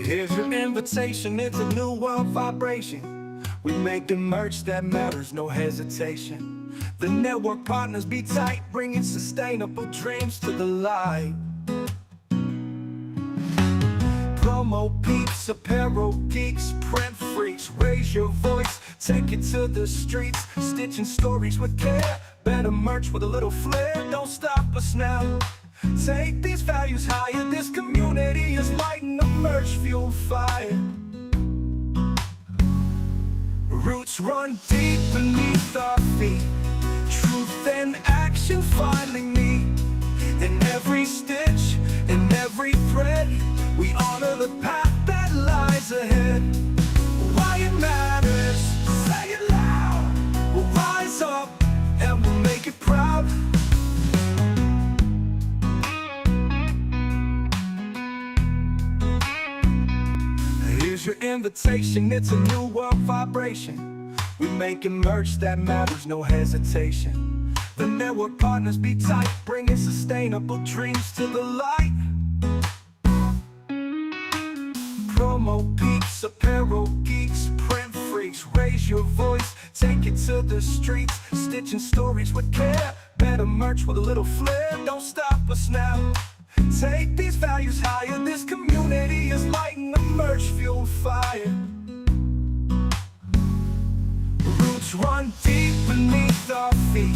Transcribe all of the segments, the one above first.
Here's your invitation, it's a new world vibration. We making merch that matters, no hesitation. The network partners be tight, bringing sustainable dreams to the light. Promo peeps, apparel geeks, print freaks, raise your voice, take it to the streets. Stitching stories with care, better merch with a little flair. Don't stop us now, take these values higher. This community is lighting the merch fuel fire. Roots run deep beneath our feet, truth and action finally meet. In every stitch, in every thread, we honor the path that lies ahead. Why it matters, say it loud. We'll rise up and we'll make it proud. Here's your invitation, it's a new world vibration. We making merch that matters, no hesitation. The network partners be tight, bringing sustainable dreams to the light. Promo peeps, apparel geeks, print freaks, raise your voice, take it to the streets. Stitching stories with care, better merch with a little flair. Don't stop us now, take these values higher. This community is lighting the merch fuel fire. Roots run deep beneath our feet,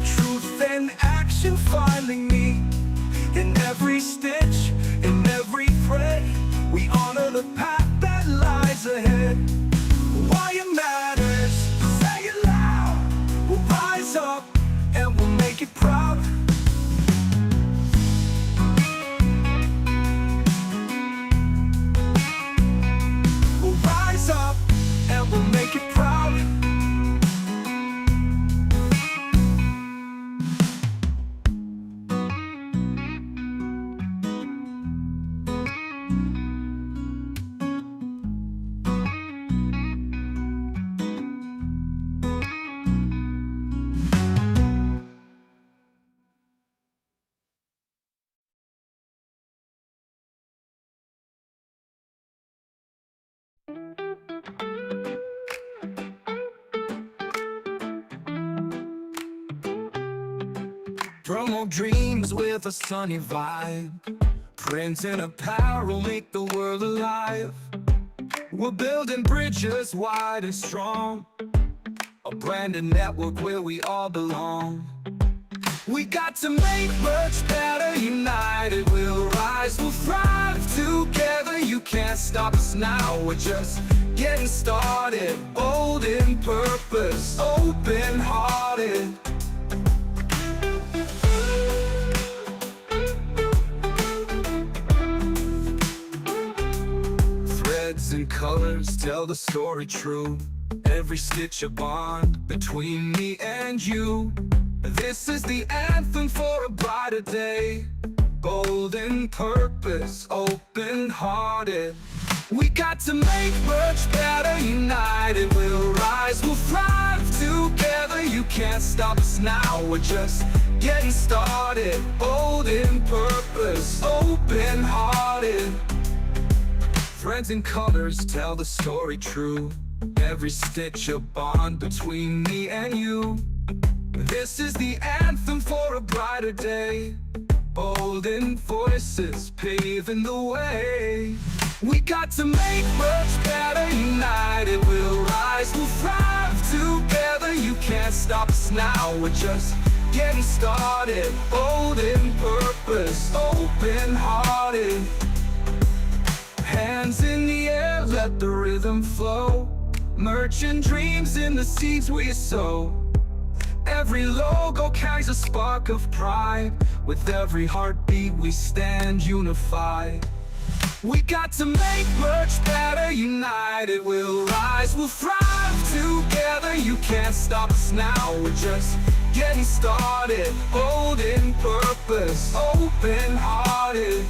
truth and action finally meet. In every stitch, in every thread, we honor the path that lies ahead. Why it matters, say it loud. We'll rise up and we'll make it proud. We'll rise up and we'll make it proud. Promo dreams with a sunny vibe. Print and apparel make the world alive. We're building bridges wide and strong, a branded network where we all belong. We got to make merch better, united we'll rise, we'll thrive together. You can't stop us now, we're just getting started. Bold in purpose, open-hearted. Threads and colors tell the story true. Every stitch a bond between me and you. This is the anthem for a brighter day. Bold in purpose, open-hearted. We got to make merch better, united we'll rise, we'll thrive together. You can't stop us now, we're just getting started. Bold in purpose, open-hearted. Threads and colors tell the story true. Every stitch a bond between me and you. This is the anthem for a brighter day. Bold in voices paving the way. We got to make merch better, united we'll rise, we'll thrive together. You can't stop us now, we're just getting started. Bold in purpose, open-hearted. Hands in the air, let the rhythm flow. Merch and dreams in the seeds we sow. Every logo carries a spark of pride. With every heartbeat we stand unified. We got to make merch better, united we'll rise, we'll thrive together. You can't stop us now, we're just getting started. Bold in purpose, open-hearted.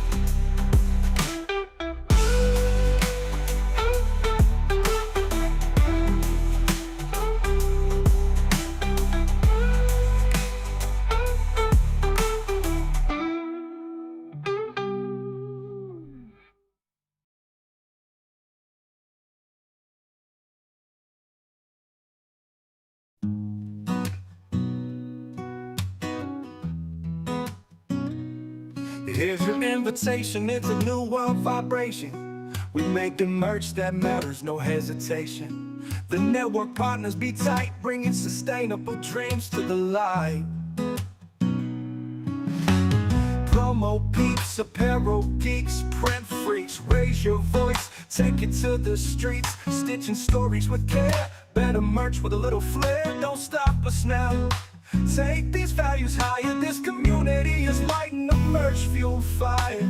Here's your invitation, it's a new world vibration. We make the merch that matters, no hesitation. The network partners be tight, bringing sustainable dreams to the light. Promo peeps, apparel geeks, print freaks, raise your voice, take it to the streets, stitching stories with care, better merch with a little flair, don't stop us now. Take these values higher, this community is lighting the merch fuel fire.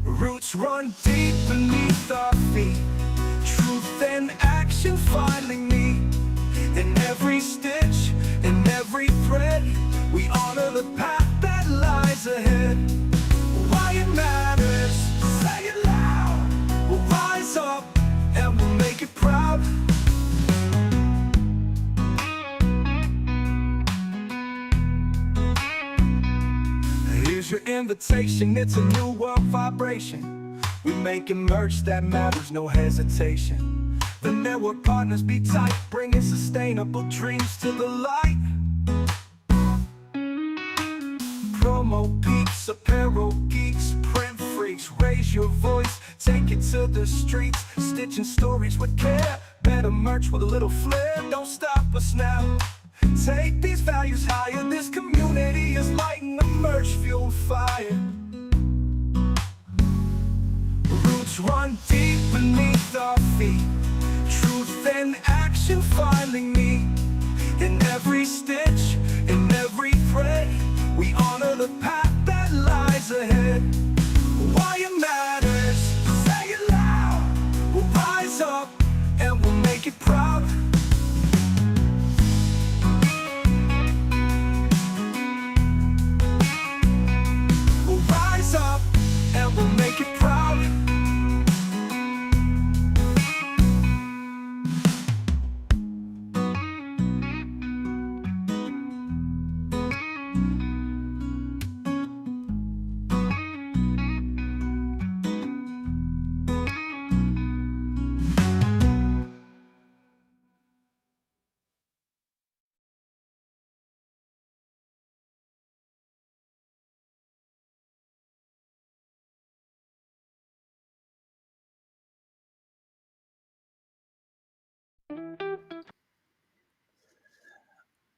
Roots run deep beneath our feet, truth and action finally meet. In every stitch, in every thread, we honor the path that lies ahead. Why it matters, say it loud. We'll rise up and we'll make it proud. Here's your invitation, it's a new world vibration. We making merch that matters, no hesitation. The network partners be tight, bringing sustainable dreams to the light. Promo peeps, apparel geeks, print freaks, raise your voice, take it to the streets, stitching stories with care, better merch with a little flair, don't stop us now. Take these values higher, this community is lighting the merch fuel fire. Roots run deep beneath our feet, truth and action finally meet. In every stitch, in every thread, we honor the path that lies ahead. Why it matters, say it loud. We'll rise up and we'll make it proud. We'll rise up and we'll make it proud.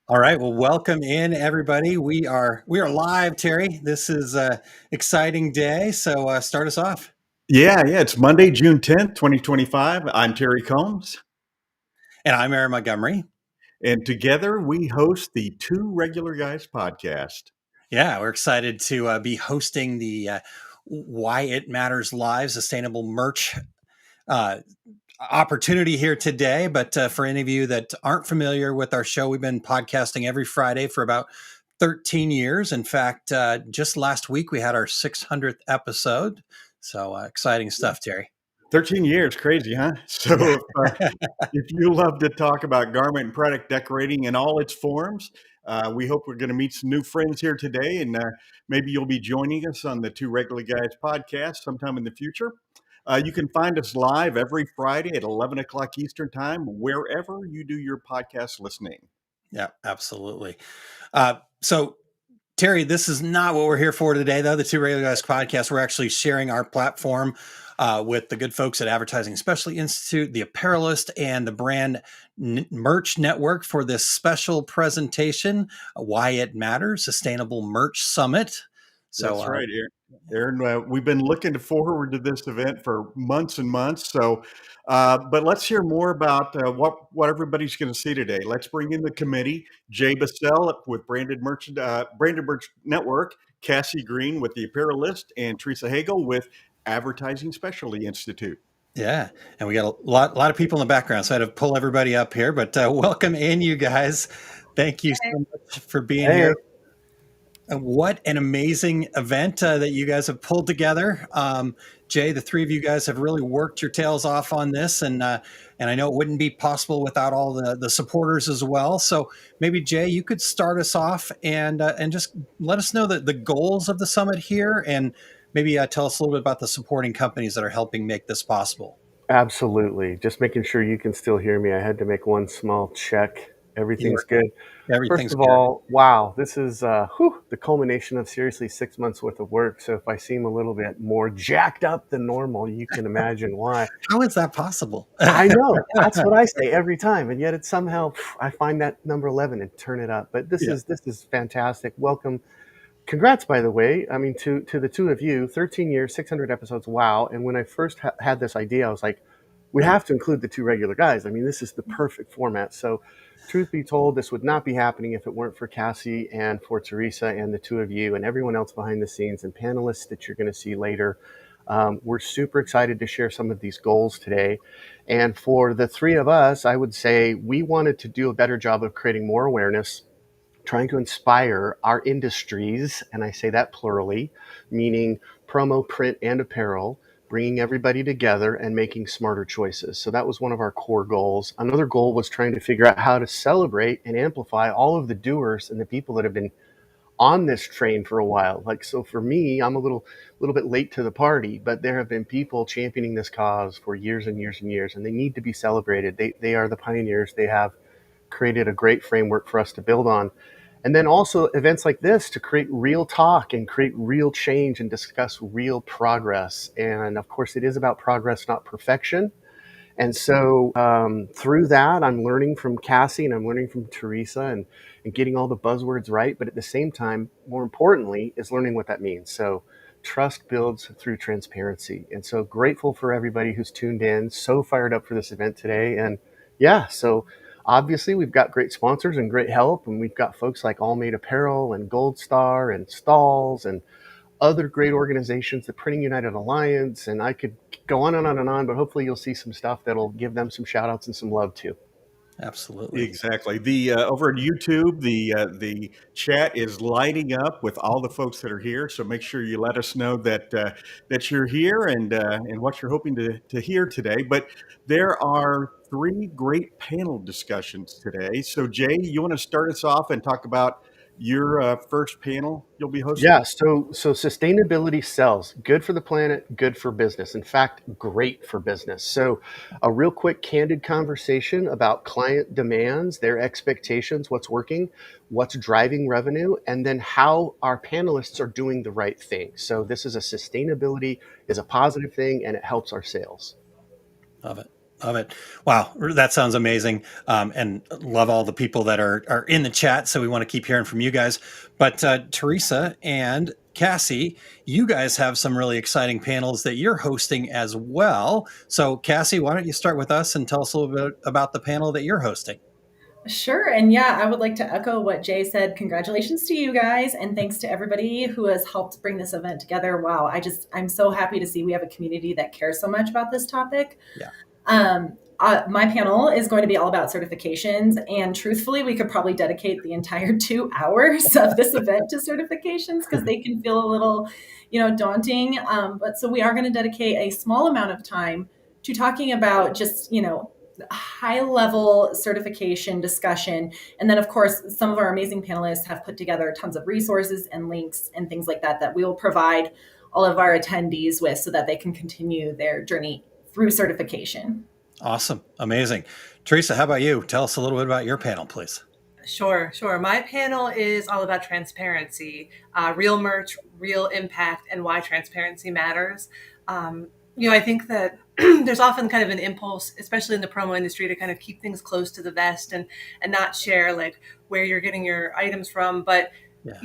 All right. Well, welcome in everybody. We are live, Terry. This is a exciting day. So start us off. Yeah. It's Monday, June 10th, 2025. I'm Terry Combs, And I'm Aaron Montgomery. and together we host the Two Regular Guys podcast. Yeah, we're excited to be hosting the Why It Matters Live sustainable merch uh, opportunity here today. But for any of you that aren't familiar with our show, we've been podcasting every Friday for about 13 years. In fact, just last week we had our 600th episode. So exciting stuff, Terry. 13 years, crazy, huh? So if you love to talk about garment and product decorating in all its forms, we hope we're going to meet some new friends here today, and maybe you'll be joining us on the Two Regular Guys podcast sometime in the future. You can find us live every Friday at 11 o'clock Eastern Time, wherever you do your podcast listening. Yeah, absolutely. So, Terry, this is not what we're here for today, though. The Two Regular Guys podcast, we're actually sharing our platform with the good folks at Advertising Especially Institute, the Apparelist, and the Brand Merch Network for this special presentation, Why It Matters, Sustainable Merch Summit. So, That's right, Aaron. We've been looking forward to this event for months and months. So, but let's hear more about what everybody's going to see today. Let's bring in the committee: Jay Bassell with Branded Merch Network, Cassie Green with the Apparelist, and Teresa Hagel with Advertising Specialty Institute. yeah, and we got a lot of people in the background, so I had to pull everybody up here. But welcome in, you guys. Thank you so much for being here. What an amazing event that you guys have pulled together. Jay, the three of you guys have really worked your tails off on this, and I know it wouldn't be possible without all the supporters as well. So maybe Jay, you could start us off and just let us know the goals of the summit here, and maybe tell us a little bit about the supporting companies that are helping make this possible. Absolutely. Just making sure you can still hear me. I had to make one small check. Everything's good. First Everything's of good. all, wow, this is the culmination of seriously 6 months worth of work. So if I seem a little bit more jacked up than normal, you can imagine why. How is that possible? I know that's what I say every time, and yet it's somehow I find that number 11 and turn it up. But Yeah. this is fantastic. Welcome. Congrats, by the way. I mean, to the two of you, 13 years, 600 episodes. Wow. And when I first had this idea, I was like, we have to include the two regular guys. I mean, this is the perfect format. So, truth be told, this would not be happening if it weren't for Cassie and for Teresa and the two of you and everyone else behind the scenes and panelists that you're going to see later. We're super excited to share some of these goals today. And for the three of us, I would say we wanted to do a better job of creating more awareness, trying to inspire our industries, and I say that plurally, meaning promo, print, and apparel, bringing everybody together and making smarter choices. So that was one of our core goals. Another goal was trying to figure out how to celebrate and amplify all of the doers and the people that have been on this train for a while. Like, so for me, I'm a little bit late to the party, but there have been people championing this cause for years and years and years, and they need to be celebrated. They are the pioneers. They have created a great framework for us to build on. And then also events like this to create real talk and create real change and discuss real progress. And of course, it is about progress, not perfection. And so through that, I'm learning from Cassie and I'm learning from Teresa and getting all the buzzwords right. But at the same time, more importantly, is learning what that means. So trust builds through transparency. And so grateful for everybody who's tuned in, so fired up for this event today. And yeah, so obviously we've got great sponsors and great help. And we've got folks like All Made Apparel and Gold Star and Stalls and other great organizations, the Printing United Alliance, and I could go on and on and on, but hopefully you'll see some stuff that'll give them some shout outs and some love too. Absolutely. Exactly. The over at YouTube, the chat is lighting up with all the folks that are here. So make sure you let us know that that you're here and what you're hoping to hear today. But there are three great panel discussions today. So Jay, you want to start us off and talk about your first panel you'll be hosting? Yeah, so sustainability sells. Good for the planet, good for business. In fact, great for business. So a real quick candid conversation about client demands, their expectations, what's working, what's driving revenue, and then how our panelists are doing the right thing. So this is a sustainability is a positive thing and it helps our sales. Love it. Love it. Wow. That sounds amazing. And love all the people that are in the chat. So we want to keep hearing from you guys. But Teresa and Cassie, you guys have some really exciting panels that you're hosting as well. So Cassie, why don't you start with us and tell us a little bit about the panel that you're hosting? Sure. And yeah, I would like to echo what Jay said. Congratulations to you guys. And thanks to everybody who has helped bring this event together. Wow. I'm so happy to see we have a community that cares so much about this topic. Yeah. My panel is going to be all about certifications. And truthfully, we could probably dedicate the entire 2 hours of this event to certifications because they can feel a little, daunting. But so we are going to dedicate a small amount of time to talking about just, high level certification discussion. And then, of course, some of our amazing panelists have put together tons of resources and links and things like that we will provide all of our attendees with so that they can continue their journey through certification. Awesome. Amazing. Teresa, how about you? Tell us a little bit about your panel, please. Sure. My panel is all about transparency, real merch, real impact, and why transparency matters. I think that there's often kind of an impulse, especially in the promo industry, to kind of keep things close to the vest and not share like where you're getting your items from. But in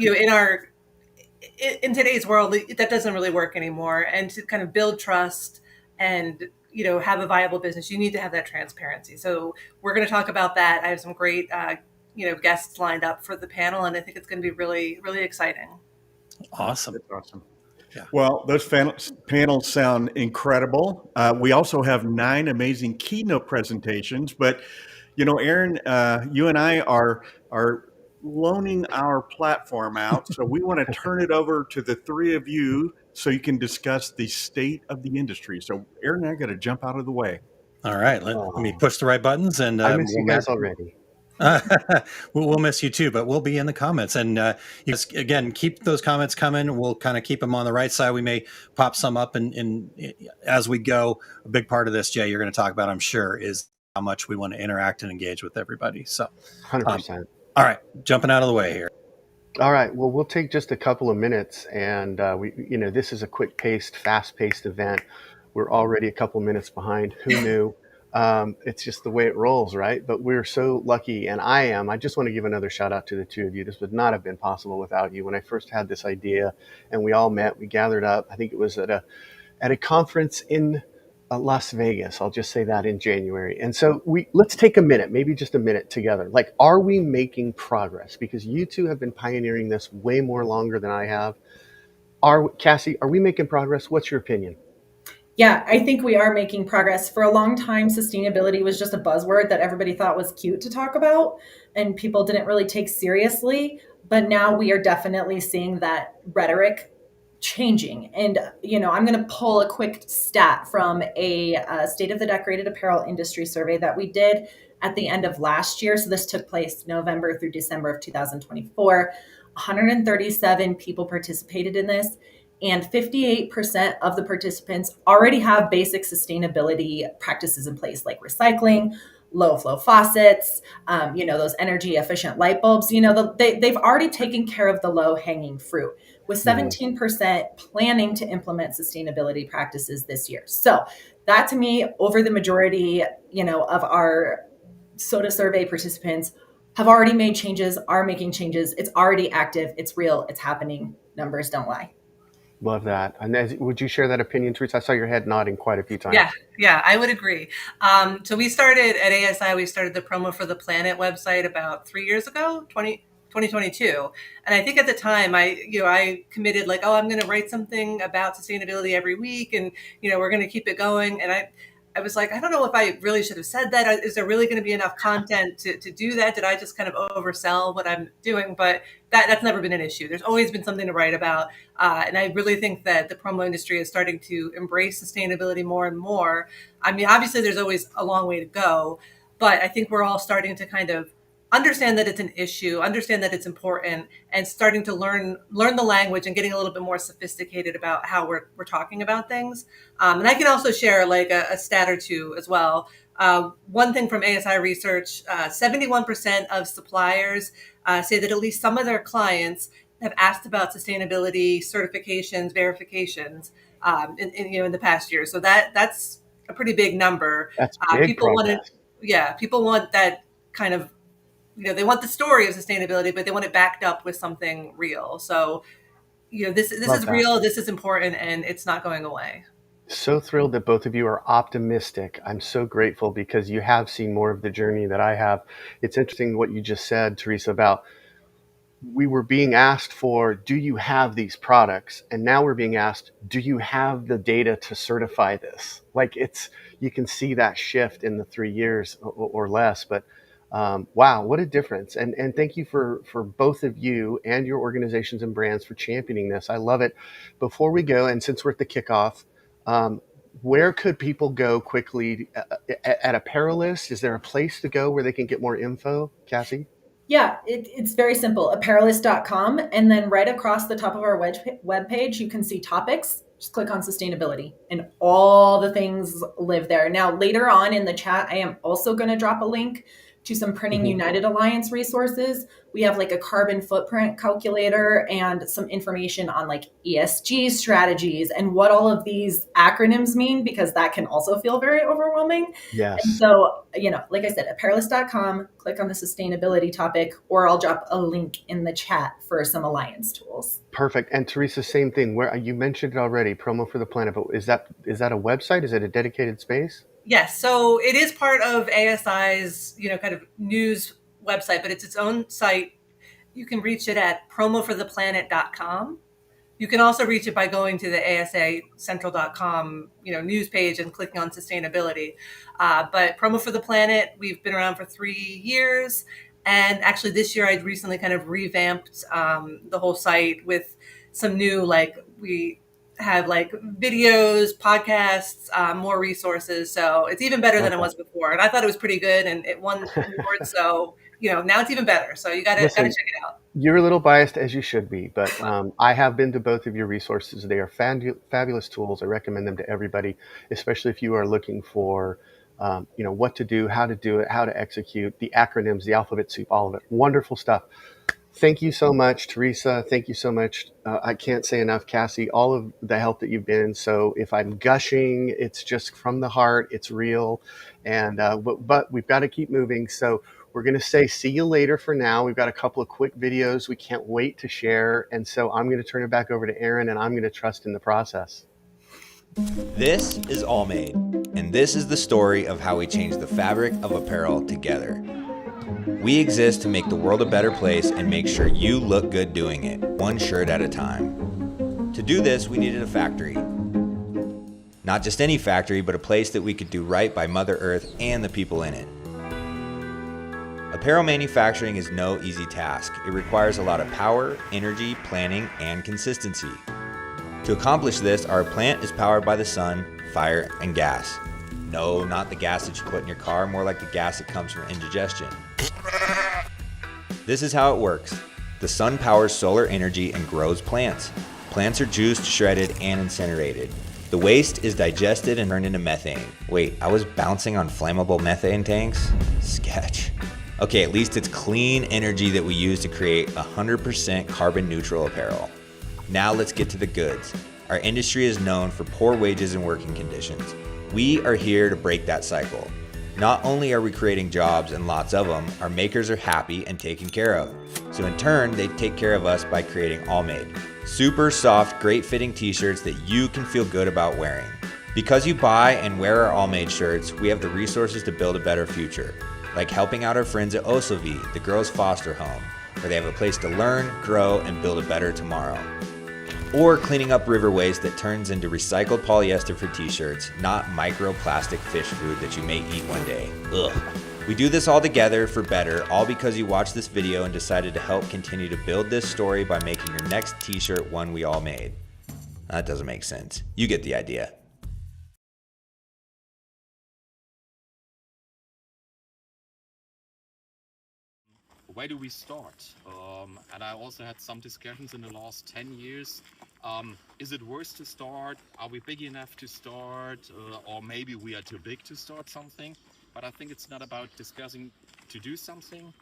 today's world, that doesn't really work anymore. And to kind of build trust and have a viable business, you need to have that transparency. So we're going to talk about that. I have some great guests lined up for the panel, and I think it's going to be really, really exciting. Awesome. That's awesome. Yeah. Well, those panels sound incredible. We also have 9 amazing keynote presentations, but Aaron, you and I are loaning our platform out, so we want to turn it over to the three of you so you can discuss the state of the industry. So Aaron and I got to jump out of the way. All right. Let me push the right buttons, and I miss you guys already. We'll miss you too, but we'll be in the comments. And you just, again, keep those comments coming. We'll kind of keep them on the right side. We may pop some up and as we go. A big part of this, Jay, you're going to talk about, I'm sure, is how much we want to interact and engage with everybody. So, 100%. All right, jumping out of the way here. All right. Well, we'll take just a couple of minutes, and this is a quick-paced, fast-paced event. We're already a couple minutes behind. Who knew? It's just the way it rolls, right? But we're so lucky, and I just want to give another shout out to the two of you. This would not have been possible without you. When I first had this idea, and we all met, we gathered up. I think it was at a conference in Las Vegas. I'll just say that in January. And so let's take a minute, maybe just a minute together. Like, are we making progress? Because you two have been pioneering this way more longer than I have. Cassie, are we making progress? What's your opinion? Yeah, I think we are making progress. For a long time, sustainability was just a buzzword that everybody thought was cute to talk about and people didn't really take seriously. But now we are definitely seeing that rhetoric changing. And, I'm going to pull a quick stat from a State of the Decorated Apparel Industry survey that we did at the end of last year. So this took place November through December of 2024. 137 people participated in this, and 58% of the participants already have basic sustainability practices in place, like recycling, low flow faucets, those energy efficient light bulbs. They've already taken care of the low hanging fruit, with 17% planning to implement sustainability practices this year. So that, to me, over the majority, of our SOTA survey participants have already made changes, are making changes. It's already active. It's real. It's happening. Numbers don't lie. Love that. And would you share that opinion, Teresa? I saw your head nodding quite a few times. Yeah, I would agree. So we started at ASI, we started the Promo for the Planet website about 3 years ago, 2022. And I think at the time I committed I'm going to write something about sustainability every week, and, we're going to keep it going. And I was like, I don't know if I really should have said that. Is there really going to be enough content to do that? Did I just kind of oversell what I'm doing? But that's never been an issue. There's always been something to write about. And I really think that the promo industry is starting to embrace sustainability more and more. I mean, obviously there's always a long way to go, but I think we're all starting to kind of understand that it's an issue, understand that it's important, and starting to learn the language and getting a little bit more sophisticated about how we're talking about things. And I can also share a stat or two as well. One thing from ASI research, 71% of suppliers say that at least some of their clients have asked about sustainability certifications, verifications in the past year. So that's a pretty big number. That's big people progress. People want that kind of, they want the story of sustainability, but they want it backed up with something real. So, this is real, this is important, and it's not going away. So thrilled that both of you are optimistic. I'm so grateful because you have seen more of the journey that I have. It's interesting what you just said, Teresa, about we were being asked for, do you have these products? And now we're being asked, do you have the data to certify this? You can see that shift in the 3 years or less, but wow, what a difference. And thank you for both of you and your organizations and brands for championing this. I love it. Before we go, and since we're at the kickoff, where could people go quickly at Apparelist? Is there a place to go where they can get more info, Cassie? Yeah, it's very simple. Apparelist.com. And then right across the top of our webpage, you can see topics. Just click on sustainability and all the things live there. Now, later on in the chat, I am also going to drop a link to some Printing United Alliance resources. We have a carbon footprint calculator and some information on ESG strategies and what all of these acronyms mean, because that can also feel very overwhelming. Yes. And so, like I said, apparelist.com, click on the sustainability topic, or I'll drop a link in the chat for some Alliance tools. Perfect. And Teresa, same thing. Where you mentioned it already, Promo for the Planet, but is that a website? Is it a dedicated space? Yes. So it is part of ASI's, kind of news website, but it's its own site. You can reach it at promofortheplanet.com. You can also reach it by going to the asacentral.com, news page and clicking on sustainability. But Promo for the Planet, we've been around for 3 years. And actually this year I recently kind of revamped the whole site with some new, we have videos, podcasts, more resources. So it's even better than it was before. And I thought it was pretty good, and it won awards. So, now it's even better. So you got to check it out. You're a little biased, as you should be, but I have been to both of your resources. They are fabulous tools. I recommend them to everybody, especially if you are looking for what to do, how to execute, the acronyms, the alphabet soup, all of it. Wonderful stuff. Thank you so much, Teresa. Thank you so much. I can't say enough, Cassie, all of the help that you've been. So if I'm gushing, it's just from the heart. It's real. And but we've got to keep moving. So we're going to say see you later for now. We've got a couple of quick videos we can't wait to share. And so I'm going to turn it back over to Aaron, and I'm going to trust in the process. This is All Made, and this is the story of how we change the fabric of apparel together. We exist to make the world a better place and make sure you look good doing it, one shirt at a time. To do this, we needed a factory. Not just any factory, but a place that we could do right by Mother Earth and the people in it. Apparel manufacturing is no easy task. It requires a lot of power, energy, planning, and consistency. To accomplish this, our plant is powered by the sun, fire, and gas. No, not the gas that you put in your car, more like the gas that comes from indigestion. This is how it works. The sun powers solar energy and grows plants. Plants are juiced, shredded, and incinerated. The waste is digested and turned into methane. Wait, I was bouncing on flammable methane tanks? Sketch. Okay, at least it's clean energy that we use to create 100% carbon neutral apparel. Now let's get to the goods. Our industry is known for poor wages and working conditions. We are here to break that cycle. Not only are we creating jobs and lots of them, our makers are happy and taken care of. So in turn, they take care of us by creating All Made. Super soft, great fitting t-shirts that you can feel good about wearing. Because you buy and wear our All Made shirts, we have the resources to build a better future. Like helping out our friends at Osovi, the girls' foster home, where they have a place to learn, grow, and build a better tomorrow. Or cleaning up river waste that turns into recycled polyester for t-shirts, not microplastic fish food that you may eat one day. Ugh. We do this all together for better, all because you watched this video and decided to help continue to build this story by making your next t-shirt one we all made. That doesn't make sense. You get the idea. Where do we start? And I also had some discussions in the last 10 years. Is it worth to start? Are we big enough to start? Or maybe we are too big to start something. But I think it's not about discussing to do something,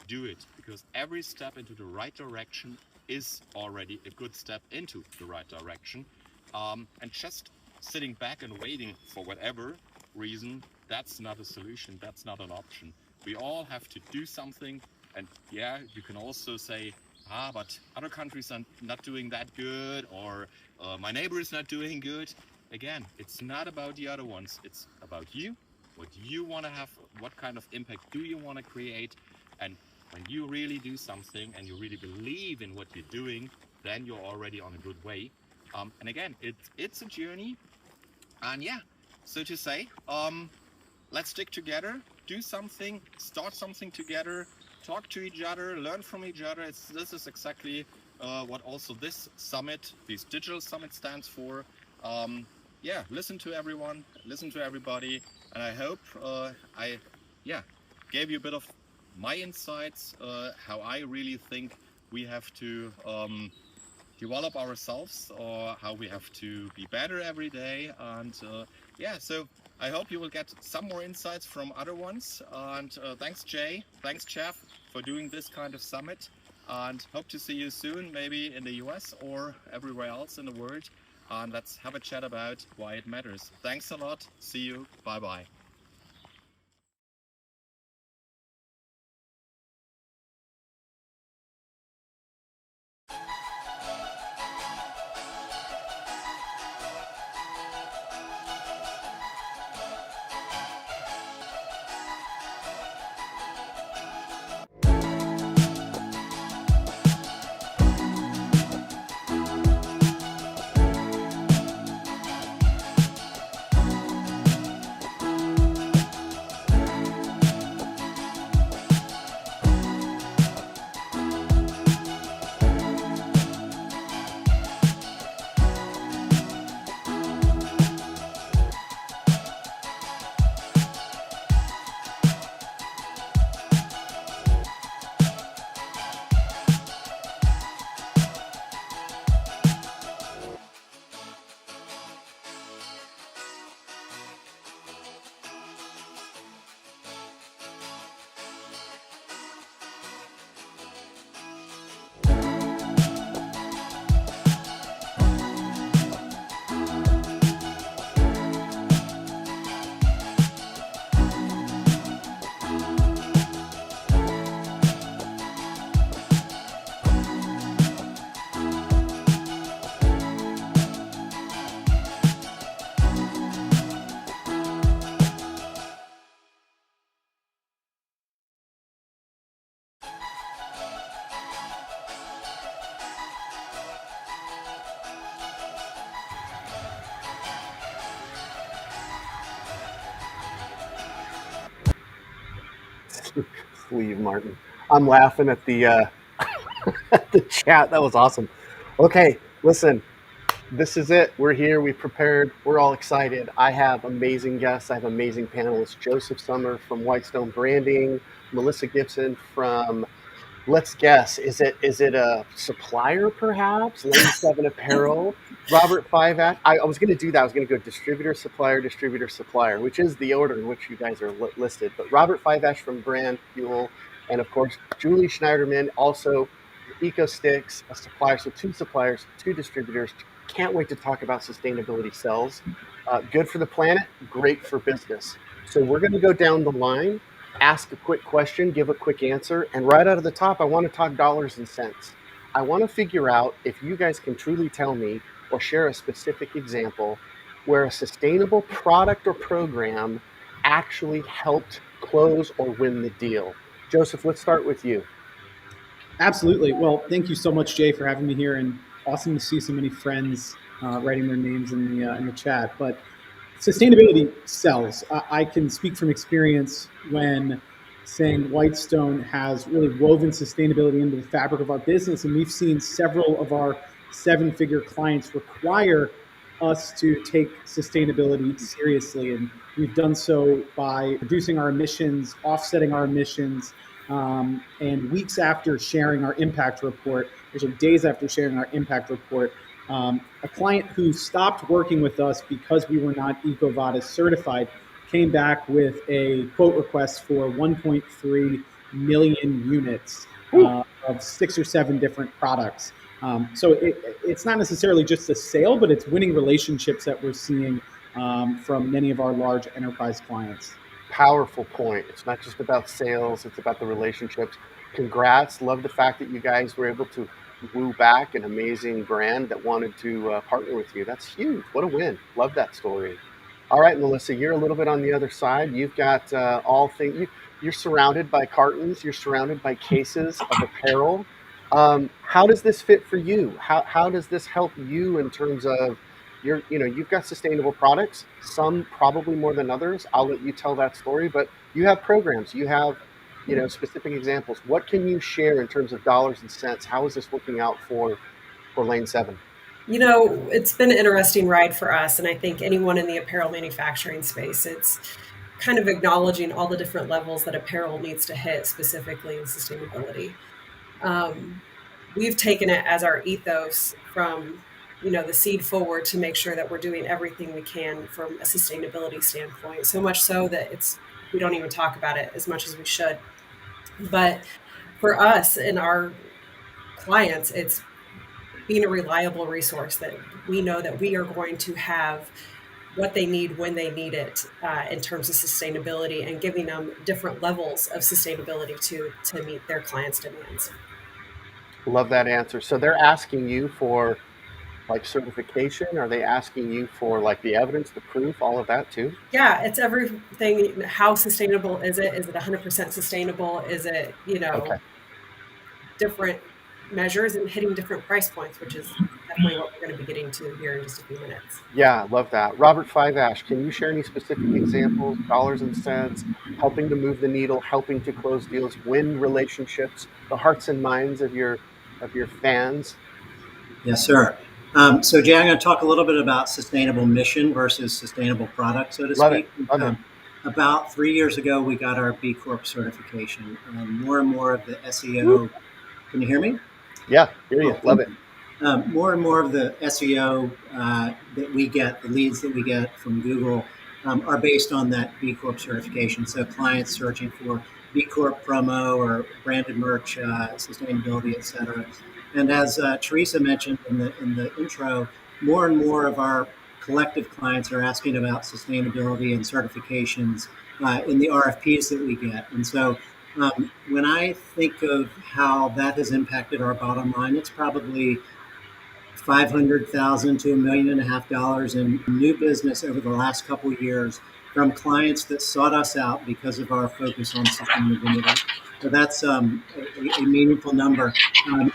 do it. Because every step into the right direction is already a good step into the right direction. And just sitting back and waiting for whatever reason, that's not a solution, that's not an option. We all have to do something. And yeah, you can also say, but other countries are not doing that good, or my neighbor is not doing good. Again, it's not about the other ones. It's about you, what you want to have, what kind of impact do you want to create. And when you really do something and you really believe in what you're doing, then you're already on a good way. And again, it's a journey. And yeah, so to say, let's stick together, do something, start something together, talk to each other, learn from each other. This is exactly what also this summit, this digital summit stands for. Yeah, listen to everyone, listen to everybody. And I hope I gave you a bit of my insights, how I really think we have to develop ourselves, or how we have to be better every day. And so I hope you will get some more insights from other ones. And thanks, Jay. Thanks, Jeff, for doing this kind of summit. And hope to see you soon, maybe in the US or everywhere else in the world. And let's have a chat about why it matters. Thanks a lot. See you. Bye-bye. Sleeve Martin. I'm laughing at the at the chat. That was awesome. Okay, listen. This is it. We're here. We prepared. We're all excited. I have amazing guests. I have amazing panelists. Joseph Summer from Whitestone Branding, Melissa Gibson from Let's guess. Is it a supplier perhaps? Lane Seven Apparel. Robert Fivac. I was going to do that. I was going to go distributor, supplier, which is the order in which you guys are listed. But Robert Fivac from Brand Fuel, and of course Julie Schneiderman, also EcoSticks, a supplier. So two suppliers, two distributors. Can't wait to talk about sustainability cells. Good for the planet, great for business. So we're going to go down the line, ask a quick question, give a quick answer, and right out of the top, I want to talk dollars and cents. I want to figure out if you guys can truly tell me or share a specific example where a sustainable product or program actually helped close or win the deal. Joseph, let's start with you. Absolutely. Well, thank you so much, Jay, for having me here, and awesome to see so many friends writing their names in the chat. But sustainability sells. I can speak from experience when saying Whitestone has really woven sustainability into the fabric of our business, and we've seen several of our seven-figure clients require us to take sustainability seriously, and we've done so by reducing our emissions, offsetting our emissions, and weeks after sharing our impact report, actually days after sharing our impact report, a client who stopped working with us because we were not EcoVadis certified came back with a quote request for 1.3 million units of 6 or 7 different products. So it's not necessarily just a sale, but it's winning relationships that we're seeing from many of our large enterprise clients. Powerful point. It's not just about sales, it's about the relationships. Congrats. Love the fact that you guys were able to woo back an amazing brand that wanted to partner with you. That's huge. What a win. Love that story. All right, Melissa, you're a little bit on the other side. You've got all things. You're surrounded by cartons. You're surrounded by cases of apparel. How does this fit for you? How does this help you in terms of you've got sustainable products, some probably more than others. I'll let you tell that story, but you have programs, you have, specific examples. What can you share in terms of dollars and cents? How is this working out for Lane 7? It's been an interesting ride for us, and I think anyone in the apparel manufacturing space, it's kind of acknowledging all the different levels that apparel needs to hit, specifically in sustainability. We've taken it as our ethos from the seed forward to make sure that we're doing everything we can from a sustainability standpoint, so much so that we don't even talk about it as much as we should. But for us and our clients, it's being a reliable resource that we know that we are going to have what they need when they need it in terms of sustainability, and giving them different levels of sustainability to meet their clients' demands. Love that answer. So they're asking you for like certification? Are they asking you for like the evidence, the proof, all of that too? Yeah, it's everything. How sustainable is it? Is it 100% sustainable? Is it, Okay. different measures and hitting different price points, which is definitely what we're going to be getting to here in just a few minutes. Yeah, love that. Robert Fivac, can you share any specific examples, dollars and cents, helping to move the needle, helping to close deals, win relationships, the hearts and minds of your fans? Yes, sir. So, Jay, I'm going to talk a little bit about sustainable mission versus sustainable product, so to speak. Love it. About 3 years ago, we got our B Corp certification, and more and more of the SEO. Can you hear me? Yeah, hear you. Love it. More and more of the SEO that we get, the leads that we get from Google, are based on that B Corp certification. So clients searching for B Corp promo or branded merch, sustainability, et cetera. And as Teresa mentioned in the intro, more and more of our collective clients are asking about sustainability and certifications in the RFPs that we get. And so when I think of how that has impacted our bottom line, it's probably $500,000 to $1.5 million in new business over the last couple of years from clients that sought us out because of our focus on sustainability. So that's a meaningful number.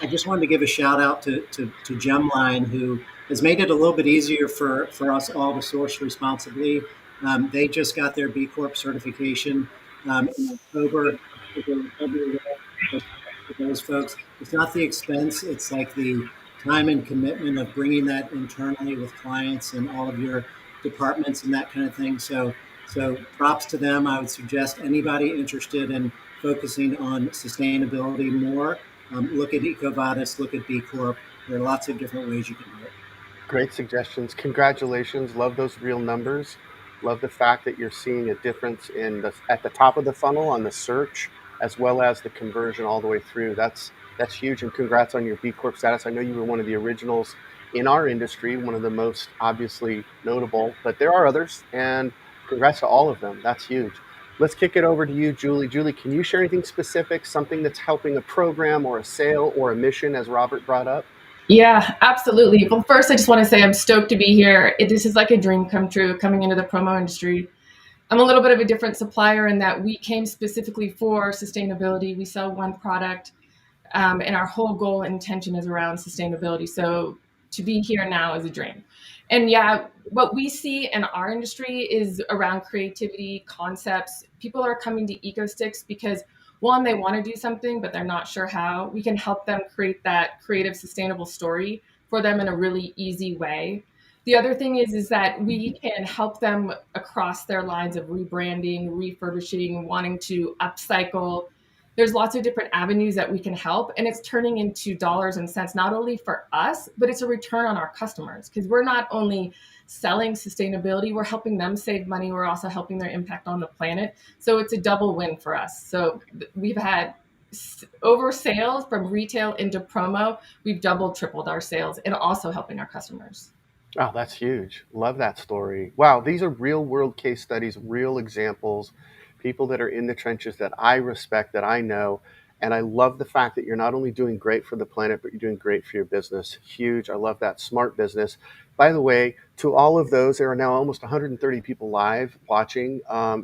I just wanted to give a shout out to Gemline, who has made it a little bit easier for us all to source responsibly. They just got their B Corp certification in October. everywhere. But for those folks, it's not the expense; it's like the time and commitment of bringing that internally with clients and all of your departments and that kind of thing. So props to them. I would suggest anybody interested in focusing on sustainability more, look at EcoVadis, look at B Corp. There are lots of different ways you can do it. Great suggestions. Congratulations. Love those real numbers. Love the fact that you're seeing a difference in at the top of the funnel on the search as well as the conversion all the way through. That's huge. And congrats on your B Corp status. I know you were one of the originals in our industry, one of the most obviously notable, but there are others. And congrats to all of them. That's huge. Let's kick it over to you, Julie. Julie, can you share anything specific, something that's helping a program or a sale or a mission, as Robert brought up? Yeah, absolutely. Well, first, I just want to say I'm stoked to be here. This is like a dream come true coming into the promo industry. I'm a little bit of a different supplier in that we came specifically for sustainability. We sell one product, and our whole goal and intention is around sustainability. So to be here now is a dream. And yeah, what we see in our industry is around creativity, concepts. People are coming to EcoSticks because one, they want to do something, but they're not sure how. We can help them create that creative, sustainable story for them in a really easy way. The other thing is that we can help them across their lines of rebranding, refurbishing, wanting to upcycle. There's lots of different avenues that we can help, and it's turning into dollars and cents, not only for us, but it's a return on our customers, because we're not only selling sustainability, we're helping them save money. We're also helping their impact on the planet. So it's a double win for us. So we've had over sales from retail into promo. We've doubled, tripled our sales, and also helping our customers. Oh, that's huge. Love that story. Wow, these are real world case studies, real examples, people that are in the trenches that I respect, that I know. And I love the fact that you're not only doing great for the planet, but you're doing great for your business. Huge. I love that. Smart business. By the way, to all of those, there are now almost 130 people live watching.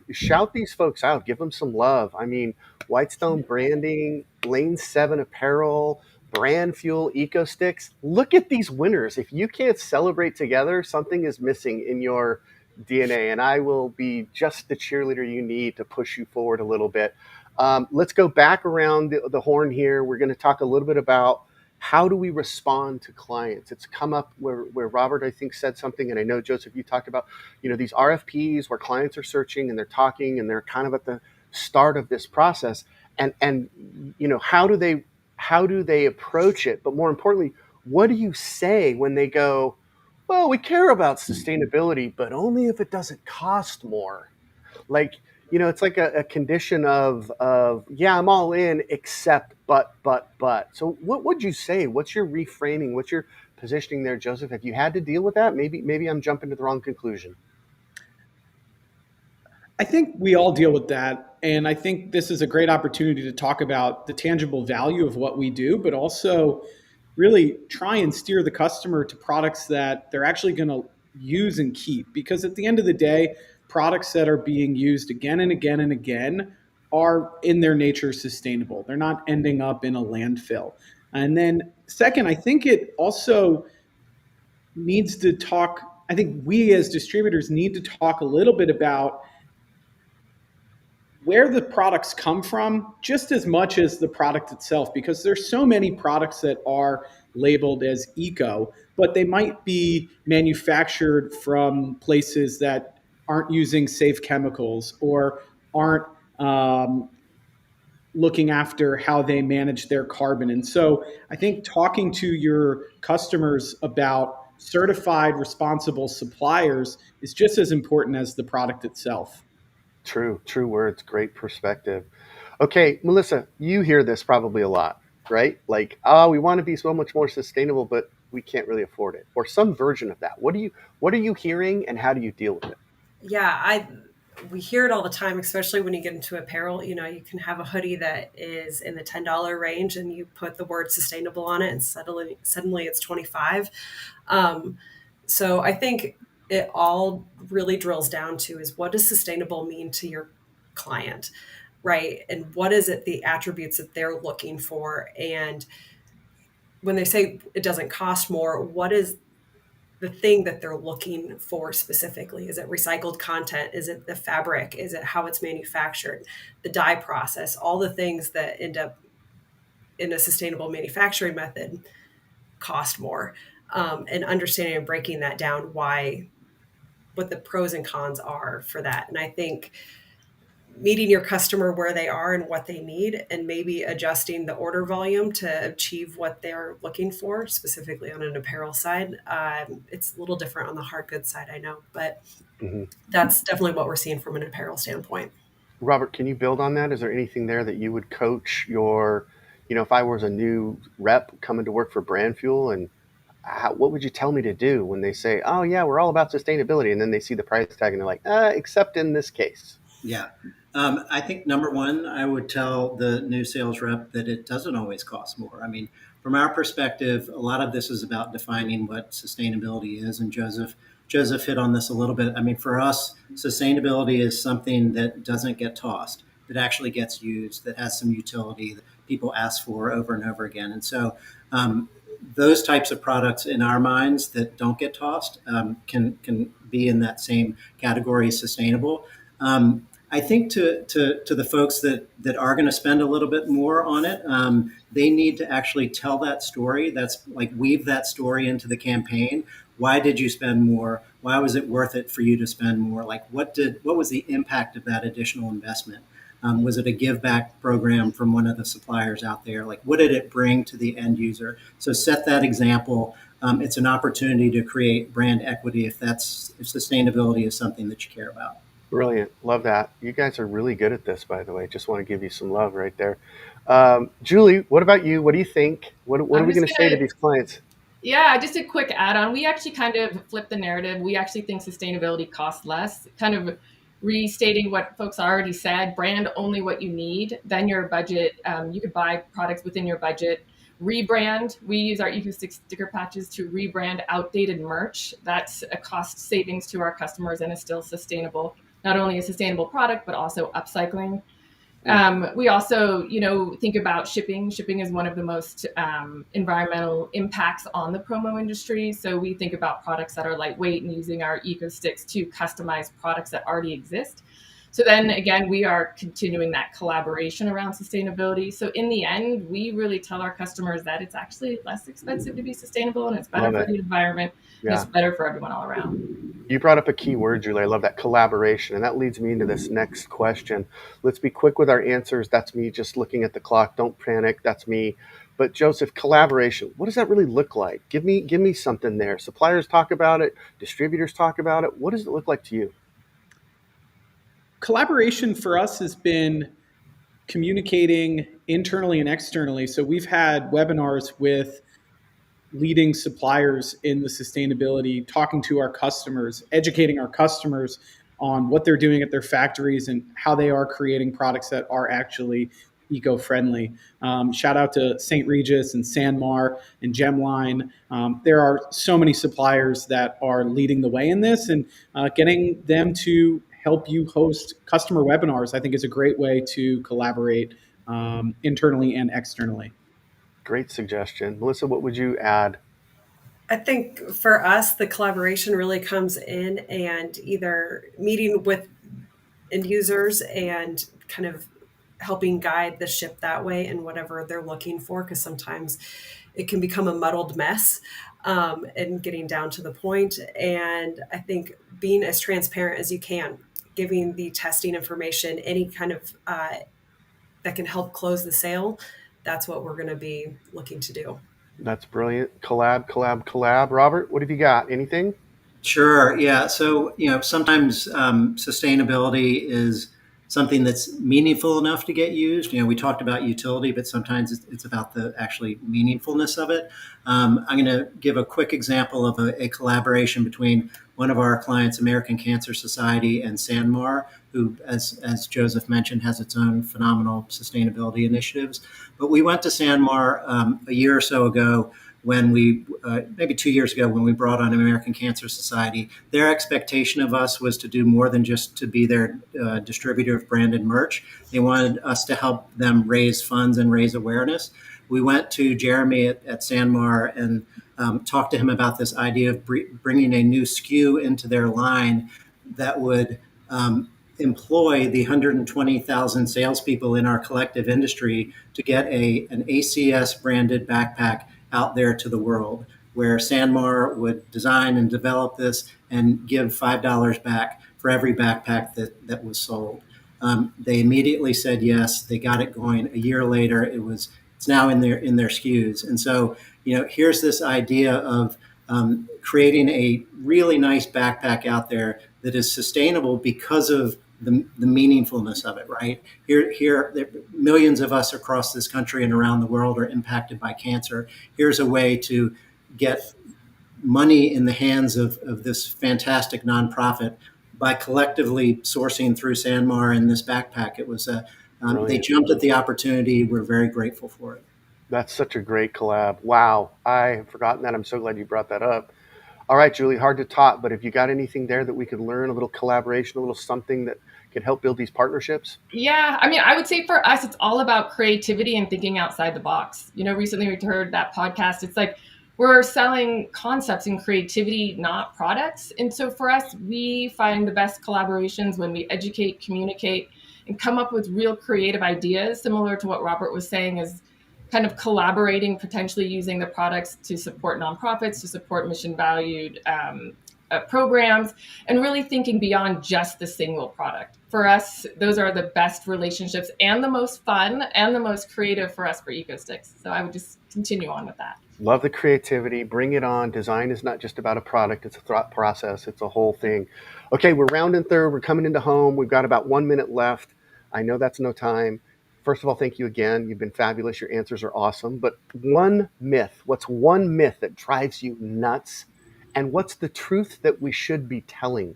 Shout these folks out. Give them some love. I mean, Whitestone Branding, Lane 7 Apparel, Brand Fuel, EcoSticks. Look at these winners. If you can't celebrate together, something is missing in your DNA, and I will be just the cheerleader you need to push you forward a little bit. Let's go back around the horn here. We're going to talk a little bit about how do we respond to clients. It's come up where Robert, I think, said something, and I know, Joseph, you talked about, these RFPs where clients are searching and they're talking and they're kind of at the start of this process. And how do they approach it? But more importantly, what do you say when they go, well, we care about sustainability, but only if it doesn't cost more? Like, it's like a condition of, yeah, I'm all in, except, but. So what would you say? What's your reframing? What's your positioning there, Joseph? Have you had to deal with that? Maybe I'm jumping to the wrong conclusion. I think we all deal with that. And I think this is a great opportunity to talk about the tangible value of what we do, but also really try and steer the customer to products that they're actually going to use and keep. Because at the end of the day, products that are being used again and again and again are in their nature sustainable. They're not ending up in a landfill. And then second, I think it also needs to talk, I think we as distributors need to talk a little bit about where the products come from just as much as the product itself, because there's so many products that are labeled as eco, but they might be manufactured from places that aren't using safe chemicals or aren't looking after how they manage their carbon. And so I think talking to your customers about certified responsible suppliers is just as important as the product itself. True words. Great perspective. Okay, Melissa, you hear this probably a lot, right? Like, oh, we want to be so much more sustainable, but we can't really afford it, or some version of that. What are you hearing, and how do you deal with it? Yeah, we hear it all the time, especially when you get into apparel. You can have a hoodie that is in the $10 range, and you put the word sustainable on it, and suddenly it's 25. So I think it all really drills down to is, what does sustainable mean to your client, right? And what is it, the attributes that they're looking for? And when they say it doesn't cost more, what is the thing that they're looking for specifically. Is it recycled content? Is it the fabric? Is it how it's manufactured? The dye process? All the things that end up in a sustainable manufacturing method cost more. And understanding and breaking that down, what the pros and cons are for that. And I think meeting your customer where they are and what they need, and maybe adjusting the order volume to achieve what they're looking for, specifically on an apparel side. It's a little different on the hard goods side, I know, but that's definitely what we're seeing from an apparel standpoint. Robert, can you build on that? Is there anything there that you would coach your, if I was a new rep coming to work for Brand Fuel, and what would you tell me to do when they say, oh yeah, we're all about sustainability, and then they see the price tag and they're like, except in this case? Yeah. I think number one, I would tell the new sales rep that it doesn't always cost more. I mean, from our perspective, a lot of this is about defining what sustainability is. And Joseph hit on this a little bit. I mean, for us, sustainability is something that doesn't get tossed, that actually gets used, that has some utility that people ask for over and over again. And so those types of products in our minds that don't get tossed can be in that same category as sustainable. I think to the folks that are going to spend a little bit more on it, they need to actually tell that story. That's like weave that story into the campaign. Why did you spend more? Why was it worth it for you to spend more? Like what was the impact of that additional investment? Was it a give back program from one of the suppliers out there? Like what did it bring to the end user? So set that example. It's an opportunity to create brand equity if sustainability is something that you care about. Brilliant. Love that. You guys are really good at this, by the way. Just want to give you some love right there. Julie, what about you? What do you think? What are we going to say to these clients? Yeah, just a quick add-on. We actually kind of flip the narrative. We actually think sustainability costs less, kind of restating what folks already said. Brand only what you need, then your budget. You could buy products within your budget. Rebrand. We use our sticker patches to rebrand outdated merch. That's a cost savings to our customers and is still sustainable. Not only a sustainable product, but also upcycling. We also, think about shipping. Shipping is one of the most environmental impacts on the promo industry. So we think about products that are lightweight and using our eco sticks to customize products that already exist. So then again, we are continuing that collaboration around sustainability. So in the end, we really tell our customers that it's actually less expensive to be sustainable, and it's better for the environment, and it's better for everyone all around. You brought up a key word, Julie. I love that, collaboration. And that leads me into this next question. Let's be quick with our answers. That's me just looking at the clock. Don't panic. That's me. But Joseph, collaboration, what does that really look like? Give me something there. Suppliers talk about it. Distributors talk about it. What does it look like to you? Collaboration for us has been communicating internally and externally. So we've had webinars with leading suppliers in the sustainability, talking to our customers, educating our customers on what they're doing at their factories and how they are creating products that are actually eco-friendly. Shout out to St. Regis and Sanmar and Gemline. There are so many suppliers that are leading the way in this, and getting them to help you host customer webinars, I think, is a great way to collaborate internally and externally. Great suggestion. Melissa, what would you add? I think for us, the collaboration really comes in and either meeting with end users and kind of helping guide the ship that way and whatever they're looking for, because sometimes it can become a muddled mess, and getting down to the point. And I think being as transparent as you can, giving the testing information, any kind of that can help close the sale. That's what we're going to be looking to do. That's brilliant. Collab. Robert, what have you got? Anything? Sure. Yeah. So, sometimes sustainability is something that's meaningful enough to get used. We talked about utility, but sometimes it's about the actually meaningfulness of it. I'm going to give a quick example of a collaboration between one of our clients, American Cancer Society, and Sanmar, who, as Joseph mentioned, has its own phenomenal sustainability initiatives. But we went to Sanmar a year or so ago when maybe 2 years ago, when we brought on American Cancer Society. Their expectation of us was to do more than just to be their distributor of branded merch. They wanted us to help them raise funds and raise awareness. we went to Jeremy at Sanmar and talked to him about this idea of bringing a new SKU into their line that would employ the 120,000 salespeople in our collective industry to get an ACS branded backpack out there to the world, where Sanmar would design and develop this and give $5 back for every backpack that was sold. They immediately said yes. They got it going. A year later, it's now in their SKUs. And so, here's this idea of creating a really nice backpack out there that is sustainable because of the meaningfulness of it, right? Here, millions of us across this country and around the world are impacted by cancer. Here's a way to get money in the hands of this fantastic nonprofit by collectively sourcing through Sanmar and this backpack. It was they jumped at the opportunity. We're very grateful for it. That's such a great collab. Wow. I have forgotten that. I'm so glad you brought that up. All right, Julie, hard to talk, but if you got anything there that we could learn, a little collaboration, a little something that can help build these partnerships? Yeah, I mean, I would say for us, it's all about creativity and thinking outside the box. Recently we heard that podcast. It's like we're selling concepts and creativity, not products. And so for us, we find the best collaborations when we educate, communicate, and come up with real creative ideas, similar to what Robert was saying, is kind of collaborating, potentially using the products to support nonprofits, to support mission valued programs, and really thinking beyond just the single product. For us, those are the best relationships and the most fun and the most creative for us for EcoSticks. So I would just continue on with that. Love the creativity. Bring it on. Design is not just about a product. It's a thought process. It's a whole thing. Okay, we're rounding third. We're coming into home. We've got about 1 minute left. I know that's no time. First of all, thank you again. You've been fabulous. Your answers are awesome. But one myth, what's one myth that drives you nuts? And what's the truth that we should be telling?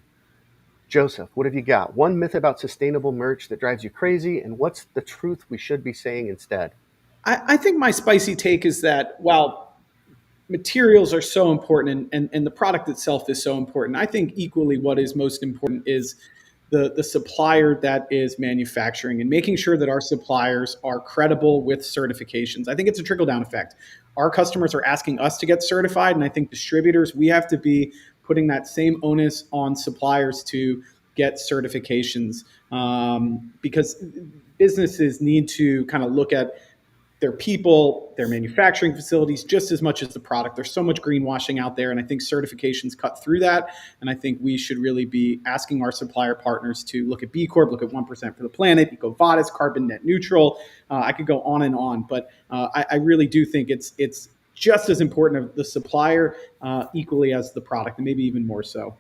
Joseph, what have you got? One myth about sustainable merch that drives you crazy, and what's the truth we should be saying instead? I think my spicy take is that while materials are so important and the product itself is so important, I think equally what is most important is the supplier that is manufacturing and making sure that our suppliers are credible with certifications. I think it's a trickle-down effect. Our customers are asking us to get certified, and I think distributors, we have to be putting that same onus on suppliers to get certifications because businesses need to kind of look at their people, their manufacturing facilities, just as much as the product. There's so much greenwashing out there, and I think certifications cut through that. And I think we should really be asking our supplier partners to look at B Corp, look at 1% for the planet, EcoVadis, carbon net neutral. I could go on, but I really do think it's just as important of the supplier equally as the product, and maybe even more so.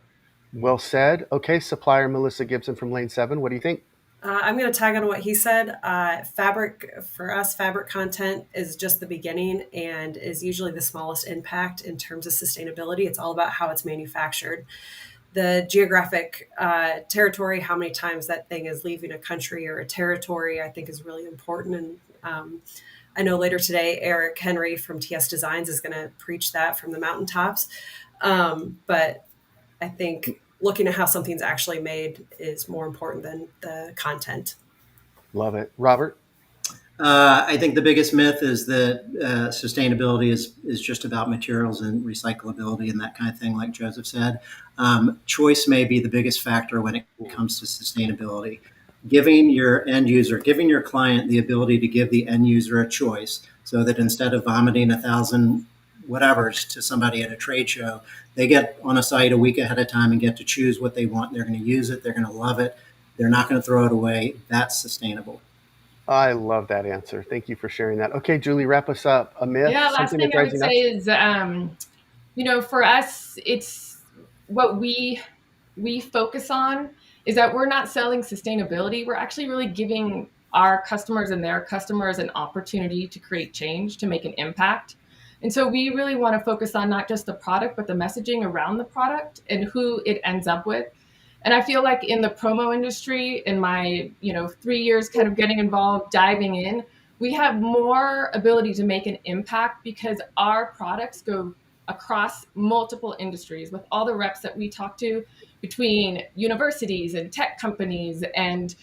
Well said. Okay, supplier Melissa Gibson from Lane 7. What do you think? I'm going to tag on what he said. Fabric, for us, fabric content is just the beginning and is usually the smallest impact in terms of sustainability. It's all about how it's manufactured. The geographic territory, how many times that thing is leaving a country or a territory, I think is really important. And I know later today, Eric Henry from TS Designs is going to preach that from the mountaintops. But I think looking at how something's actually made is more important than the content. Love it. Robert? I think the biggest myth is that sustainability is just about materials and recyclability and that kind of thing, like Joseph said. Choice may be the biggest factor when it comes to sustainability. Giving your end user, giving your client the ability to give the end user a choice so that instead of vomiting 1,000 whatevers to somebody at a trade show, they get on a site a week ahead of time and get to choose what they want. They're going to use it. They're going to love it. They're not going to throw it away. That's sustainable. I love that answer. Thank you for sharing that. Okay, Julie, wrap us up. A myth, Yeah, last thing I would say is, for us, it's what we focus on is that we're not selling sustainability. We're actually really giving our customers and their customers an opportunity to create change, to make an impact. And so we really want to focus on not just the product, but the messaging around the product and who it ends up with. And I feel like in the promo industry, in my 3 years kind of getting involved, diving in, we have more ability to make an impact because our products go across multiple industries with all the reps that we talk to between universities and tech companies and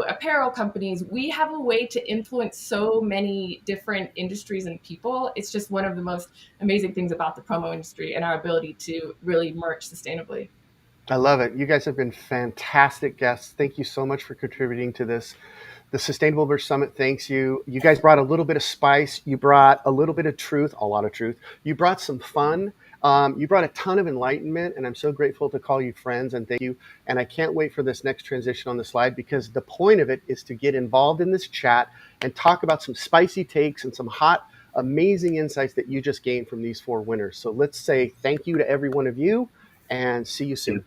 apparel companies. We have a way to influence so many different industries and people. It's just one of the most amazing things about the promo industry and our ability to really merch sustainably. I love it. You guys have been fantastic guests. Thank you so much for contributing to this. The Sustainable Merch Summit thanks you. You guys brought a little bit of spice. You brought a little bit of truth, a lot of truth. You brought some fun. You brought a ton of enlightenment, and I'm so grateful to call you friends, and thank you. And I can't wait for this next transition on the slide, because the point of it is to get involved in this chat and talk about some spicy takes and some hot, amazing insights that you just gained from these 4 winners. So let's say thank you to every one of you, and see you soon.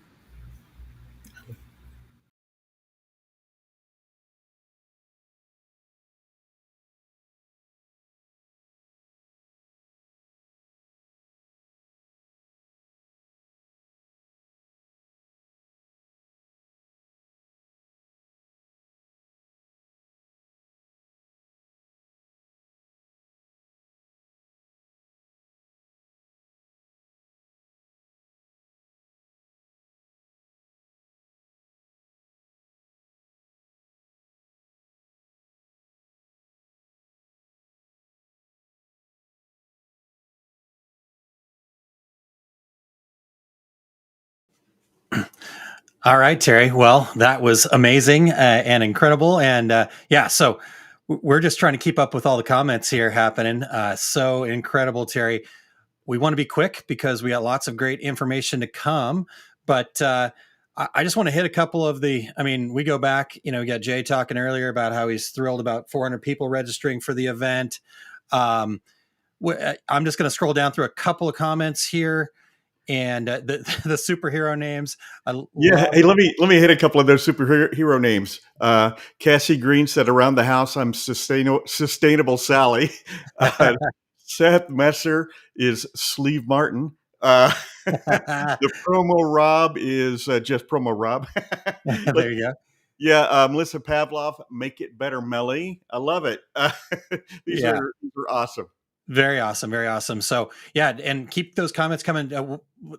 All right, Terry. Well, that was amazing and incredible. And so we're just trying to keep up with all the comments here happening. So incredible, Terry. We want to be quick because we got lots of great information to come. But I just want to hit a couple of we go back, we got Jay talking earlier about how he's thrilled about 400 people registering for the event. I'm just going to scroll down through a couple of comments here. And the superhero names. Hey, let me hit a couple of those superhero names. Cassie Green said, "Around the house, I'm sustainable Sally." Seth Messer is Sleeve Martin. The promo Rob is just promo Rob. There you go. Yeah, Melissa Pavlov, make it better, Melly. I love it. These are awesome. Very awesome. Very awesome. So and keep those comments coming.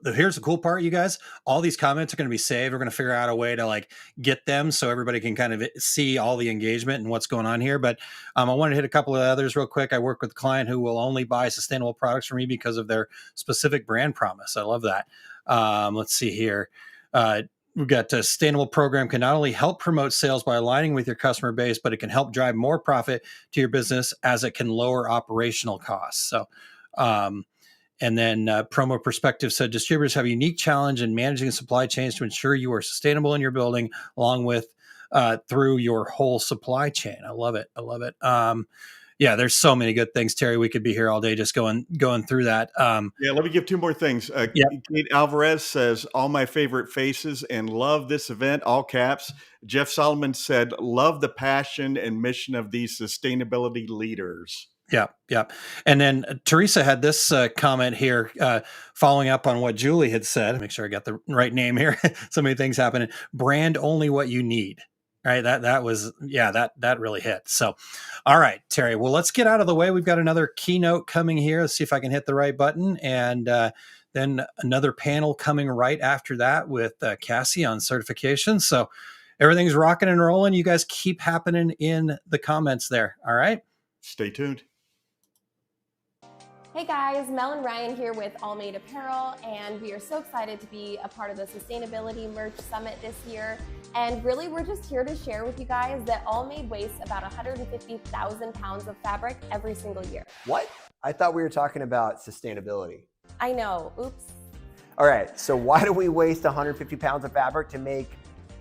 Here's the cool part, you guys. All these comments are going to be saved. We're going to figure out a way to get them so everybody can kind of see all the engagement and what's going on here. But I want to hit a couple of others real quick. I work with a client who will only buy sustainable products from me because of their specific brand promise. I love that. Let's see here. We've got a sustainable program can not only help promote sales by aligning with your customer base, but it can help drive more profit to your business as it can lower operational costs. So, and then Promo Perspective said distributors have a unique challenge in managing supply chains to ensure you are sustainable in your building, along with through your whole supply chain. I love it. I love it. There's so many good things, Terry. We could be here all day just going through that. Let me give 2 more things. Kate Alvarez says, "All my favorite faces and love this event," all caps. Jeff Solomon said, "Love the passion and mission of these sustainability leaders." Yeah. And then Teresa had this comment here, following up on what Julie had said. Make sure I got the right name here. So many things happening. Brand only what you need. Right. That was, that really hit. So, all right, Terry, well, let's get out of the way. We've got another keynote coming here. Let's see if I can hit the right button. And then another panel coming right after that with Cassie on certification. So everything's rocking and rolling. You guys keep happening in the comments there. All right. Stay tuned. Hey guys, Mel and Ryan here with All Made Apparel, and we are so excited to be a part of the Sustainability Merch Summit this year. And really, we're just here to share with you guys that All Made wastes about 150,000 pounds of fabric every single year. What? I thought we were talking about sustainability. I know, oops. All right, so why do we waste 150 pounds of fabric to make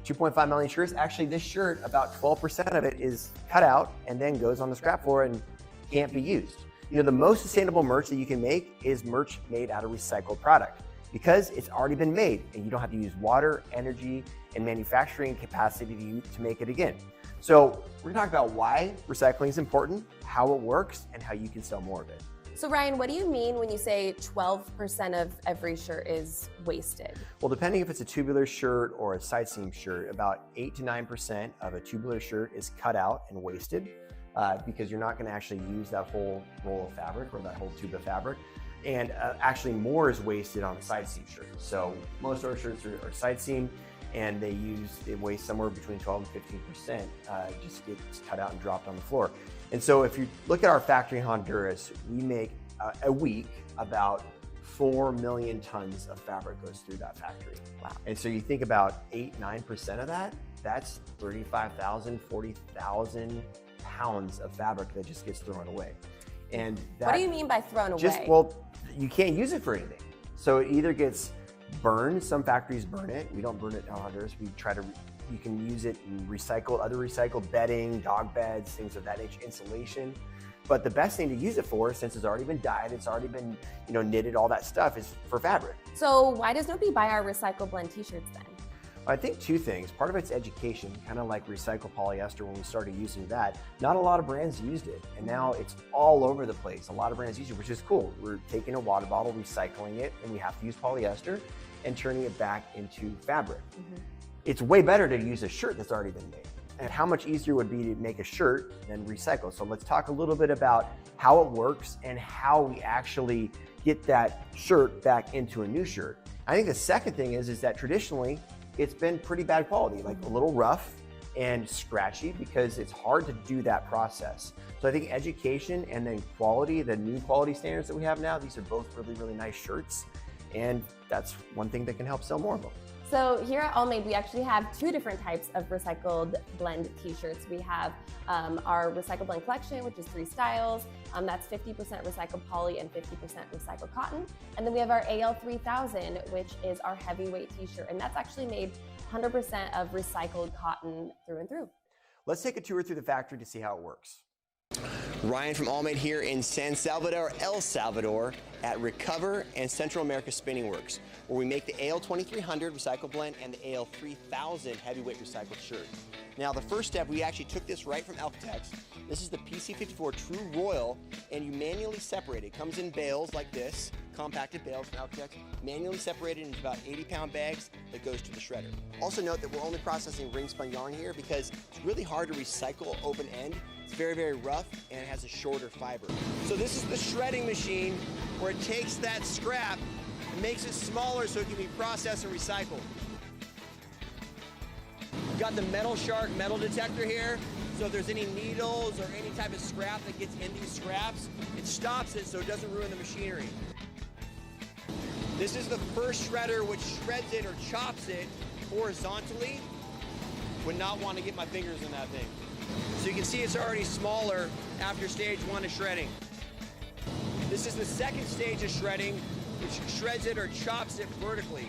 2.5 million shirts? Actually, this shirt, about 12% of it is cut out and then goes on the scrap floor and can't be used. The most sustainable merch that you can make is merch made out of recycled product because it's already been made and you don't have to use water, energy, and manufacturing capacity to make it again. So we're gonna talk about why recycling is important, how it works, and how you can sell more of it. So Ryan, what do you mean when you say 12% of every shirt is wasted? Well, depending if it's a tubular shirt or a side seam shirt, about 8 to 9% of a tubular shirt is cut out and wasted. Because you're not going to actually use that whole roll of fabric or that whole tube of fabric. And actually more is wasted on the side seam shirts. So most of our shirts are side seam, and they waste somewhere between 12 and 15%, just gets cut out and dropped on the floor. And so if you look at our factory in Honduras, we make a week about 4 million tons of fabric goes through that factory. Wow. And so you think about 8-9% of that, that's 35,000, 40,000 pounds of fabric that just gets thrown away. And that, what do you mean by thrown away? Well, you can't use it for anything. So it either gets burned, some factories burn it. We don't burn it in Honduras. You can use it in other recycled bedding, dog beds, things of that nature, insulation. But the best thing to use it for, since it's already been dyed, it's already been knitted, all that stuff, is for fabric. So why does nobody buy our Recycle Blend t-shirts then? I think two things. Part of it's education, kind of like recycled polyester when we started using that. Not a lot of brands used it, and now it's all over the place. A lot of brands use it, which is cool. We're taking a water bottle, recycling it, and we have to use polyester and turning it back into fabric. It's way better to use a shirt that's already been made. And how much easier would it be to make a shirt than recycle? So let's talk a little bit about how it works and how we actually get that shirt back into a new shirt. I think the second thing is that traditionally, it's been pretty bad quality, like a little rough and scratchy, because it's hard to do that process. So I think education and then quality, the new quality standards that we have now, these are both really, really nice shirts. And that's one thing that can help sell more of them. So here at All Made, we actually have two different types of Recycled Blend t-shirts. We have our Recycled Blend collection, which is 3 styles. That's 50% recycled poly and 50% recycled cotton. And then we have our AL3000, which is our heavyweight t-shirt. And that's actually made 100% of recycled cotton through and through. Let's take a tour through the factory to see how it works. Ryan from All Made here in San Salvador, El Salvador, at Recover and Central America Spinning Works, where we make the AL2300 Recycle Blend and the AL3000 Heavyweight Recycled shirt. Now, the first step, we actually took this right from Elftex. This is the PC54 True Royal, and you manually separate it. It comes in bales like this, compacted bales from Elftex, manually separated into about 80-pound bags that goes to the shredder. Also note that we're only processing ring spun yarn here because it's really hard to recycle open end. It's very, very rough, and it has a shorter fiber. So this is the shredding machine where it takes that scrap and makes it smaller so it can be processed and recycled. We've got the Metal Shark metal detector here, so if there's any needles or any type of scrap that gets in these scraps, it stops it so it doesn't ruin the machinery. This is the first shredder which shreds it or chops it horizontally. Would not want to get my fingers in that thing. So you can see it's already smaller after stage 1 of shredding. This is the second stage of shredding, which shreds it or chops it vertically.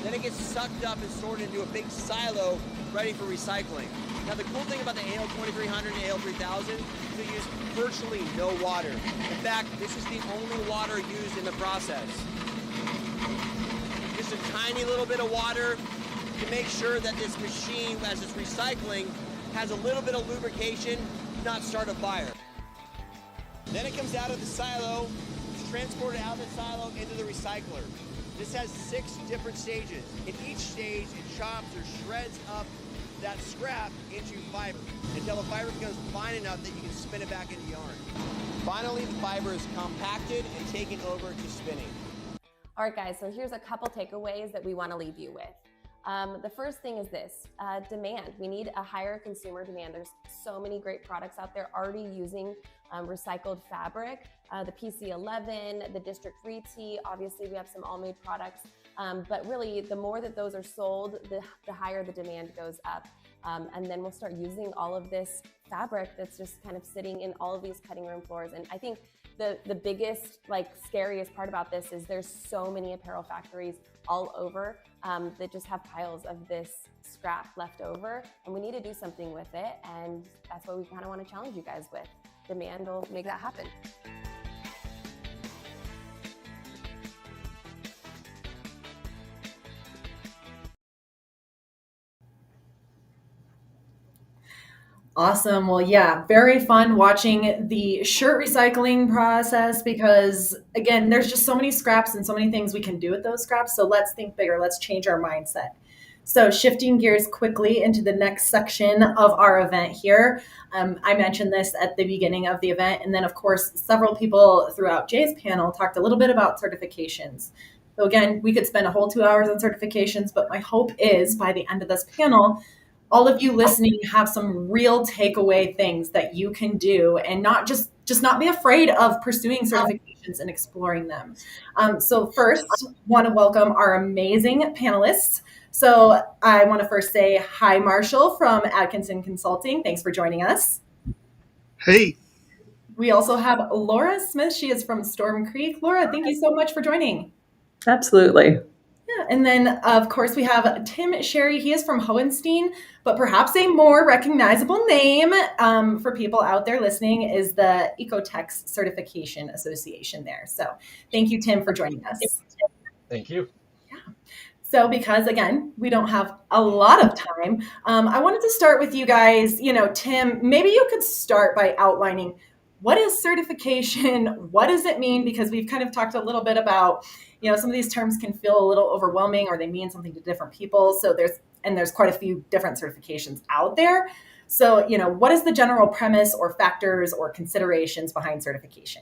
Then it gets sucked up and stored into a big silo ready for recycling. Now the cool thing about the AL2300 and AL3000 is they use virtually no water. In fact, this is the only water used in the process. Just a tiny little bit of water to make sure that this machine, as it's recycling, has a little bit of lubrication, not start a fire. Then it comes out of the silo, it's transported out of the silo into the recycler. This has 6 different stages. In each stage, it chops or shreds up that scrap into fiber until the fiber becomes fine enough that you can spin it back into yarn. Finally, the fiber is compacted and taken over to spinning. All right, guys, so here's a couple takeaways that we want to leave you with. The first thing is this, demand. We need a higher consumer demand. There's so many great products out there already using recycled fabric. The PC11, the District 3T, obviously we have some All Made products, but really the more that those are sold, the higher the demand goes up. And then we'll start using all of this fabric that's just kind of sitting in all of these cutting room floors. And I think the biggest, scariest part about this is there's so many apparel factories all over that just have piles of this scrap left over, and we need to do something with it, and that's what we kind of want to challenge you guys with. Demand will make that happen. Awesome. Well, yeah, very fun watching the shirt recycling process because, again, there's just so many scraps and so many things we can do with those scraps. So let's think bigger. Let's change our mindset. So shifting gears quickly into the next section of our event here. I mentioned this at the beginning of the event. And then, of course, several people throughout Jay's panel talked a little bit about certifications. So again, we could spend a whole 2 hours on certifications, but my hope is by the end of this panel, all of you listening have some real takeaway things that you can do and not just not be afraid of pursuing certifications and exploring them. So first, want to welcome our amazing panelists. So I want to first say hi, Marshall from Atkinson Consulting. Thanks for joining us. Hey. We also have Laura Smith. She is from Storm Creek. Laura, thank you so much for joining. Absolutely. Yeah, and then of course we have Tim Sherry. He is from Hohenstein, but perhaps a more recognizable name for people out there listening is the Ecotex Certification Association there. So thank you, Tim, for joining us. Thank you. So because, again, we don't have a lot of time, I wanted to start with you guys. Tim, maybe you could start by outlining what is certification? What does it mean? Because we've kind of talked a little bit about, some of these terms can feel a little overwhelming or they mean something to different people. So there's quite a few different certifications out there. So, what is the general premise or factors or considerations behind certification?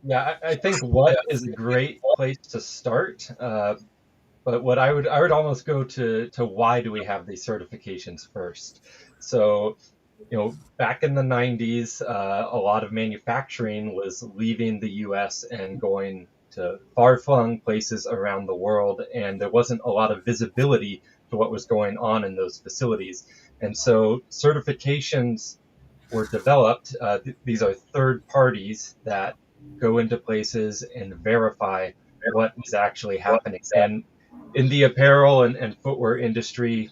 Yeah, I think what is a great place to start. But what I would almost go to why do we have these certifications first? So, back in the 90s, a lot of manufacturing was leaving the US and going to far-flung places around the world, and there wasn't a lot of visibility to what was going on in those facilities. And so certifications were developed. These are third parties that go into places and verify what is actually happening. And in the apparel and footwear industry,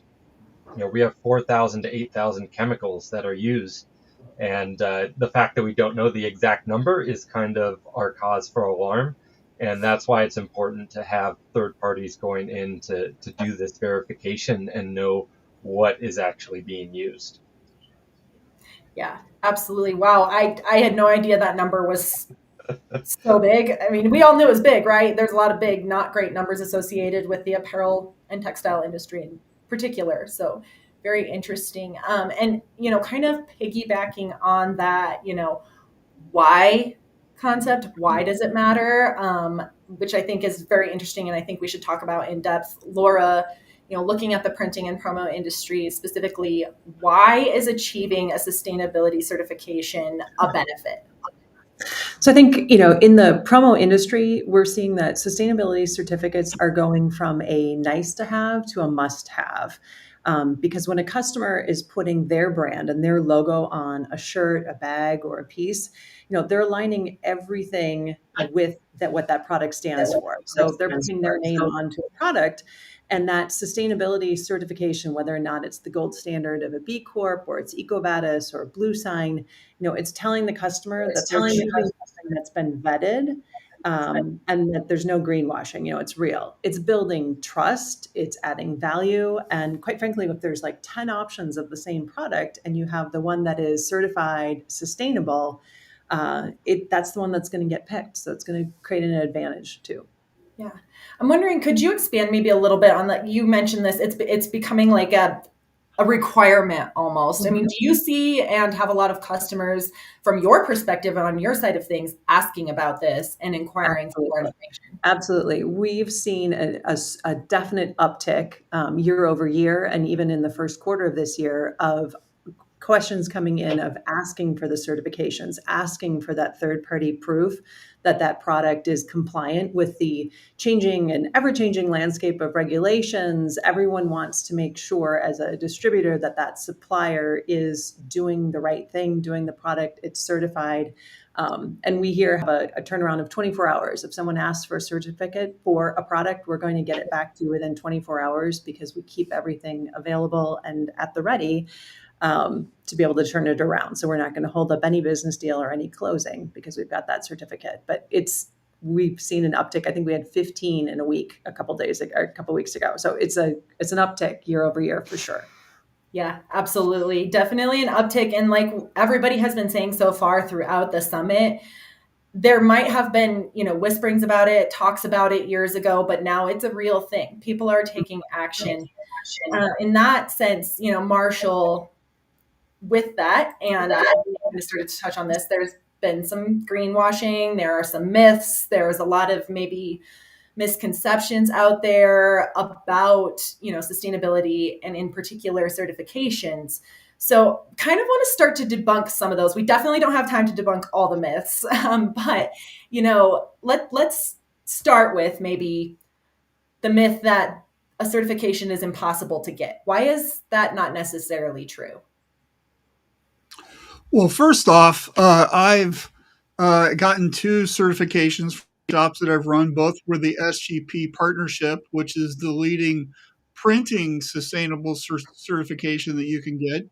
we have 4,000 to 8,000 chemicals that are used. And the fact that we don't know the exact number is kind of our cause for alarm. And that's why it's important to have third parties going in to do this verification and know what is actually being used. Yeah, absolutely. Wow. I had no idea that number was so big. I mean, we all knew it was big, right? There's a lot of big, not great numbers associated with the apparel and textile industry in particular. So very interesting. And, kind of piggybacking on that, why concept, why does it matter? Which I think is very interesting. And I think we should talk about in depth. Laura, looking at the printing and promo industry specifically, why is achieving a sustainability certification a benefit? So I think, in the promo industry, we're seeing that sustainability certificates are going from a nice to have to a must have. Because when a customer is putting their brand and their logo on a shirt, a bag, or a piece, they're aligning everything with what that product stands for. So they're putting their name onto a product. And that sustainability certification, whether or not it's the gold standard of a B Corp or it's EcoVadis or Blue Sign, it's telling the customer that they're choosing something that's been vetted, and that there's no greenwashing. It's real. It's building trust. It's adding value. And quite frankly, if there's like 10 options of the same product and you have the one that is certified sustainable, that's the one that's going to get picked. So it's going to create an advantage too. Yeah. I'm wondering, could you expand maybe a little bit on that? You mentioned this, it's becoming like a requirement almost. Mm-hmm. I mean, do you see and have a lot of customers from your perspective and on your side of things asking about this and inquiring for more information? Absolutely. We've seen a definite uptick year over year, and even in the first quarter of this year, of questions coming in of asking for the certifications, asking for that third-party proof that that product is compliant with the changing and ever-changing landscape of regulations. Everyone wants to make sure as a distributor that that supplier is doing the right thing, doing the product, it's certified. And we here have a turnaround of 24 hours. If someone asks for a certificate for a product, we're going to get it back to you within 24 hours because we keep everything available and at the ready to be able to turn it around. So we're not going to hold up any business deal or any closing because we've got that certificate. But we've seen an uptick. I think we had 15 in a week a couple weeks ago. So it's an uptick year over year for sure. Yeah, absolutely. Definitely an uptick. And like everybody has been saying so far throughout the summit, there might have been, whisperings about it, talks about it years ago, but now it's a real thing. People are taking action. In that sense, Marshall, with that, and I started to touch on this, there's been some greenwashing, there are some myths, there's a lot of maybe misconceptions out there about, sustainability and in particular certifications. So kind of want to start to debunk some of those. We definitely don't have time to debunk all the myths, but, let's start with maybe the myth that a certification is impossible to get. Why is that not necessarily true? Well, first off, I've gotten 2 certifications for jobs that I've run. Both were the SGP Partnership, which is the leading printing sustainable certification that you can get.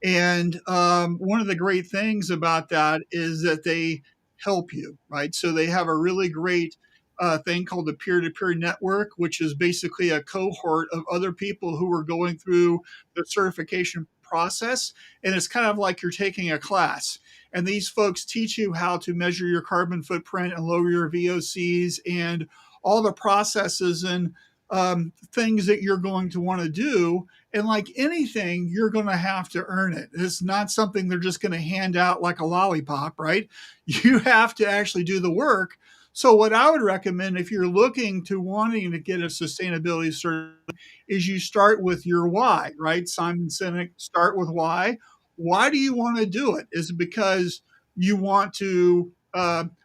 And one of the great things about that is that they help you, right? So they have a really great thing called the peer-to-peer network, which is basically a cohort of other people who are going through the certification process. And it's kind of like you're taking a class. And these folks teach you how to measure your carbon footprint and lower your VOCs and all the processes and things that you're going to want to do. And like anything, you're going to have to earn it. It's not something they're just going to hand out like a lollipop, right? You have to actually do the work. So what I would recommend if you're looking to wanting to get a sustainability certificate is you start with your why, right? Simon Sinek, start with why. Why do you want to do it? Is it because you want to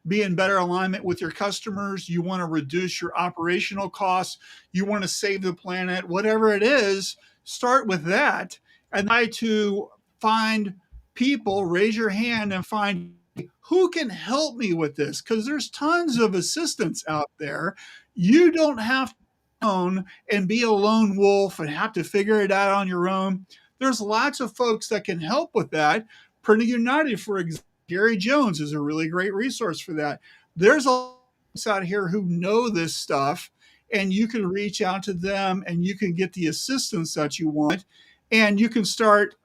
be in better alignment with your customers? You want to reduce your operational costs? You want to save the planet? Whatever it is, start with that and try to find people, raise your hand and find who can help me with this, because there's tons of assistance out there. You don't have to own and be a lone wolf and have to figure it out on your own. There's lots of folks that can help with that. Printing United, for example, Gary Jones is a really great resource for that. There's a lot of folks out here who know this stuff, and you can reach out to them and you can get the assistance that you want. And you can start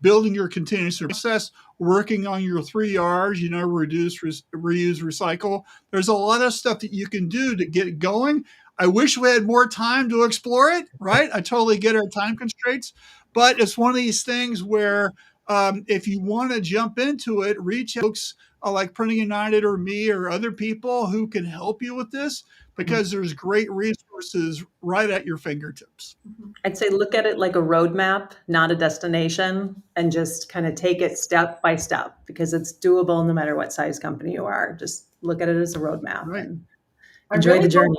building your continuous process, working on your 3 R's, reduce, reuse, recycle. There's a lot of stuff that you can do to get it going. I wish we had more time to explore it, right? I totally get our time constraints, but it's one of these things where if you want to jump into it, reach out to folks like Printing United or me or other people who can help you with this, because there's great resources right at your fingertips. I'd say look at it like a roadmap, not a destination, and just kind of take it step by step, because it's doable no matter what size company you are. Just look at it as a roadmap and enjoy the journey.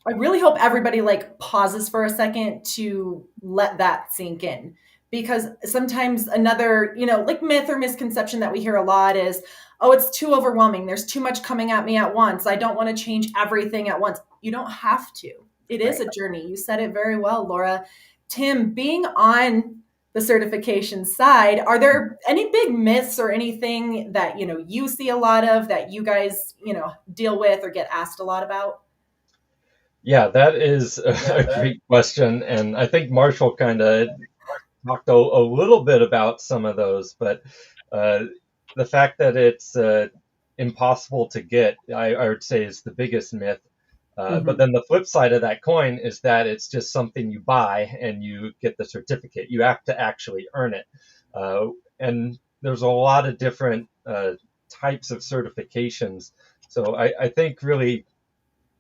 I really hope everybody pauses for a second to let that sink in, because sometimes another, myth or misconception that we hear a lot is, oh, it's too overwhelming. There's too much coming at me at once. I don't want to change everything at once. You don't have to. It is a journey. You said it very well, Laura. Tim, being on the certification side, are there any big myths or anything that, you see a lot of that you guys, deal with or get asked a lot about? Yeah, that is a great question. And I think Marshall kind of talked a little bit about some of those, but the fact that it's impossible to get, I would say, is the biggest myth. But then the flip side of that coin is that it's just something you buy and you get the certificate. You have to actually earn it. And there's a lot of different types of certifications. So I think really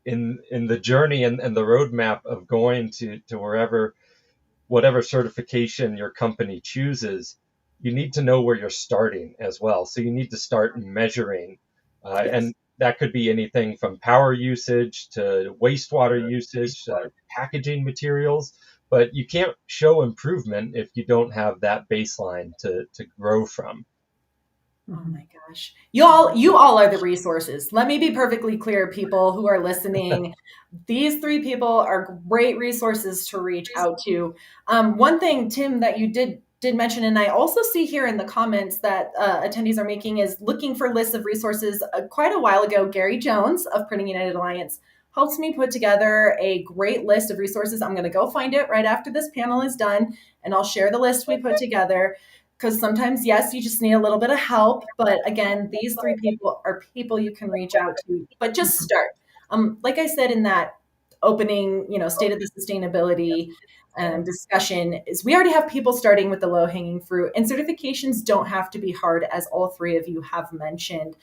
in the journey and the roadmap of going to whatever certification your company chooses, you need to know where you're starting as well. So you need to start measuring. And that could be anything from power usage to wastewater usage, packaging materials. But you can't show improvement if you don't have that baseline to grow from. Oh my gosh. You all are the resources. Let me be perfectly clear, people who are listening. These 3 people are great resources to reach out to. One thing, Tim, that you did mention, and I also see here in the comments that attendees are making, is looking for lists of resources. Quite a while ago, Gary Jones of Printing United Alliance helped me put together a great list of resources. I'm going to go find it right after this panel is done, and I'll share the list we put together. because sometimes, yes, you just need a little bit of help. But again, these 3 people are people you can reach out to, but just start. Like I said in that opening, state of the sustainability discussion, is we already have people starting with the low hanging fruit, and certifications don't have to be hard, as all 3 of you have mentioned.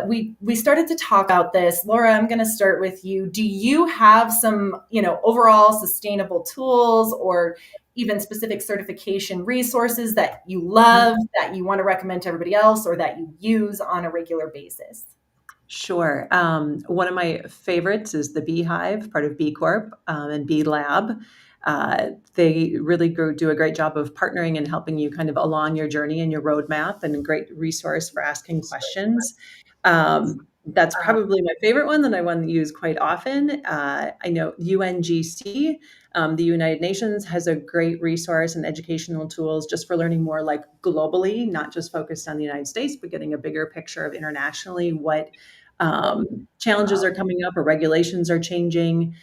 We started to talk about this. Laura, I'm going to start with you. Do you have some, overall sustainable tools or even specific certification resources that you love, that you want to recommend to everybody else, or that you use on a regular basis? Sure. One of my favorites is the Beehive, part of B Corp, and B Lab. They really do a great job of partnering and helping you kind of along your journey and your roadmap, and a great resource for asking questions. That's probably my favorite one that I want to use quite often. I know UNGC, the United Nations, has a great resource and educational tools just for learning more, like globally, not just focused on the United States, but getting a bigger picture of internationally what challenges are coming up or regulations are changing.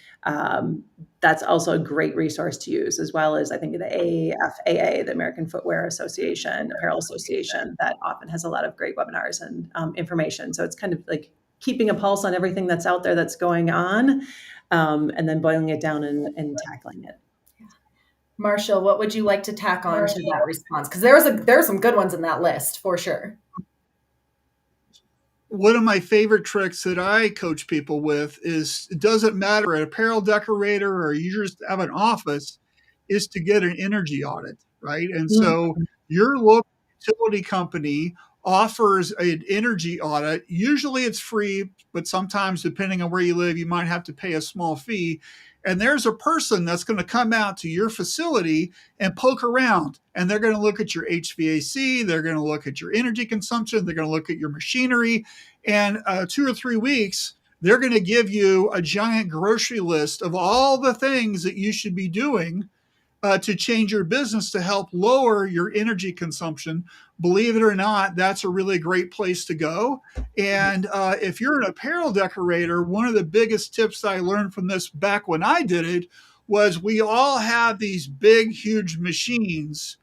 That's also a great resource to use, as well as I think the AFAA, the American Footwear Association, Apparel Association, that often has a lot of great webinars and information. So it's kind of like keeping a pulse on everything that's out there that's going on, and then boiling it down and tackling it. Marshall, what would you like to tack on to that response? Because there are some good ones in that list for sure. One of my favorite tricks that I coach people with is, it doesn't matter, an apparel decorator or you just have an office, is to get an energy audit, right? And so your local utility company offers an energy audit. Usually it's free, but sometimes depending on where you live, you might have to pay a small fee. And there's a person that's going to come out to your facility and poke around, and they're going to look at your HVAC, they're going to look at your energy consumption, they're going to look at your machinery, and 2 or 3 weeks, they're going to give you a giant grocery list of all the things that you should be doing to change your business to help lower your energy consumption. Believe it or not, that's a really great place to go. And if you're an apparel decorator, one of the biggest tips that I learned from this back when I did it was, we all have these big, huge machines.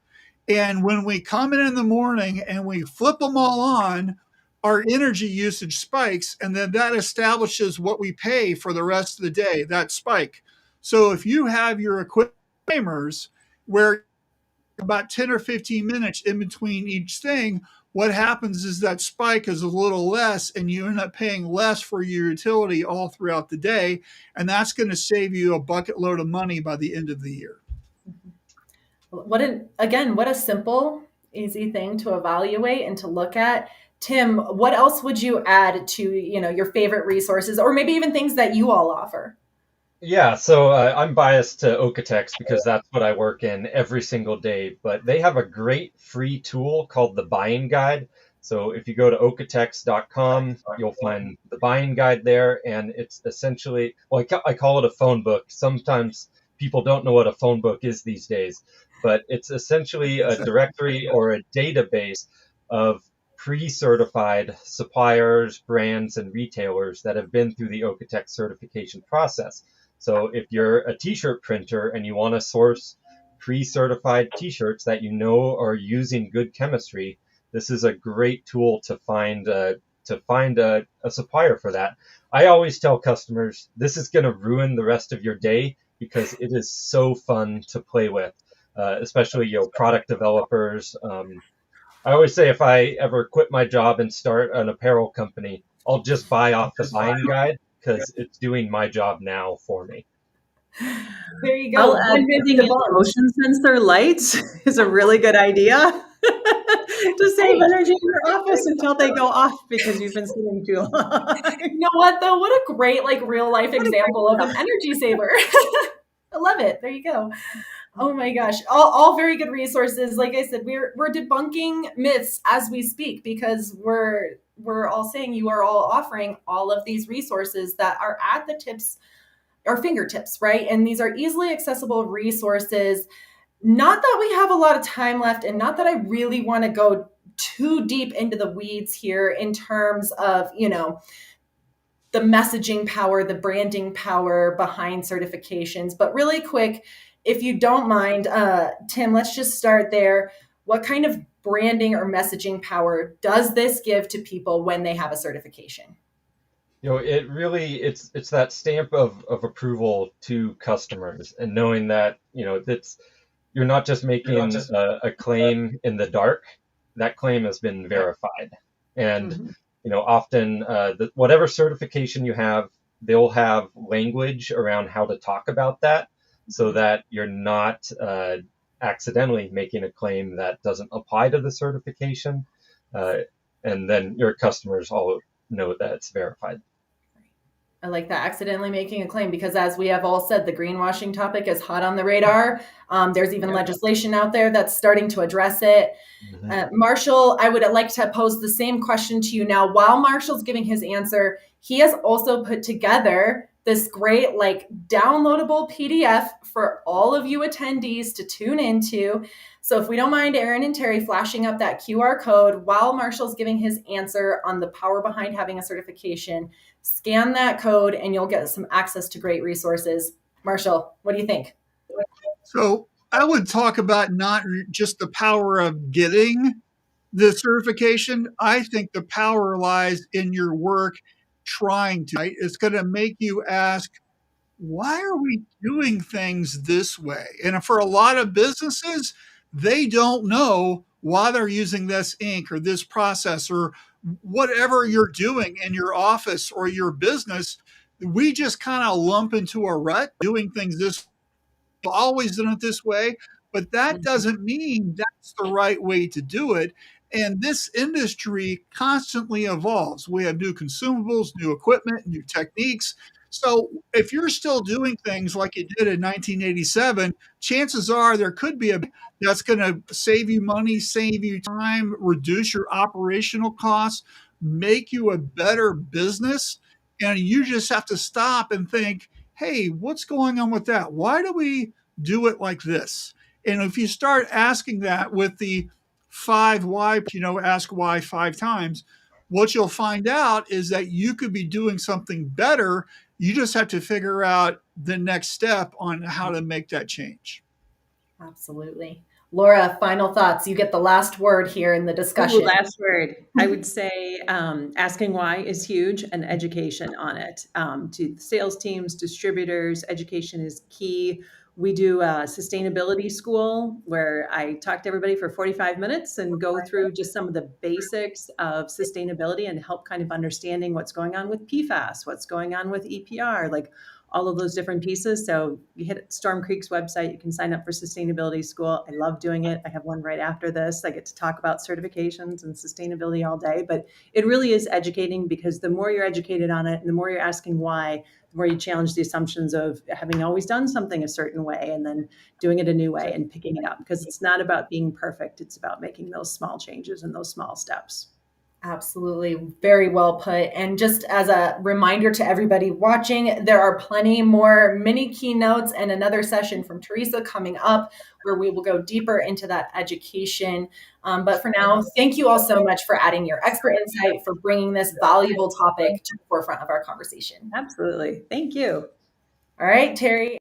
And when we come in the morning and we flip them all on, our energy usage spikes, and then that establishes what we pay for the rest of the day, that spike. So if you have your equipment timers where about 10 or 15 minutes in between each thing, what happens is that spike is a little less, and you end up paying less for your utility all throughout the day. And that's going to save you a bucket load of money by the end of the year. What a simple, easy thing to evaluate and to look at. Tim, what else would you add to, your favorite resources, or maybe even things that you all offer? Yeah, so I'm biased to Okotex because that's what I work in every single day, but they have a great free tool called the buying guide. So if you go to okotex.com, you'll find the buying guide there, and it's essentially, well, I call it a phone book. Sometimes people don't know what a phone book is these days, but it's essentially a directory or a database of pre-certified suppliers, brands, and retailers that have been through the Okotex certification process. So if you're a t-shirt printer and you want to source pre-certified t-shirts that you know are using good chemistry, this is a great tool to find a supplier for that. I always tell customers this is going to ruin the rest of your day because it is so fun to play with, especially product developers. I always say if I ever quit my job and start an apparel company, I'll just buy off the buying guide because it's doing my job now for me. There you go. I'll add motion sensor lights is a really good idea to save energy in your office until they go off because you've been sitting too long. You know what, though? What a great, real life example of an energy saver. I love it. There you go. Oh my gosh. All very good resources. Like I said, we're debunking myths as we speak, because we're all saying you are all offering all of these resources that are at the tips or fingertips, right? And these are easily accessible resources. Not that we have a lot of time left, and not that I really want to go too deep into the weeds here in terms of, the messaging power, the branding power behind certifications. But really quick, if you don't mind, Tim, let's just start there. what kind of branding or messaging power does this give to people when they have a certification? It really, it's that stamp of approval to customers, and knowing that, that's, you're not just making a claim in the dark. That claim has been verified. And often whatever certification you have, they'll have language around how to talk about that, so that you're not accidentally making a claim that doesn't apply to the certification, and then your customers all know that it's verified. I like that, accidentally making a claim, because as we have all said, the greenwashing topic is hot on the radar. There's even legislation out there that's starting to address it. Marshall, I would like to pose the same question to you now. While Marshall's giving his answer, he has also put together this great downloadable PDF for all of you attendees to tune into. So if we don't mind Aaron and Terry flashing up that QR code while Marshall's giving his answer on the power behind having a certification, scan that code and you'll get some access to great resources. Marshall, what do you think? So I would talk about not just the power of getting the certification. I think the power lies in your work trying to. Right? It's going to make you ask, why are we doing things this way? And for a lot of businesses, they don't know why they're using this ink or this process or whatever you're doing in your office or your business. We just kind of lump into a rut doing things this always done it this way, but that doesn't mean that's the right way to do it. And this industry constantly evolves. We have new consumables, new equipment, new techniques. So if you're still doing things like you did in 1987, chances are there could be that's going to save you money, save you time, reduce your operational costs, make you a better business. And you just have to stop and think, hey, what's going on with that? Why do we do it like this? And if you start asking that with the 5 why, ask why 5 times, what you'll find out is that you could be doing something better. You just have to figure out the next step on how to make that change. Absolutely. Laura, final thoughts. You get the last word here in the discussion. Ooh, last word. I would say asking why is huge, and education on it. To sales teams, distributors, education is key. We do a sustainability school where I talk to everybody for 45 minutes and go through just some of the basics of sustainability and help kind of understanding what's going on with PFAS, what's going on with EPR, all of those different pieces. So you hit Storm Creek's website, you can sign up for sustainability school. I love doing it. I have one right after this. I get to talk about certifications and sustainability all day, but it really is educating, because the more you're educated on it and the more you're asking why, the more you challenge the assumptions of having always done something a certain way and then doing it a new way and picking it up, because it's not about being perfect. It's about making those small changes and those small steps. Absolutely. Very well put. And just as a reminder to everybody watching, there are plenty more mini keynotes and another session from Teresa coming up where we will go deeper into that education. But for now, thank you all so much for adding your expert insight, for bringing this valuable topic to the forefront of our conversation. Absolutely. Thank you. All right, Terry.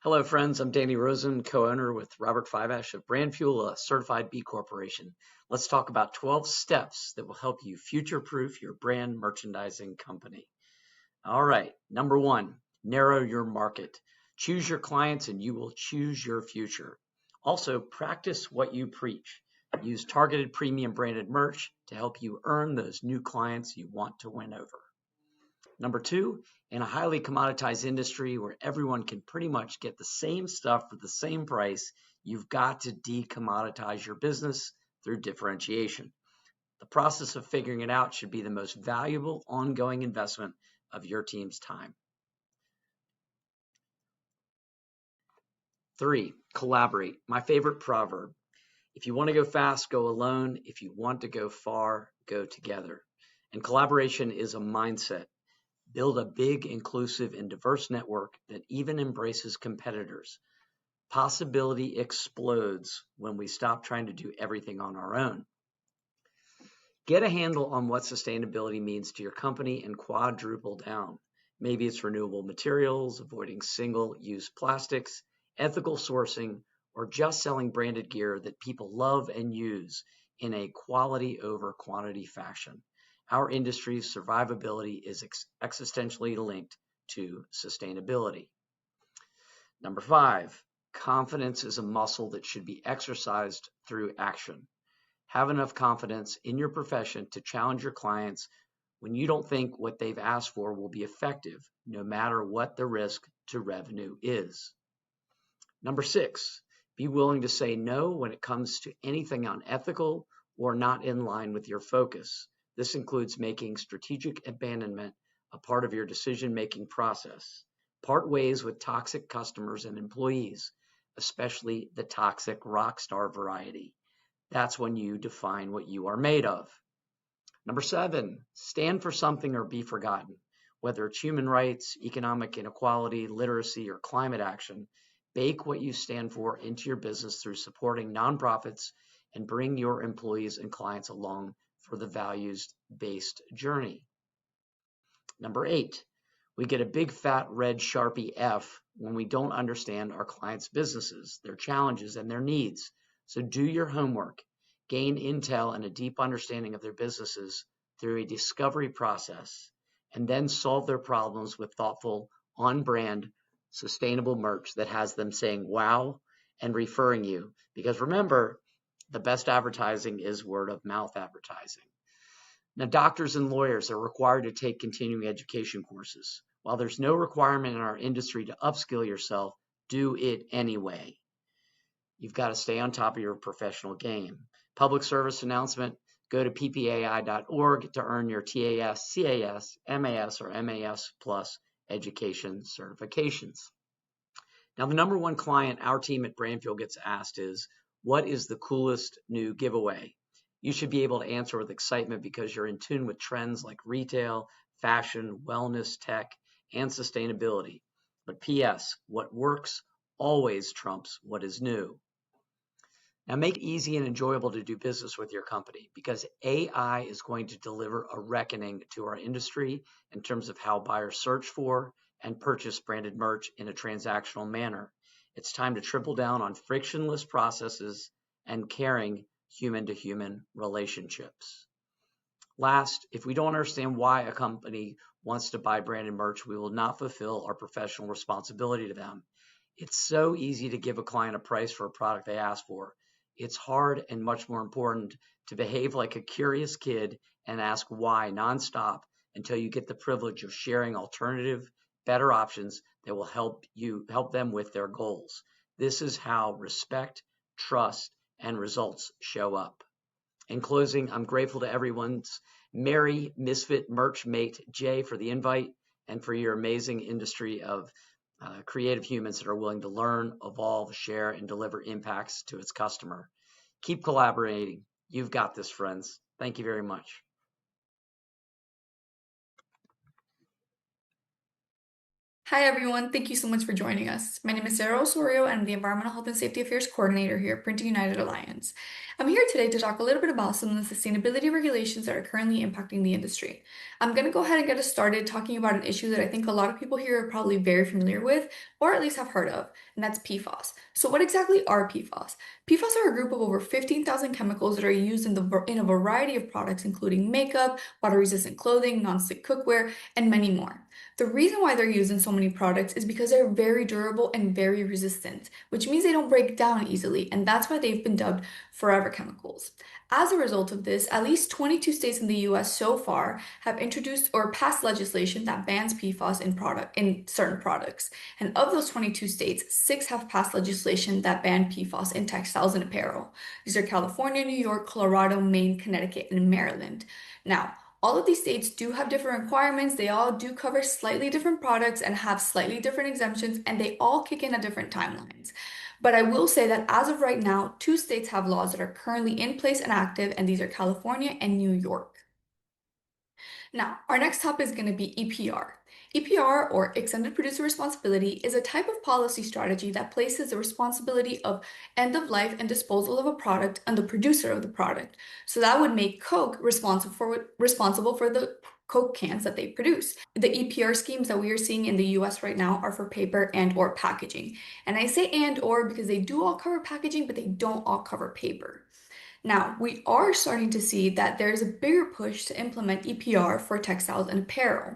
Hello, friends. I'm Danny Rosen, co-owner with Robert Fivash of Brand Fuel, a certified B Corporation. Let's talk about 12 steps that will help you future-proof your brand merchandising company. All right. Number 1, narrow your market. Choose your clients and you will choose your future. Also, practice what you preach. Use targeted premium branded merch to help you earn those new clients you want to win over. Number 2, in a highly commoditized industry where everyone can pretty much get the same stuff for the same price, you've got to decommoditize your business through differentiation. The process of figuring it out should be the most valuable ongoing investment of your team's time. 3, collaborate. My favorite proverb. If you want to go fast, go alone. If you want to go far, go together. And collaboration is a mindset. Build a big, inclusive, and diverse network that even embraces competitors. Possibility explodes when we stop trying to do everything on our own. Get a handle on what sustainability means to your company and quadruple down. Maybe it's renewable materials, avoiding single-use plastics, ethical sourcing, or just selling branded gear that people love and use in a quality over quantity fashion. Our industry's survivability is existentially linked to sustainability. Number 5, confidence is a muscle that should be exercised through action. Have enough confidence in your profession to challenge your clients when you don't think what they've asked for will be effective, no matter what the risk to revenue is. Number 6, be willing to say no when it comes to anything unethical or not in line with your focus. This includes making strategic abandonment a part of your decision-making process. Part ways with toxic customers and employees, especially the toxic rock star variety. That's when you define what you are made of. Number 7, stand for something or be forgotten. Whether it's human rights, economic inequality, literacy, or climate action, bake what you stand for into your business through supporting nonprofits and bring your employees and clients along for the values-based journey. Number 8, we get a big fat red Sharpie F when we don't understand our clients' businesses, their challenges, and their needs. So do your homework, gain intel and a deep understanding of their businesses through a discovery process, and then solve their problems with thoughtful, on-brand, sustainable merch that has them saying wow and referring you. Because remember, the best advertising is word of mouth advertising. Now, doctors and lawyers are required to take continuing education courses. While there's no requirement in our industry to upskill yourself, do it anyway. You've got to stay on top of your professional game. Public service announcement, go to ppai.org to earn your TAS, CAS, MAS, or MAS Plus education certifications. Now, the number 1 client our team at Brandfield gets asked is, what is the coolest new giveaway? You should be able to answer with excitement because you're in tune with trends like retail, fashion, wellness, tech, and sustainability. But P.S., what works always trumps what is new. Now, make it easy and enjoyable to do business with your company because AI is going to deliver a reckoning to our industry in terms of how buyers search for and purchase branded merch in a transactional manner. It's time to triple down on frictionless processes and caring human-to-human relationships. Last, if we don't understand why a company wants to buy branded merch, we will not fulfill our professional responsibility to them. It's so easy to give a client a price for a product they ask for. It's hard and much more important to behave like a curious kid and ask why nonstop until you get the privilege of sharing alternative, better options that will help them with their goals. This is how respect, trust, and results show up. In closing, I'm grateful to everyone's merry misfit merch mate, Jay, for the invite and for your amazing industry of creative humans that are willing to learn, evolve, share, and deliver impacts to its customer. Keep collaborating. You've got this, friends. Thank you very much. Hi. Hi, everyone. Thank you so much for joining us. My name is Sarah Osorio, and I'm the Environmental Health and Safety Affairs Coordinator here at Printing United Alliance. I'm here today to talk a little bit about some of the sustainability regulations that are currently impacting the industry. I'm going to go ahead and get us started talking about an issue that I think a lot of people here are probably very familiar with, or at least have heard of, and that's PFAS. So what exactly are PFAS? PFAS are a group of over 15,000 chemicals that are used in a variety of products, including makeup, water-resistant clothing, non-stick cookware, and many more. The reason why they're used in so many products is because they're very durable and very resistant, which means they don't break down easily, and that's why they've been dubbed forever chemicals. As a result of this, at least 22 states in the US so far have introduced or passed legislation that bans PFAS in certain products. And of those 22 states, 6 have passed legislation that ban PFAS in textiles and apparel. These are California, New York, Colorado, Maine, Connecticut, and Maryland. Now, all of these states do have different requirements. They all do cover slightly different products and have slightly different exemptions, and they all kick in at different timelines. But I will say that as of right now, 2 states have laws that are currently in place and active, and these are California and New York. Now, our next topic is going to be EPR. EPR, or Extended Producer Responsibility, is a type of policy strategy that places the responsibility of end of life and disposal of a product on the producer of the product. So that would make Coke responsible for the Coke cans that they produce. The EPR schemes that we are seeing in the US right now are for paper and or packaging. And I say and or because they do all cover packaging, but they don't all cover paper. Now, we are starting to see that there's a bigger push to implement EPR for textiles and apparel.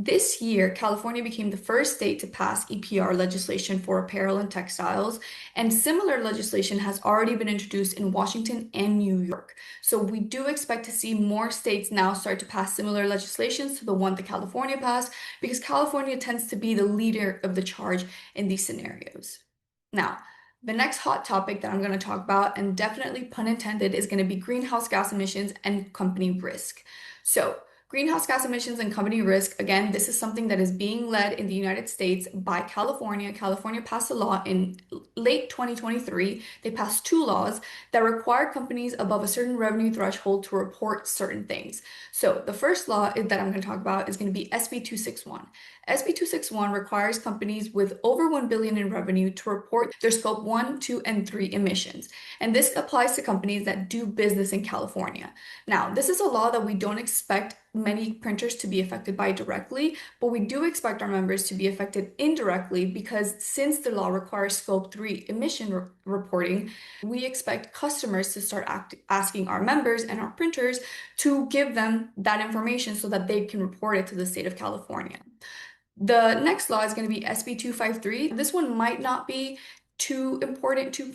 This year, California became the first state to pass EPR legislation for apparel and textiles, and similar legislation has already been introduced in Washington and New York. So we do expect to see more states now start to pass similar legislations to the one that California passed, because California tends to be the leader of the charge in these scenarios. Now, the next hot topic that I'm going to talk about, and definitely pun intended, is going to be greenhouse gas emissions and company risk. So, greenhouse gas emissions and company risk, again, this is something that is being led in the United States by California. California passed a law in late 2023. They passed 2 laws that require companies above a certain revenue threshold to report certain things. So, the first law that I'm going to talk about is going to be SB 261. SB 261 requires companies with over 1 billion in revenue to report their scope 1, 2, and 3 emissions. And this applies to companies that do business in California. Now, this is a law that we don't expect many printers to be affected by directly, but we do expect our members to be affected indirectly because since the law requires scope 3 emission reporting, we expect customers to start asking our members and our printers to give them that information so that they can report it to the state of California. The next law is going to be SB 253. This one might not be too important to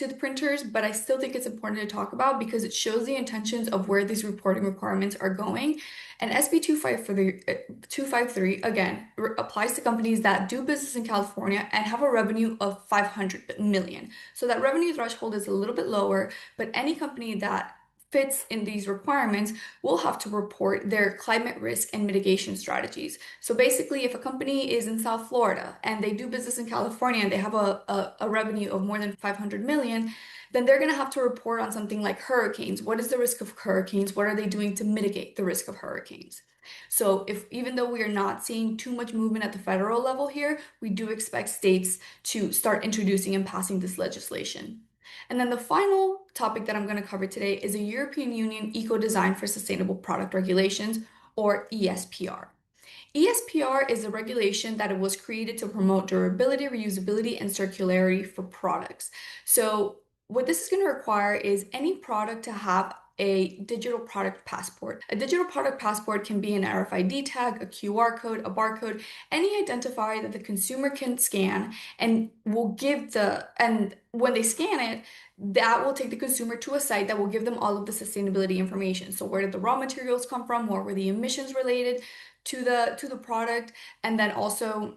the printers, but I still think it's important to talk about because it shows the intentions of where these reporting requirements are going. And SB 253 again applies to companies that do business in California and have a revenue of 500 million. So that revenue threshold is a little bit lower, but any company that fits in these requirements will have to report their climate risk and mitigation strategies. So basically, if a company is in South Florida and they do business in California and they have a revenue of more than 500 million, then they're going to have to report on something like hurricanes. What is the risk of hurricanes? What are they doing to mitigate the risk of hurricanes? So even though we are not seeing too much movement at the federal level here, we do expect states to start introducing and passing this legislation. And then the final topic that I'm going to cover today is a European Union Eco Design for Sustainable Product Regulations, or ESPR. ESPR is a regulation that was created to promote durability, reusability, and circularity for products. So what this is going to require is any product to have a digital product passport. A digital product passport can be an RFID tag, a QR code, a barcode, any identifier that the consumer can scan and and when they scan it, that will take the consumer to a site that will give them all of the sustainability information. So where did the raw materials come from? What were the emissions related to the product? And then also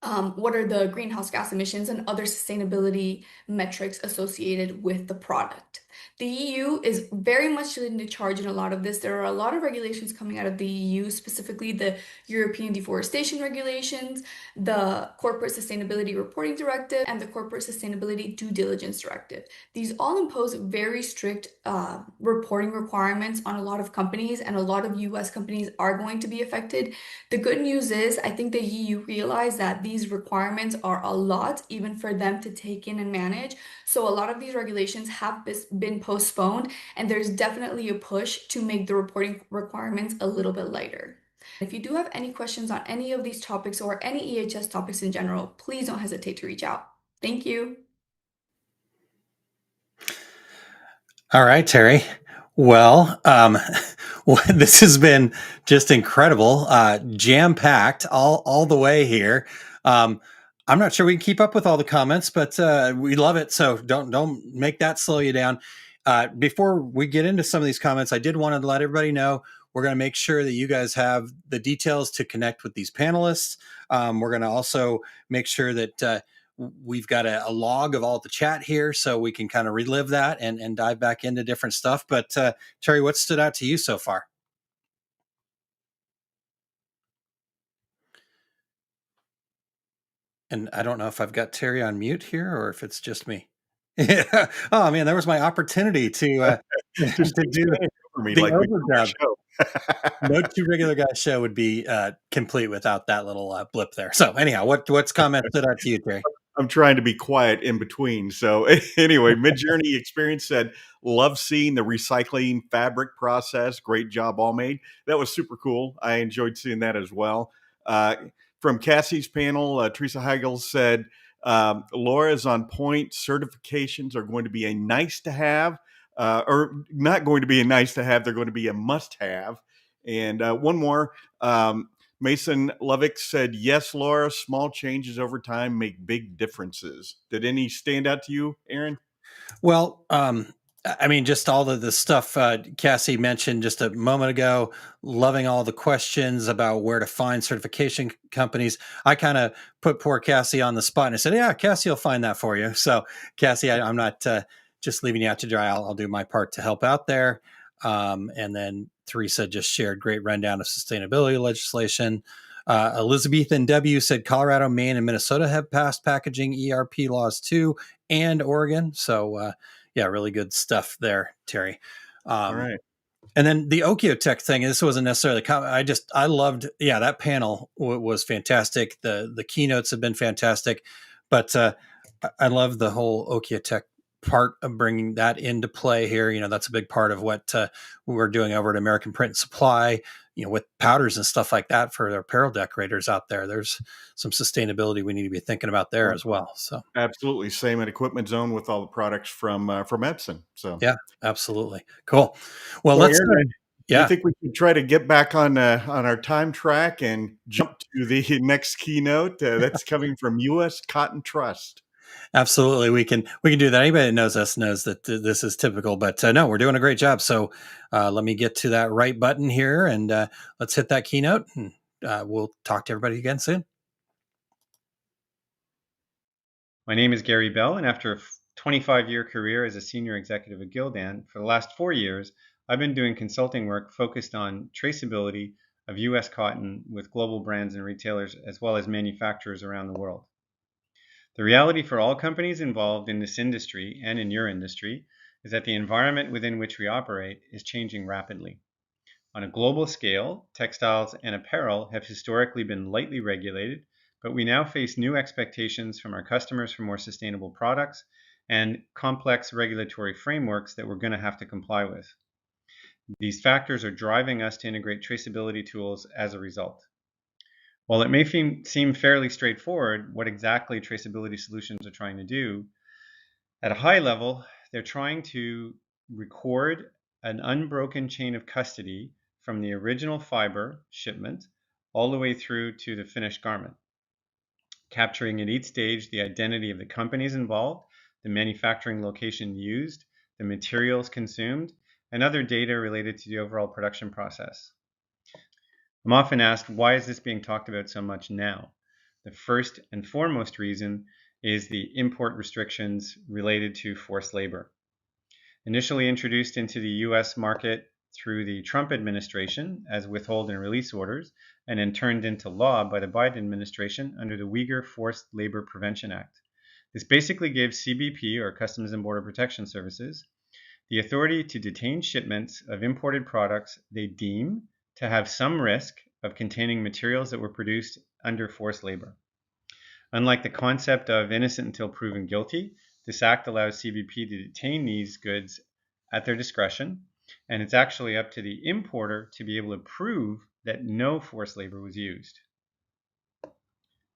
what are the greenhouse gas emissions and other sustainability metrics associated with the product? The EU is very much leading the charge in a lot of this. There are a lot of regulations coming out of the EU, specifically the European Deforestation Regulations, the Corporate Sustainability Reporting Directive, and the Corporate Sustainability Due Diligence Directive. These all impose very strict reporting requirements on a lot of companies, and a lot of US companies are going to be affected. The good news is, I think the EU realized that these requirements are a lot, even for them to take in and manage. So a lot of these regulations have been postponed, and there's definitely a push to make the reporting requirements a little bit lighter. If you do have any questions on any of these topics or any EHS topics in general, please don't hesitate to reach out. Thank you. All right, Terry. Well, this has been just incredible, jam-packed all the way here. I'm not sure we can keep up with all the comments, but we love it. So don't make that slow you down. Before we get into some of these comments, I did want to let everybody know we're going to make sure that you guys have the details to connect with these panelists. We're going to also make sure that we've got a log of all the chat here so we can kind of relive that and dive back into different stuff. But Terry, what stood out to you so far? And I don't know if I've got Terry on mute here or if it's just me. Yeah. Oh man, there was my opportunity to Just to do for me, the like we do our overdub. show. No Two Regular Guys show would be complete without that little blip there. So anyhow, what's comment stood out to you, Terry? I'm trying to be quiet in between. So anyway, Midjourney Experience said, love seeing the recycling fabric process. Great job, all made. That was super cool. I enjoyed seeing that as well. From Cassie's panel, Teresa Heigl said, Laura's on point. Certifications are going to be a nice to have, or not going to be a nice to have. They're going to be a must have. And one more, Mason Lovick said, yes, Laura, small changes over time make big differences. Did any stand out to you, Aaron? Well, I mean, just all of the stuff Cassie mentioned just a moment ago, loving all the questions about where to find certification companies. I kind of put poor Cassie on the spot and I said, yeah, Cassie will find that for you. So Cassie, I'm not just leaving you out to dry. I'll do my part to help out there. And then Teresa just shared great rundown of sustainability legislation. Elizabethan W said Colorado, Maine, and Minnesota have passed packaging ERP laws too, and Oregon. So yeah, really good stuff there, Terry. All right. And then the Okiotech thing, this wasn't necessarily I loved, yeah, that panel was fantastic. The keynotes have been fantastic, but I love the whole Okiotech part of bringing that into play here. You know, that's a big part of what we're doing over at American Print and Supply, you know, with powders and stuff like that for their apparel decorators out there. There's some sustainability we need to be thinking about there as well. So absolutely. Same at Equipment Zone with all the products from Epson. So yeah, absolutely. Cool. Well, so let's, Aaron, yeah. you think we could try to get back on our time track and jump to the next keynote that's coming from U.S. Cotton Trust? Absolutely, we can do that. Anybody that knows us knows that this is typical, but no, we're doing a great job. So let me get to that right button here, and let's hit that keynote. And we'll talk to everybody again soon. My name is Gary Bell, and after a 25-year career as a senior executive at Gildan, for the last 4 years, I've been doing consulting work focused on traceability of U.S. cotton with global brands and retailers, as well as manufacturers around the world. The reality for all companies involved in this industry and in your industry is that the environment within which we operate is changing rapidly. On a global scale, textiles and apparel have historically been lightly regulated, but we now face new expectations from our customers for more sustainable products and complex regulatory frameworks that we're going to have to comply with. These factors are driving us to integrate traceability tools as a result. While it may seem fairly straightforward what exactly traceability solutions are trying to do, at a high level, they're trying to record an unbroken chain of custody from the original fiber shipment all the way through to the finished garment, capturing at each stage the identity of the companies involved, the manufacturing location used, the materials consumed, and other data related to the overall production process. I'm often asked, why is this being talked about so much now? The first and foremost reason is the import restrictions related to forced labor. Initially introduced into the US market through the Trump administration as withhold and release orders, and then turned into law by the Biden administration under the Uyghur Forced Labor Prevention Act. This basically gives CBP, or Customs and Border Protection Services, the authority to detain shipments of imported products they deem to have some risk of containing materials that were produced under forced labor. Unlike the concept of innocent until proven guilty, this act allows CBP to detain these goods at their discretion, and it's actually up to the importer to be able to prove that no forced labor was used.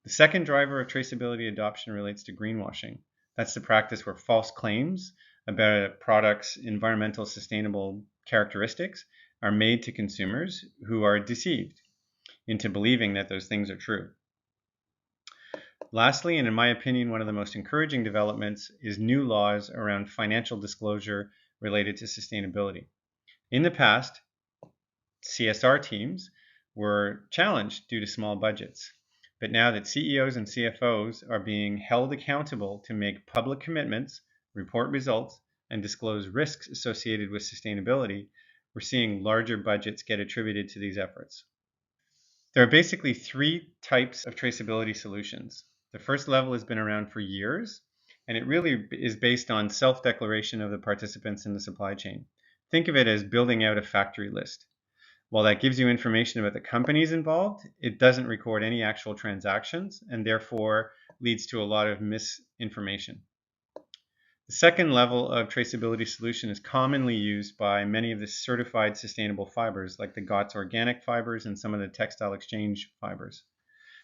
The second driver of traceability adoption relates to greenwashing. That's the practice where false claims about a product's environmental sustainable characteristics are made to consumers who are deceived into believing that those things are true. Lastly, and in my opinion, one of the most encouraging developments is new laws around financial disclosure related to sustainability. In the past, CSR teams were challenged due to small budgets. But now that CEOs and CFOs are being held accountable to make public commitments, report results, and disclose risks associated with sustainability, we're seeing larger budgets get attributed to these efforts. There are basically three types of traceability solutions. The first level has been around for years, and it really is based on self-declaration of the participants in the supply chain. Think of it as building out a factory list. While that gives you information about the companies involved, it doesn't record any actual transactions and therefore leads to a lot of misinformation. The second level of traceability solution is commonly used by many of the certified sustainable fibers like the GOTS organic fibers and some of the textile exchange fibers.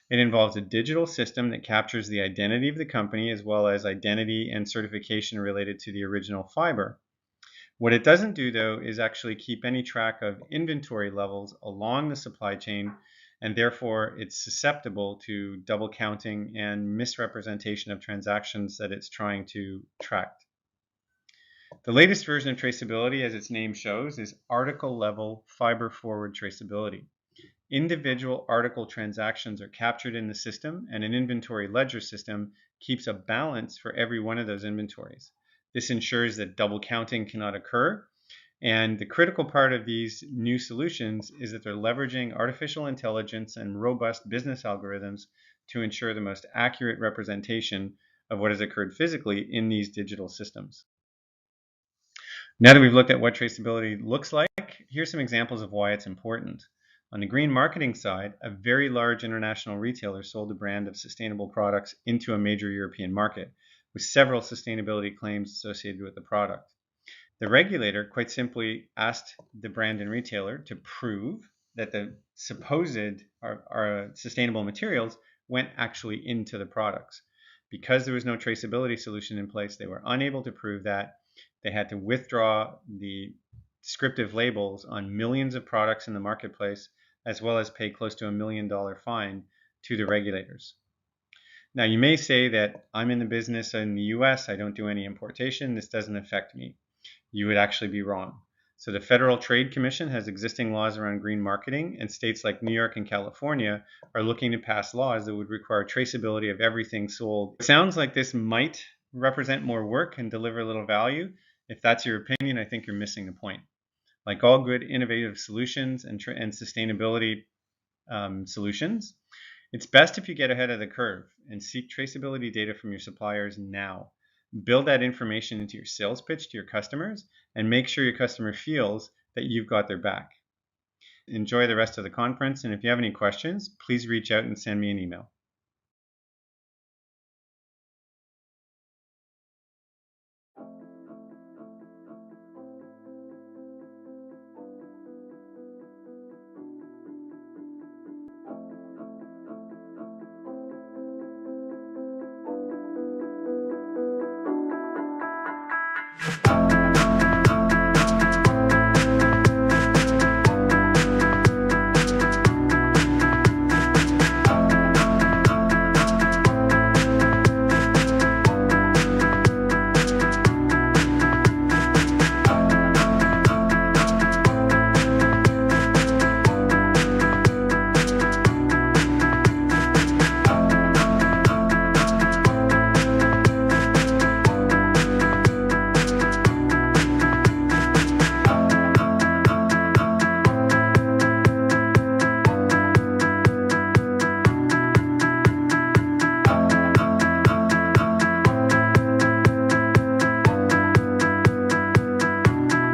It involves a digital system that captures the identity of the company as well as identity and certification related to the original fiber. What it doesn't do, though, is actually keep any track of inventory levels along the supply chain, and therefore it's susceptible to double counting and misrepresentation of transactions that it's trying to track. The latest version of traceability, as its name shows, is article-level fiber-forward traceability. Individual article transactions are captured in the system, and an inventory ledger system keeps a balance for every one of those inventories. This ensures that double counting cannot occur. And the critical part of these new solutions is that they're leveraging artificial intelligence and robust business algorithms to ensure the most accurate representation of what has occurred physically in these digital systems. Now that we've looked at what traceability looks like, here's some examples of why it's important. On the green marketing side, a very large international retailer sold a brand of sustainable products into a major European market, with several sustainability claims associated with the product. The regulator quite simply asked the brand and retailer to prove that the supposed sustainable materials went actually into the products. Because there was no traceability solution in place, they were unable to prove that. They had to withdraw the descriptive labels on millions of products in the marketplace, as well as pay close to $1 million fine to the regulators. Now, you may say that I'm in the business in the US, I don't do any importation, this doesn't affect me. You would actually be wrong. So the Federal Trade Commission has existing laws around green marketing, and states like New York and California are looking to pass laws that would require traceability of everything sold. It sounds like this might represent more work and deliver little value. If that's your opinion, I think you're missing the point. Like all good innovative solutions and sustainability solutions, it's best if you get ahead of the curve and seek traceability data from your suppliers now. Build that information into your sales pitch to your customers and make sure your customer feels that you've got their back. Enjoy the rest of the conference, and if you have any questions, please reach out and send me an email.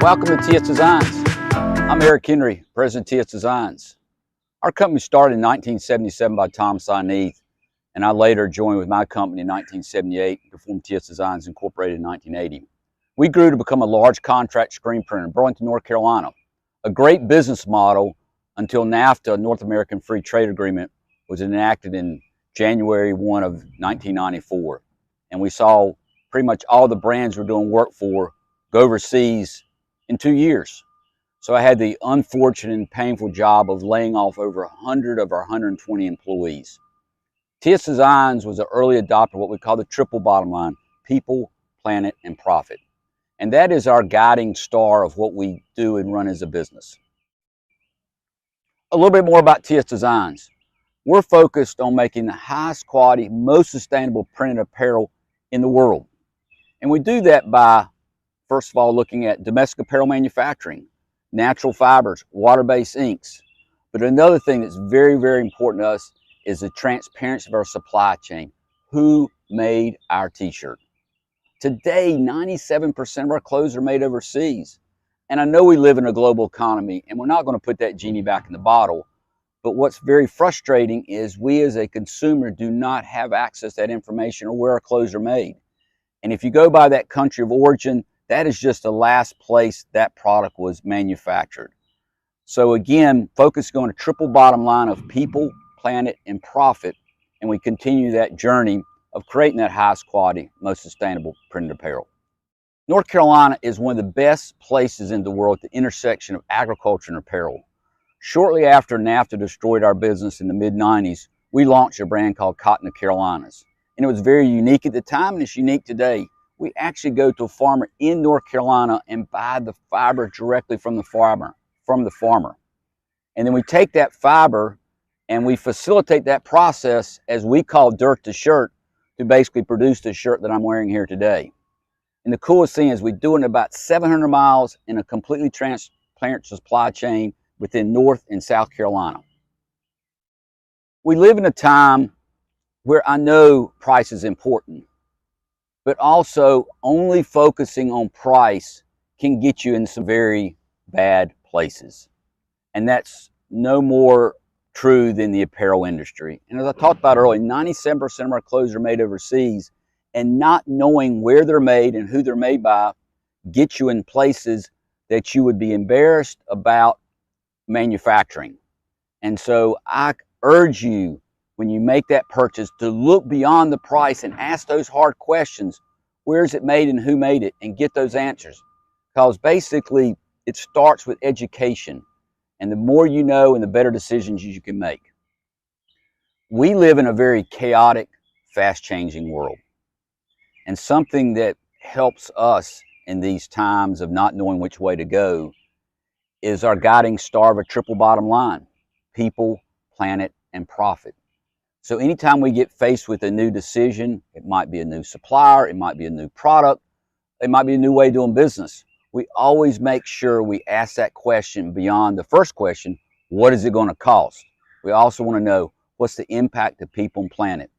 Welcome to TS Designs. I'm Eric Henry, President of TS Designs. Our company started in 1977 by Tom Sineath, and I later joined with my company in 1978 to form TS Designs Incorporated in 1980. We grew to become a large contract screen printer in Burlington, North Carolina. A great business model until NAFTA, North American Free Trade Agreement, was enacted in January 1 of 1994. And we saw pretty much all the brands we're doing work for go overseas in 2 years. So I had the unfortunate and painful job of laying off over 100 of our 120 employees. TS Designs was an early adopter of what we call the triple bottom line: people, planet, and profit. And that is our guiding star of what we do and run as a business. A little bit more about TS Designs. We're focused on making the highest quality, most sustainable printed apparel in the world. And we do that by, first of all, looking at domestic apparel manufacturing, natural fibers, water-based inks. But another thing that's very, very important to us is the transparency of our supply chain. Who made our t-shirt? Today, 97% of our clothes are made overseas. And I know we live in a global economy, and we're not going to put that genie back in the bottle. But what's very frustrating is we as a consumer do not have access to that information or where our clothes are made. And if you go by that country of origin, that is just the last place that product was manufactured. So again, focusing on a triple bottom line of people, planet, and profit. And we continue that journey of creating that highest quality, most sustainable printed apparel. North Carolina is one of the best places in the world at the intersection of agriculture and apparel. Shortly after NAFTA destroyed our business in the mid-90s, we launched a brand called Cotton of Carolinas. And it was very unique at the time, and it's unique today. We actually go to a farmer in North Carolina and buy the fiber directly from the farmer. And then we take that fiber and we facilitate that process, as we call dirt to shirt, to basically produce the shirt that I'm wearing here today. And the coolest thing is we do it in about 700 miles in a completely transparent supply chain within North and South Carolina. We live in a time where I know price is important, but also only focusing on price can get you in some very bad places. And that's no more true than the apparel industry. And as I talked about earlier, 97% of our clothes are made overseas, and not knowing where they're made and who they're made by gets you in places that you would be embarrassed about manufacturing. And so I urge you, when you make that purchase, to look beyond the price and ask those hard questions. Where is it made and who made it? And get those answers. Because basically it starts with education. And the more you know and the better decisions you can make. We live in a very chaotic, fast-changing world. And something that helps us in these times of not knowing which way to go is our guiding star of a triple bottom line: people, planet, and profit. So anytime we get faced with a new decision, it might be a new supplier, it might be a new product, it might be a new way of doing business, we always make sure we ask that question beyond the first question: what is it going to cost? We also want to know, what's the impact to people and planet?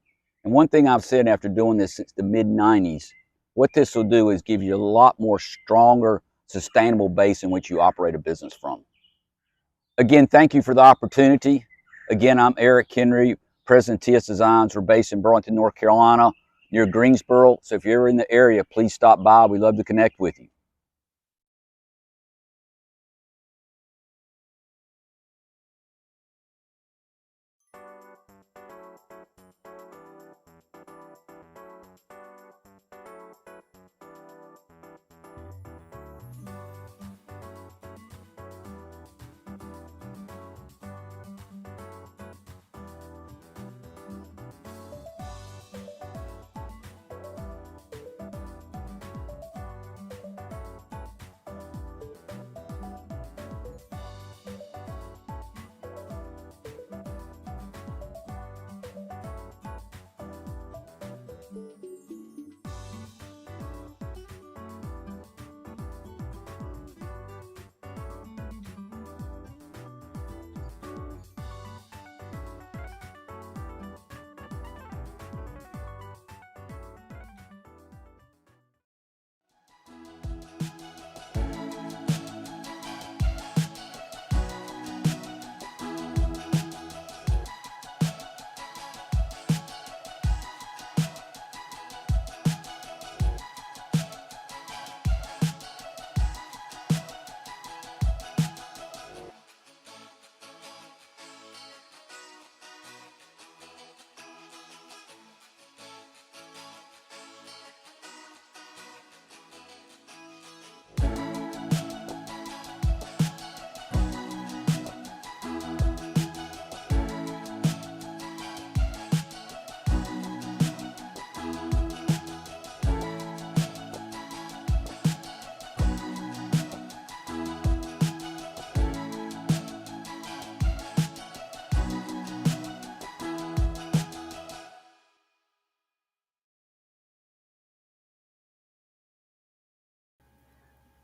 And one thing I've said after doing this since the mid-90s, what this will do is give you a lot more stronger, sustainable base in which you operate a business from. Again, thank you for the opportunity. Again, I'm Eric Henry, President of TS Designs. We're based in Burlington, North Carolina, near Greensboro. So if you're ever in the area, please stop by. We'd love to connect with you.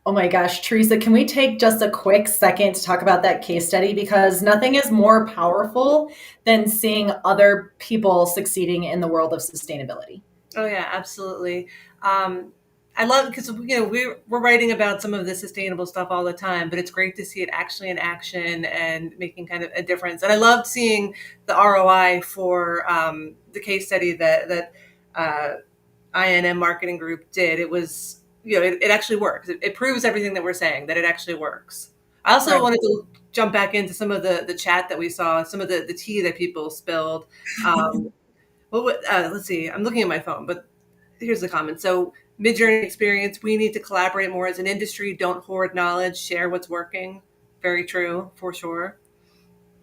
Oh my gosh, Teresa, can we take just a quick second to talk about that case study? Because nothing is more powerful than seeing other people succeeding in the world of sustainability. Oh yeah, absolutely. I love because we're writing about some of the sustainable stuff all the time, but it's great to see it actually in action and making kind of a difference. And I loved seeing the ROI for the case study that INM Marketing Group did. It was it actually works. It proves everything that we're saying, that it actually works. I also Right. wanted to jump back into some of the chat that we saw, some of the tea that people spilled. Let's see. I'm looking at my phone, but here's the comment. So, mid-journey experience, we need to collaborate more as an industry. Don't hoard knowledge, share what's working. Very true, for sure.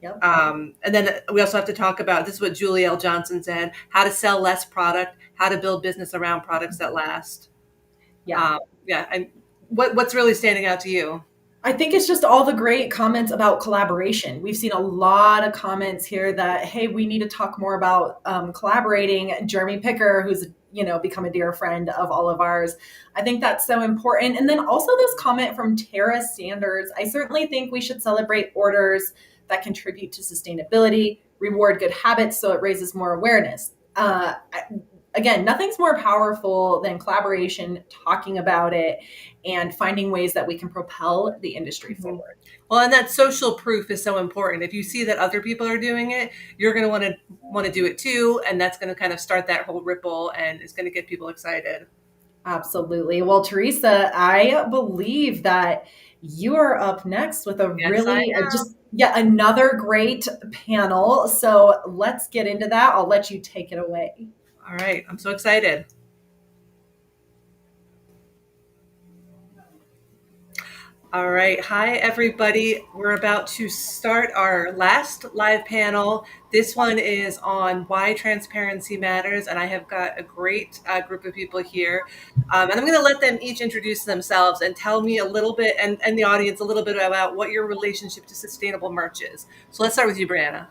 Yep. And then we also have to talk about, this is what Julie L. Johnson said, how to sell less product, how to build business around products that last. Yeah. And what's really standing out to you? I think it's just all the great comments about collaboration. We've seen a lot of comments here that, hey, we need to talk more about collaborating. Jeremy Picker, who's become a dear friend of all of ours. I think that's so important. And then also this comment from Tara Sanders. I certainly think we should celebrate orders that contribute to sustainability, reward good habits so it raises more awareness. Again, nothing's more powerful than collaboration, talking about it, and finding ways that we can propel the industry forward. Well, and that social proof is so important. If you see that other people are doing it, you're going to want to do it too, and that's going to kind of start that whole ripple, and it's going to get people excited. Absolutely. Well, Teresa, I believe that you are up next with a just yet another great panel. So let's get into that. I'll let you take it away. All right. I'm so excited. All right. Hi, everybody. We're about to start our last live panel. This one is on why transparency matters, and I have got a great group of people here. And I'm going to let them each introduce themselves and tell me a little bit, and the audience a little bit about what your relationship to sustainable merch is. So let's start with you, Brianna.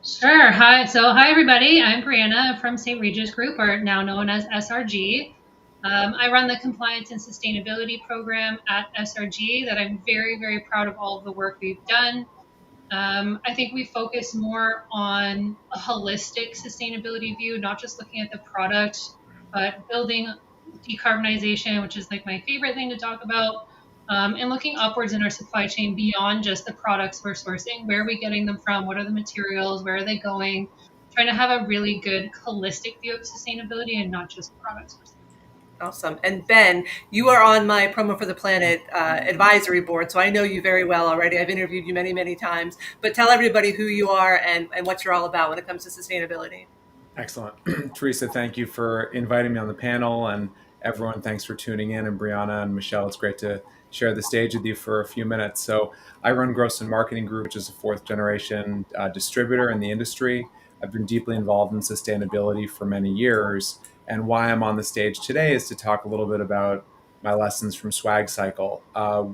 Sure. Hi, everybody. I'm Brianna from St. Regis Group, or now known as SRG. I run the compliance and sustainability program at SRG that I'm very, very proud of all of the work we've done. I think we focus more on a holistic sustainability view, not just looking at the product, but building decarbonization, which is like my favorite thing to talk about, and looking upwards in our supply chain beyond just the products we're sourcing. Where are we getting them from? What are the materials? Where are they going? Trying to have a really good holistic view of sustainability and not just product sourcing. Awesome. And Ben, you are on my Promo for the Planet advisory board, so I know you very well already. I've interviewed you many, many times. But tell everybody who you are and what you're all about when it comes to sustainability. Excellent. Teresa, thank you for inviting me on the panel. And everyone, thanks for tuning in. And Brianna and Michelle, it's great to share the stage with you for a few minutes. So I run Gross and Marketing Group, which is a fourth generation distributor in the industry. I've been deeply involved in sustainability for many years. And why I'm on the stage today is to talk a little bit about my lessons from Swag Cycle.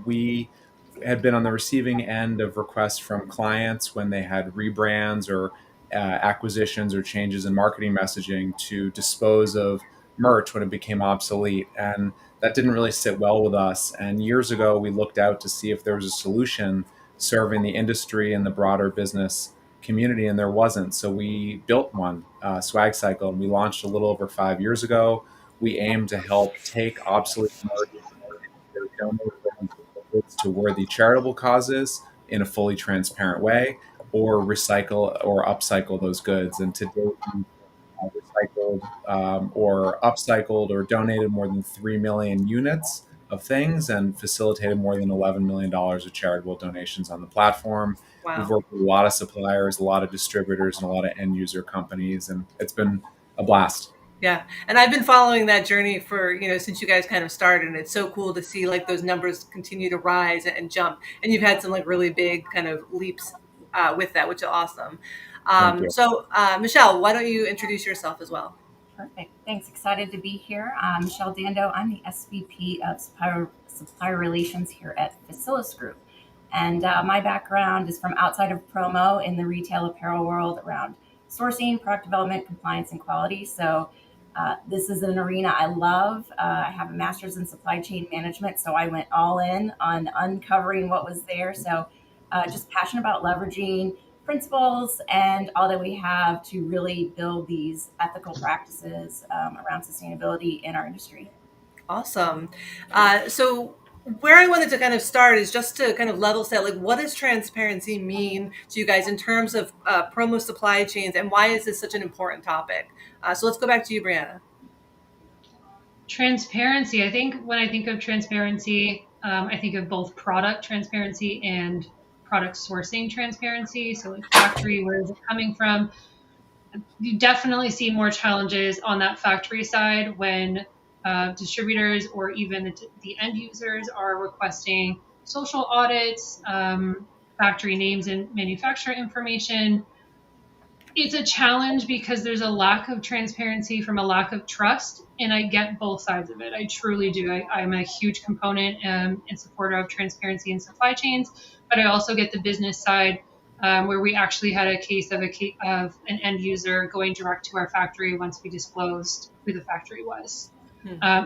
We had been on the receiving end of requests from clients when they had rebrands or acquisitions or changes in marketing messaging to dispose of merch when it became obsolete. And that didn't really sit well with us. And years ago, we looked out to see if there was a solution serving the industry and the broader business community, and there wasn't. So we built one, Swag Cycle, and we launched a little over 5 years ago. We aim to help take obsolete merch and donate to worthy charitable causes in a fully transparent way, or recycle or upcycle those goods. And to date, we've recycled or upcycled or donated more than 3 million units of things and facilitated more than $11 million of charitable donations on the platform. Wow. We've worked with a lot of suppliers, a lot of distributors, and a lot of end user companies, and it's been a blast. Yeah. And I've been following that journey for, since you guys kind of started, and it's so cool to see like those numbers continue to rise and jump. And you've had some like really big kind of leaps with that, which is awesome. So Michelle, why don't you introduce yourself as well? Perfect. Thanks. Excited to be here. Michelle Dando. I'm the SVP of Supplier Relations here at Facilis Group. And my background is from outside of promo in the retail apparel world around sourcing, product development, compliance, and quality. So This is an arena I love. I have a master's in supply chain management, so I went all in on uncovering what was there. So just passionate about leveraging principles and all that we have to really build these ethical practices around sustainability in our industry. Awesome. So where I wanted to kind of start is just to kind of level set, like, what does transparency mean to you guys in terms of promo supply chains, and why is this such an important topic? So let's go back to you, Brianna. Transparency. I think when I think of transparency, I think of both product transparency and product sourcing transparency. So like factory, where is it coming from? You definitely see more challenges on that factory side when distributors or even the end users are requesting social audits, factory names and manufacturer information. It's a challenge because there's a lack of transparency from a lack of trust, and I get both sides of it. I truly do. I'm a huge component and supporter of transparency in supply chains, but I also get the business side, where we actually had a case of an end user going direct to our factory once we disclosed who the factory was.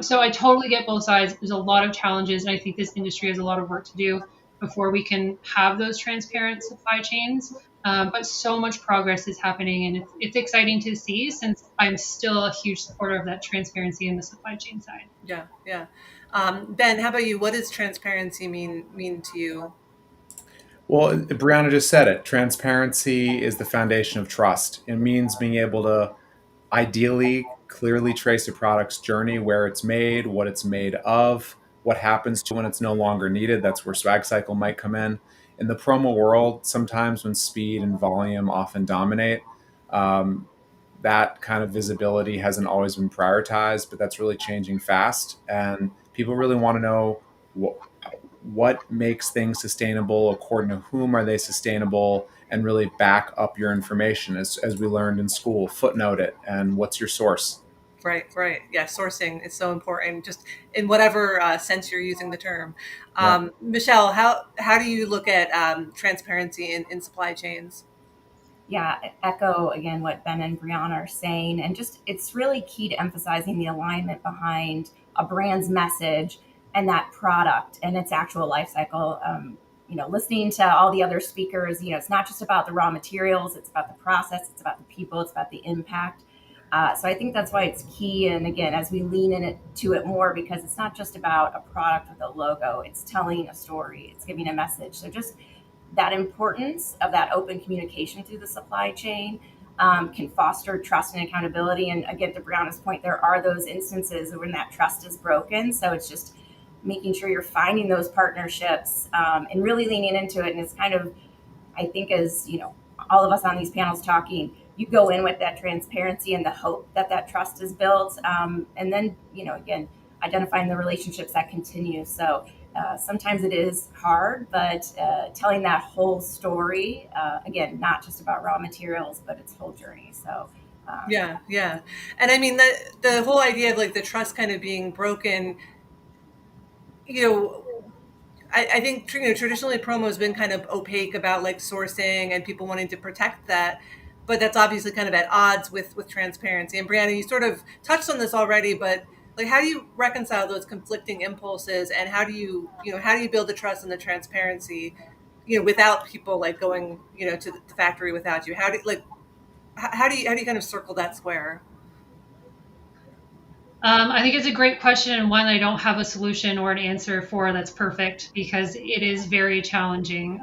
So I totally get both sides. There's a lot of challenges, and I think this industry has a lot of work to do before we can have those transparent supply chains. But so much progress is happening, and it's exciting to see, since I'm still a huge supporter of that transparency in the supply chain side. Yeah, yeah. Ben, how about you? What does transparency mean to you? Well, Brianna just said it. Transparency is the foundation of trust. It means being able to ideally clearly trace a product's journey, where it's made, what it's made of, what happens to when it's no longer needed. That's where swag cycle might come in. In the promo world, sometimes when speed and volume often dominate, that kind of visibility hasn't always been prioritized, but that's really changing fast. And people really want to know what makes things sustainable, according to whom are they sustainable, and really back up your information, as we learned in school. Footnote it, and what's your source. Right. Yeah, sourcing is so important, just in whatever sense you're using the term. Michelle, how do you look at transparency in supply chains? Yeah, echo again what Ben and Brianna are saying, and just it's really key to emphasizing the alignment behind a brand's message and that product and its actual life cycle. Listening to all the other speakers, it's not just about the raw materials, it's about the process, it's about the people, it's about the impact. So I think that's why it's key. And again, as we lean into it more, because it's not just about a product with a logo, it's telling a story, it's giving a message. So just that importance of that open communication through the supply chain can foster trust and accountability. And again, to Brianna's point, there are those instances when that trust is broken. So it's just making sure you're finding those partnerships and really leaning into it. And it's kind of, I think, as all of us on these panels talking, you go in with that transparency and the hope that that trust is built, and then again, identifying the relationships that continue. So sometimes it is hard, but telling that whole story, again, not just about raw materials, but its whole journey. So yeah, and I mean the whole idea of like the trust kind of being broken. I think traditionally promo has been kind of opaque about like sourcing and people wanting to protect that, but that's obviously kind of at odds with transparency. And Brianna, you sort of touched on this already, but like, how do you reconcile those conflicting impulses, and how do you build the trust and the transparency, without people like going to the factory without you? How do you kind of circle that square? I think it's a great question, and one I don't have a solution or an answer for that's perfect, because it is very challenging.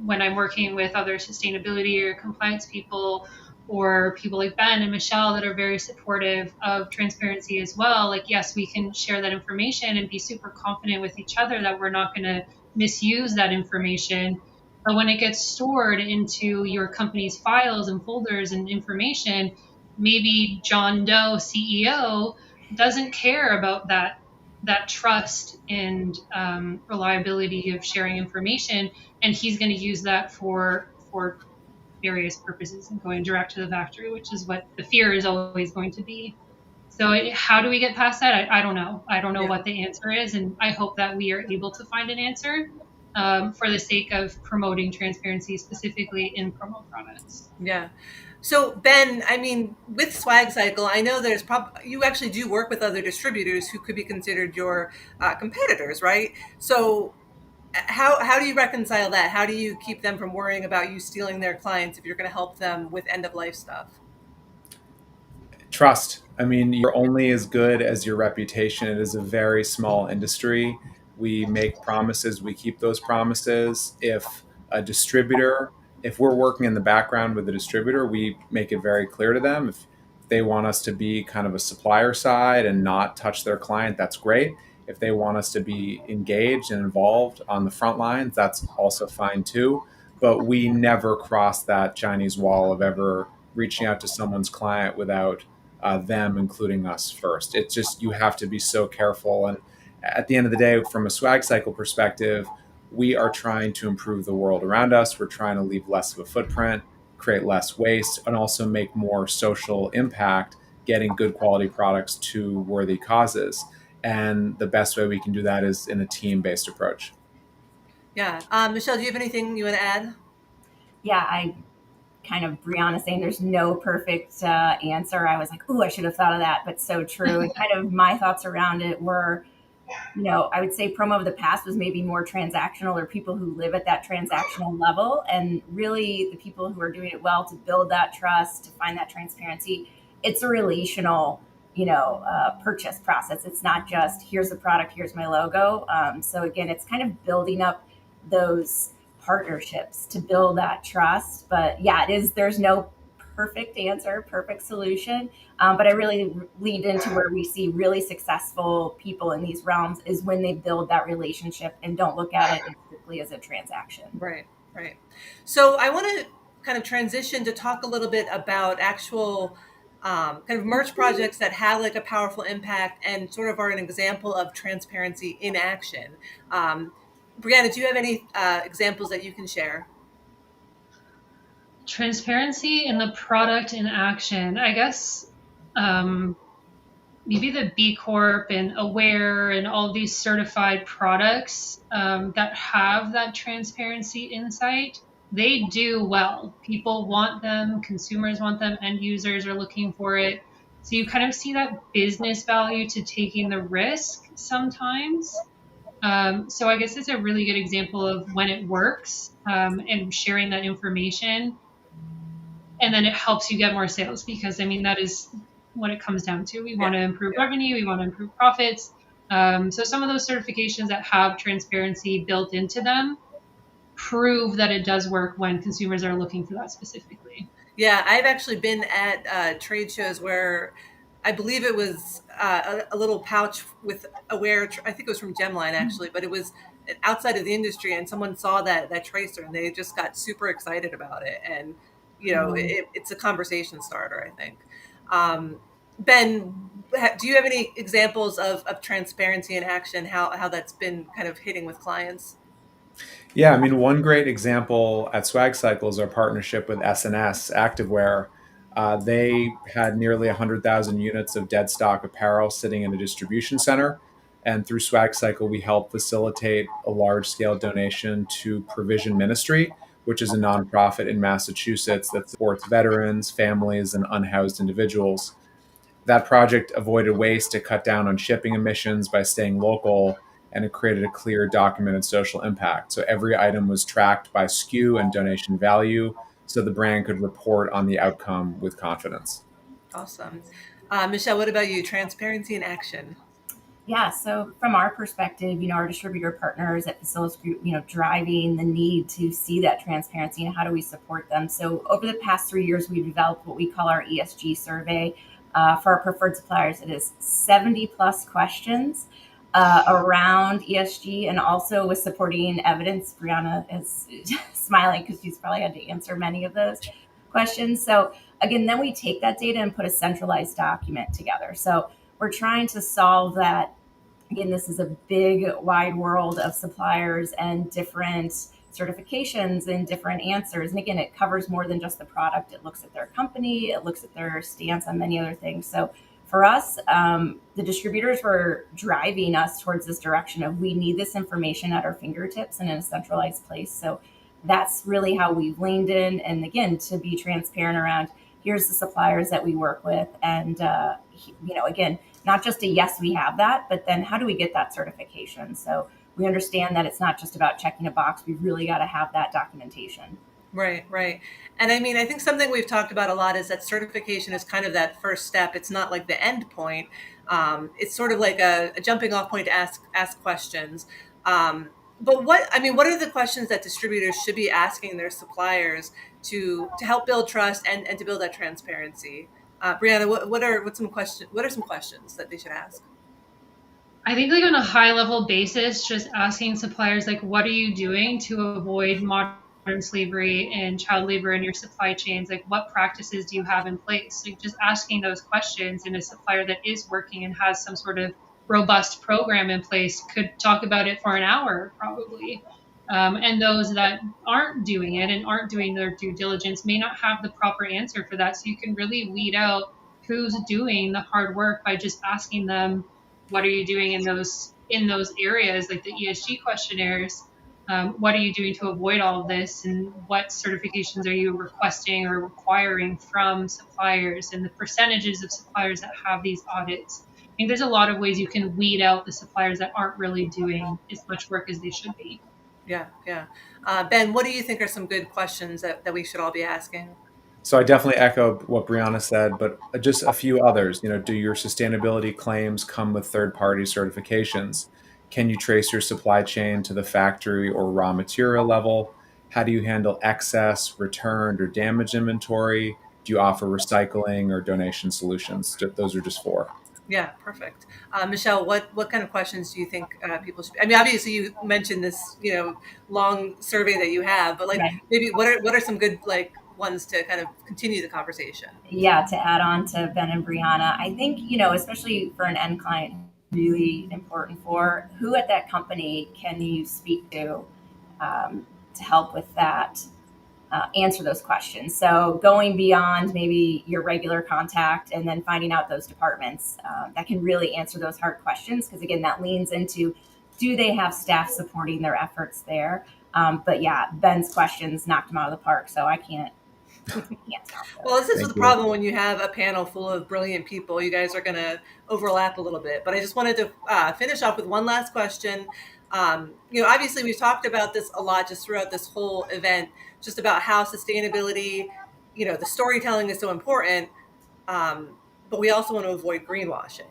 When I'm working with other sustainability or compliance people, or people like Ben and Michelle that are very supportive of transparency as well, like, yes, we can share that information and be super confident with each other that we're not going to misuse that information. But when it gets stored into your company's files and folders and information, maybe John Doe, CEO, doesn't care about that trust and reliability of sharing information, and he's going to use that for various purposes and going direct to the factory, which is what the fear is always going to be. So how do we get past that? I don't know. I don't know what the answer is, and I hope that we are able to find an answer. for the sake of promoting transparency, specifically in promo products. Yeah. So Ben, I mean, with Swag Cycle, I know there's you actually do work with other distributors who could be considered your competitors, right? So how do you reconcile that? How do you keep them from worrying about you stealing their clients if you're going to help them with end of life stuff? Trust. I mean, you're only as good as your reputation. It is a very small industry. We make promises, we keep those promises. If a distributor, if we're working in the background with a distributor, we make it very clear to them. If they want us to be kind of a supplier side and not touch their client, that's great. If they want us to be engaged and involved on the front lines, that's also fine too. But we never cross that Chinese wall of ever reaching out to someone's client without them including us first. It's just, you have to be so careful. And at the end of the day, from a Swag Cycle perspective, we are trying to improve the world around us. We're trying to leave less of a footprint, create less waste, and also make more social impact, getting good quality products to worthy causes. And the best way we can do that is in a team-based approach. Yeah. Michelle, do you have anything you want to add? Yeah, I kind of Brianna saying there's no perfect answer. I was like, oh, I should have thought of that, but so true. And kind of my thoughts around it were, I would say promo of the past was maybe more transactional, or people who live at that transactional level. And really the people who are doing it well to build that trust, to find that transparency, it's a relational, purchase process. It's not just here's the product, here's my logo. So again, it's kind of building up those partnerships to build that trust. But yeah, there's no perfect answer, perfect solution. But I really lead into where we see really successful people in these realms is when they build that relationship and don't look at it strictly as a transaction. Right, right. So I want to kind of transition to talk a little bit about actual kind of merch projects that have like a powerful impact and sort of are an example of transparency in action. Brianna, do you have any examples that you can share? Transparency in the product in action. I guess maybe the B Corp and Aware and all these certified products that have that transparency insight, they do well. People want them, consumers want them, end users are looking for it. So you kind of see that business value to taking the risk sometimes. So I guess it's a really good example of when it works and sharing that information. And then it helps you get more sales because, I mean, that is what it comes down to. We want to improve revenue. We want to improve profits. So some of those certifications that have transparency built into them prove that it does work when consumers are looking for that specifically. Yeah, I've actually been at trade shows where I believe it was a little pouch with Aware. I think it was from Gemline actually, but it was outside of the industry, and someone saw that tracer and they just got super excited about it. And it's a conversation starter, I think. Ben, do you have any examples of transparency in action? How that's been kind of hitting with clients? Yeah, I mean, one great example at Swag Cycle is our partnership with SNS Activewear. They had nearly 100,000 units of dead stock apparel sitting in a distribution center. And through Swag Cycle, we help facilitate a large scale donation to Provision Ministry, which is a nonprofit in Massachusetts that supports veterans, families, and unhoused individuals. That project avoided waste to cut down on shipping emissions by staying local, and it created a clear documented social impact. So every item was tracked by SKU and donation value so the brand could report on the outcome with confidence. Awesome. Michelle, what about you? Transparency in action. Yeah, so from our perspective, our distributor partners at Facilis Group, driving the need to see that transparency and how do we support them. So over the past 3 years, we've developed what we call our ESG survey for our preferred suppliers. It is 70 plus questions around ESG and also with supporting evidence. Brianna is smiling because she's probably had to answer many of those questions. So again, then we take that data and put a centralized document together. So we're trying to solve that. Again, this is a big, wide world of suppliers and different certifications and different answers. And again, it covers more than just the product. It looks at their company, it looks at their stance on many other things. So for us, the distributors were driving us towards this direction of we need this information at our fingertips and in a centralized place. So that's really how we've leaned in. And again, to be transparent around here's the suppliers that we work with. And, again, not just a yes, we have that, but then how do we get that certification? So we understand that it's not just about checking a box. We really got to have that documentation. Right, right. And I mean, I think something we've talked about a lot is that certification is kind of that first step. It's not like the end point. It's sort of like a jumping off point to ask questions. But what are the questions that distributors should be asking their suppliers to help build trust and to build that transparency? Brianna, what are some questions that they should ask? I think like on a high level basis, just asking suppliers like, what are you doing to avoid modern slavery and child labor in your supply chains? Like, what practices do you have in place? Like, just asking those questions, and a supplier that is working and has some sort of robust program in place could talk about it for an hour probably. And those that aren't doing it and aren't doing their due diligence may not have the proper answer for that. So you can really weed out who's doing the hard work by just asking them, what are you doing in those areas, like the ESG questionnaires? What are you doing to avoid all of this, and what certifications are you requesting or requiring from suppliers, and the percentages of suppliers that have these audits? I think there's a lot of ways you can weed out the suppliers that aren't really doing as much work as they should be. Yeah, yeah. Ben, what do you think are some good questions that we should all be asking? So I definitely echo what Brianna said, but just a few others. Do your sustainability claims come with third-party certifications? Can you trace your supply chain to the factory or raw material level? How do you handle excess, returned, or damaged inventory? Do you offer recycling or donation solutions? Those are just four. Yeah, perfect. Michelle, what kind of questions do you think people should? I mean, obviously you mentioned this, long survey that you have, but like maybe what are some good ones to kind of continue the conversation? Yeah, to add on to Ben and Brianna, I think, especially for an end client, really important for who at that company can you speak to help with that, answer those questions. So going beyond maybe your regular contact and then finding out those departments that can really answer those hard questions. Because again, that leans into, do they have staff supporting their efforts there? But yeah, Ben's questions knocked him out of the park. So I can't Well, this is the problem when you have a panel full of brilliant people. You guys are going to overlap a little bit, but I just wanted to finish off with one last question. Obviously we've talked about this a lot just throughout this whole event, just about how sustainability, the storytelling is so important, but we also want to avoid greenwashing.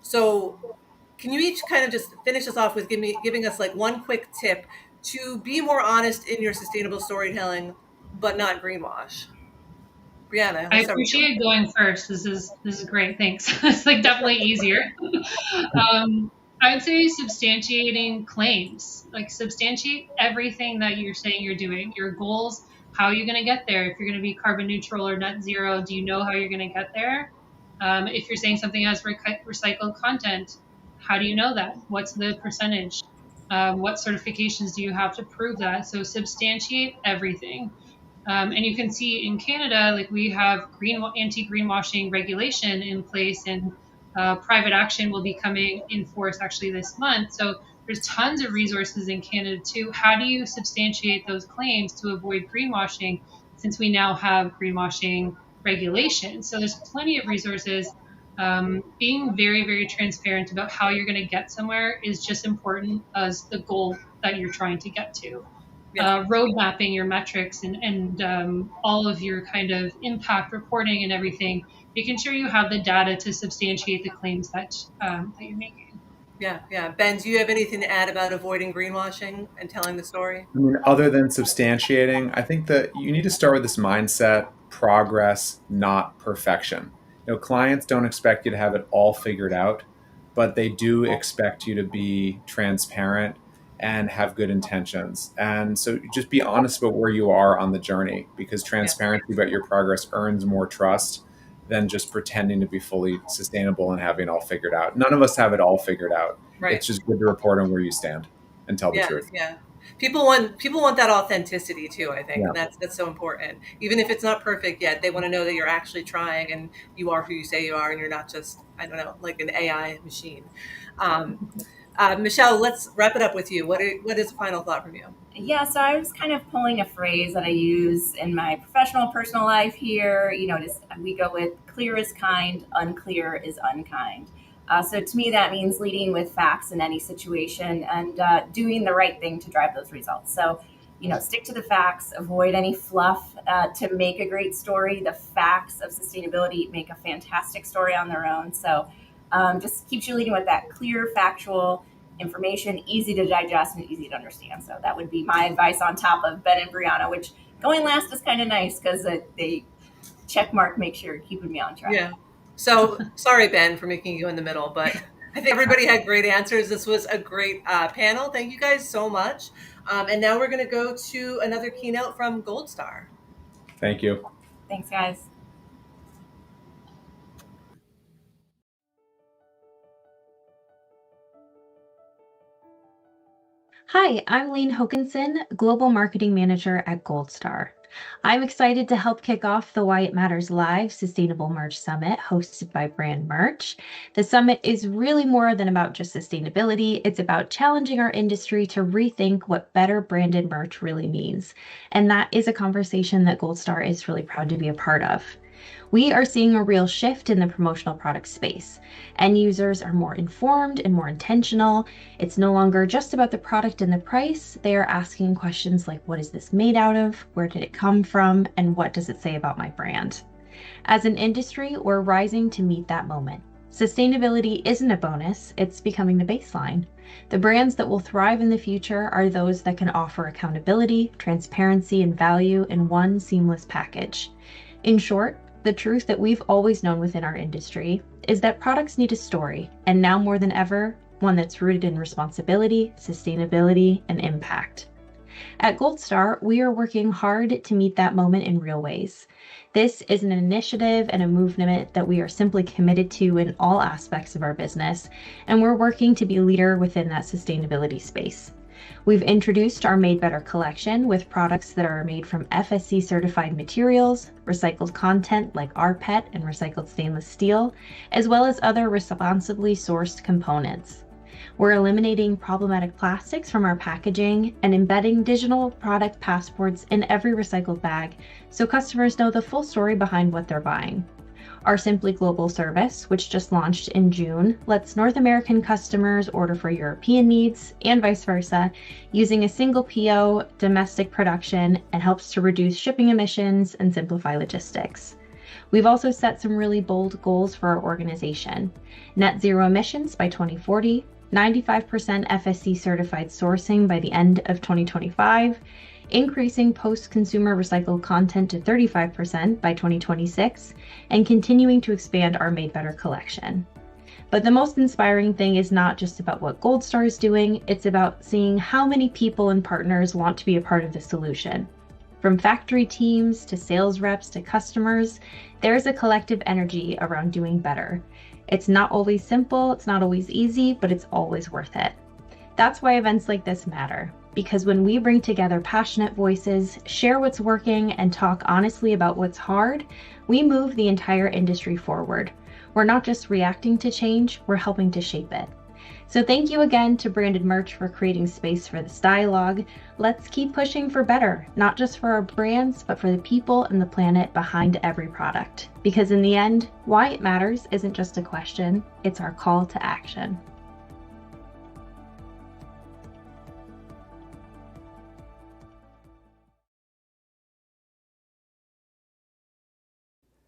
So can you each kind of just finish us off with giving us like one quick tip to be more honest in your sustainable storytelling, but not greenwash? Brianna, I appreciate going first. This is great. Thanks. It's like definitely easier. I would say substantiating claims, like substantiate everything that you're saying you're doing, your goals, how are you going to get there? If you're going to be carbon neutral or net zero, do you know how you're going to get there? If you're saying something has recycled content, how do you know that? What's the percentage? What certifications do you have to prove that? So substantiate everything. And you can see in Canada, like we have anti-greenwashing regulation in place, and private action will be coming in force actually this month. So there's tons of resources in Canada too. How do you substantiate those claims to avoid greenwashing, since we now have greenwashing regulation? So there's plenty of resources. Being very, very transparent about how you're going to get somewhere is just important as the goal that you're trying to get to. Road mapping your metrics and all of your kind of impact reporting and everything, making sure you have the data to substantiate the claims that you're making. Yeah, yeah. Ben, do you have anything to add about avoiding greenwashing and telling the story? I mean, other than substantiating, I think that you need to start with this mindset: progress, not perfection. Clients don't expect you to have it all figured out, but they do expect you to be transparent and have good intentions. And so just be honest about where you are on the journey, because transparency about your progress earns more trust than just pretending to be fully sustainable and having it all figured out. None of us have it all figured out. Right. It's just good to report on where you stand and tell the truth. Yeah. People want that authenticity too, I think. Yeah. And that's so important. Even if it's not perfect yet, they want to know that you're actually trying and you are who you say you are and you're not just, I don't know, like an AI machine. Michelle, let's wrap it up with you. What is a final thought from you? Yeah, so I was kind of pulling a phrase that I use in my professional, personal life here. We go with clear is kind, unclear is unkind. So to me, that means leading with facts in any situation and doing the right thing to drive those results. So, stick to the facts, avoid any fluff to make a great story. The facts of sustainability make a fantastic story on their own. So just keeps you leading with that clear, factual information, easy to digest and easy to understand. So that would be my advice on top of Ben and Brianna, which going last is kind of nice because they check mark, make sure you're keeping me on track. Yeah. So sorry, Ben, for making you in the middle, but I think everybody had great answers. This was a great panel. Thank you guys so much. And now we're going to go to another keynote from Gold Star. Thank you. Thanks, guys. Hi, I'm Lane Hokinson, Global Marketing Manager at Gold Star. I'm excited to help kick off the Why It Matters Live Sustainable Merch Summit hosted by Brand Merch. The summit is really more than about just sustainability. It's about challenging our industry to rethink what better branded merch really means. And that is a conversation that Gold Star is really proud to be a part of. We are seeing a real shift in the promotional product space. End users are more informed and more intentional. It's no longer just about the product and the price. They are asking questions like, what is this made out of? Where did it come from? And what does it say about my brand? As an industry, we're rising to meet that moment. Sustainability isn't a bonus, it's becoming the baseline. The brands that will thrive in the future are those that can offer accountability, transparency, and value in one seamless package. In short, the truth that we've always known within our industry is that products need a story, and now more than ever, one that's rooted in responsibility, sustainability, and impact. At Gold Star, we are working hard to meet that moment in real ways. This is an initiative and a movement that we are simply committed to in all aspects of our business, and we're working to be a leader within that sustainability space. We've introduced our Made Better collection with products that are made from FSC certified materials, recycled content like rPET and recycled stainless steel, as well as other responsibly sourced components. We're eliminating problematic plastics from our packaging and embedding digital product passports in every recycled bag so customers know the full story behind what they're buying. Our Simply Global service, which just launched in June, lets North American customers order for European needs and vice versa using a single PO, domestic production, and helps to reduce shipping emissions and simplify logistics. We've also set some really bold goals for our organization. Net zero emissions by 2040, 95% FSC certified sourcing by the end of 2025, increasing post-consumer recycled content to 35% by 2026, and continuing to expand our Made Better collection. But the most inspiring thing is not just about what Gold Star is doing, it's about seeing how many people and partners want to be a part of the solution. From factory teams to sales reps to customers, there's a collective energy around doing better. It's not always simple, it's not always easy, but it's always worth it. That's why events like this matter. Because when we bring together passionate voices, share what's working, and talk honestly about what's hard, we move the entire industry forward. We're not just reacting to change, we're helping to shape it. So thank you again to Branded Merch for creating space for this dialogue. Let's keep pushing for better, not just for our brands, but for the people and the planet behind every product. Because in the end, why it matters isn't just a question, it's our call to action.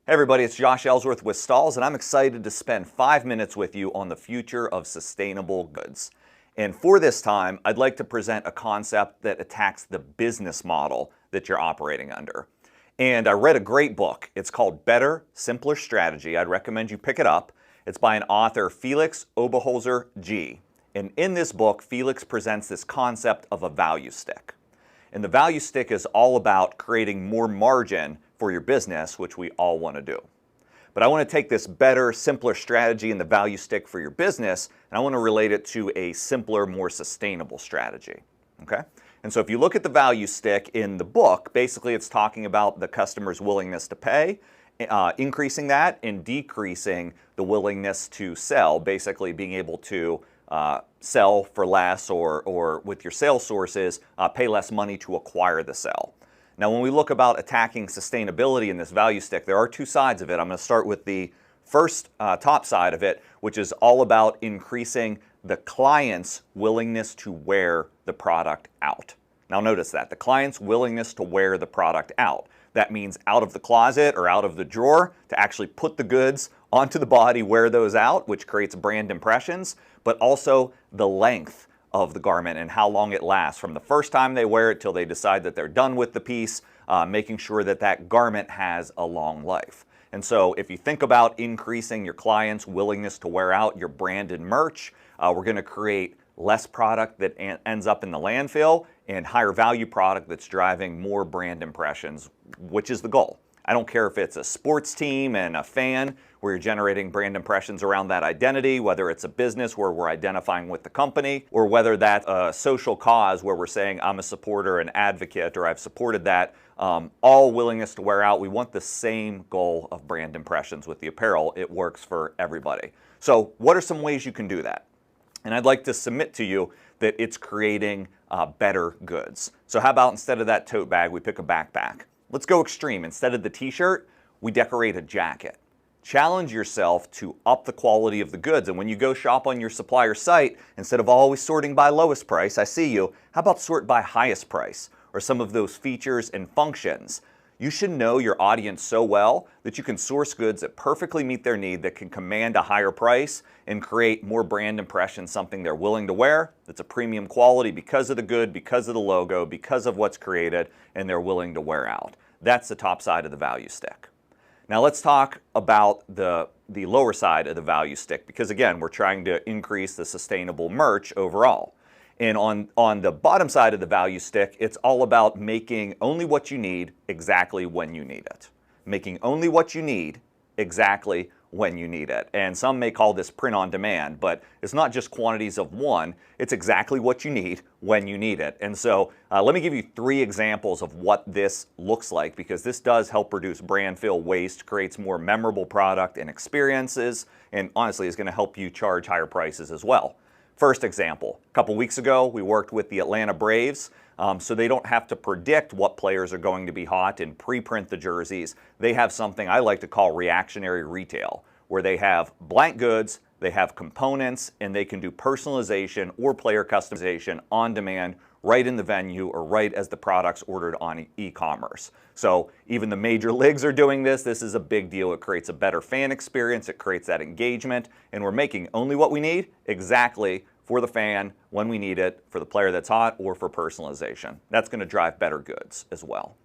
Hey everybody, it's Josh Ellsworth with Stalls, and I'm excited to spend 5 minutes with you on the future of sustainable goods. And for this time, I'd like to present a concept that attacks the business model that you're operating under. And I read a great book. It's called Better, Simpler Strategy. I'd recommend you pick it up. It's by an author, Felix Oberholzer G. And in this book, Felix presents this concept of a value stick. And the value stick is all about creating more margin for your business, which we all want to do. But I want to take this better, simpler strategy and the value stick for your business, and I want to relate it to a simpler, more sustainable strategy. Okay? And so if you look at the value stick in the book, basically it's talking about the customer's willingness to pay, increasing that and decreasing the willingness to sell, basically being able to sell for less or with your sales sources, pay less money to acquire the sell. Now, when we look about attacking sustainability in this value stick, there are two sides of it. I'm going to start with the first top side of it, which is all about increasing the client's willingness to wear the product out. Now notice that, the client's willingness to wear the product out. That means out of the closet or out of the drawer, to actually put the goods onto the body, wear those out, which creates brand impressions, but also the length of the garment and how long it lasts from the first time they wear it till they decide that they're done with the piece, making sure that that garment has a long life. And so if you think about increasing your client's willingness to wear out your branded merch, we're going to create less product that ends up in the landfill and higher value product that's driving more brand impressions, which is the goal. I don't care if it's a sports team and a fan where you're generating brand impressions around that identity, whether it's a business where we're identifying with the company, or whether that's a social cause where we're saying I'm a supporter, an advocate, or I've supported that. All willingness to wear out. We want the same goal of brand impressions with the apparel. It works for everybody. So what are some ways you can do that? And I'd like to submit to you that it's creating better goods. So how about instead of that tote bag, we pick a backpack? Let's go extreme. Instead of the t-shirt, we decorate a jacket. Challenge yourself to up the quality of the goods. And when you go shop on your supplier site, instead of always sorting by lowest price, I see you, how about sort by highest price or some of those features and functions? You should know your audience so well that you can source goods that perfectly meet their need, that can command a higher price and create more brand impressions, something they're willing to wear, that's a premium quality because of the good, because of the logo, because of what's created, and they're willing to wear out. That's the top side of the value stick. Now let's talk about the lower side of the value stick, because again, we're trying to increase the sustainable merch overall. And on the bottom side of the value stick, it's all about making only what you need exactly when you need it. Making only what you need exactly when you need it. And some may call this print on demand, but it's not just quantities of one, it's exactly what you need when you need it. And so let me give you 3 examples of what this looks like, because this does help reduce brand fill waste, creates more memorable product and experiences, and honestly is going to help you charge higher prices as well. First example, a couple weeks ago, we worked with the Atlanta Braves, so they don't have to predict what players are going to be hot and pre-print the jerseys. They have something I like to call reactionary retail, where they have blank goods, they have components, and they can do personalization or player customization on demand right in the venue or right as the product's ordered on e-commerce. So even the major leagues are doing this. This is a big deal. It creates a better fan experience. It creates that engagement. And we're making only what we need exactly for the fan when we need it, for the player that's hot, or for personalization. That's going to drive better goods as well.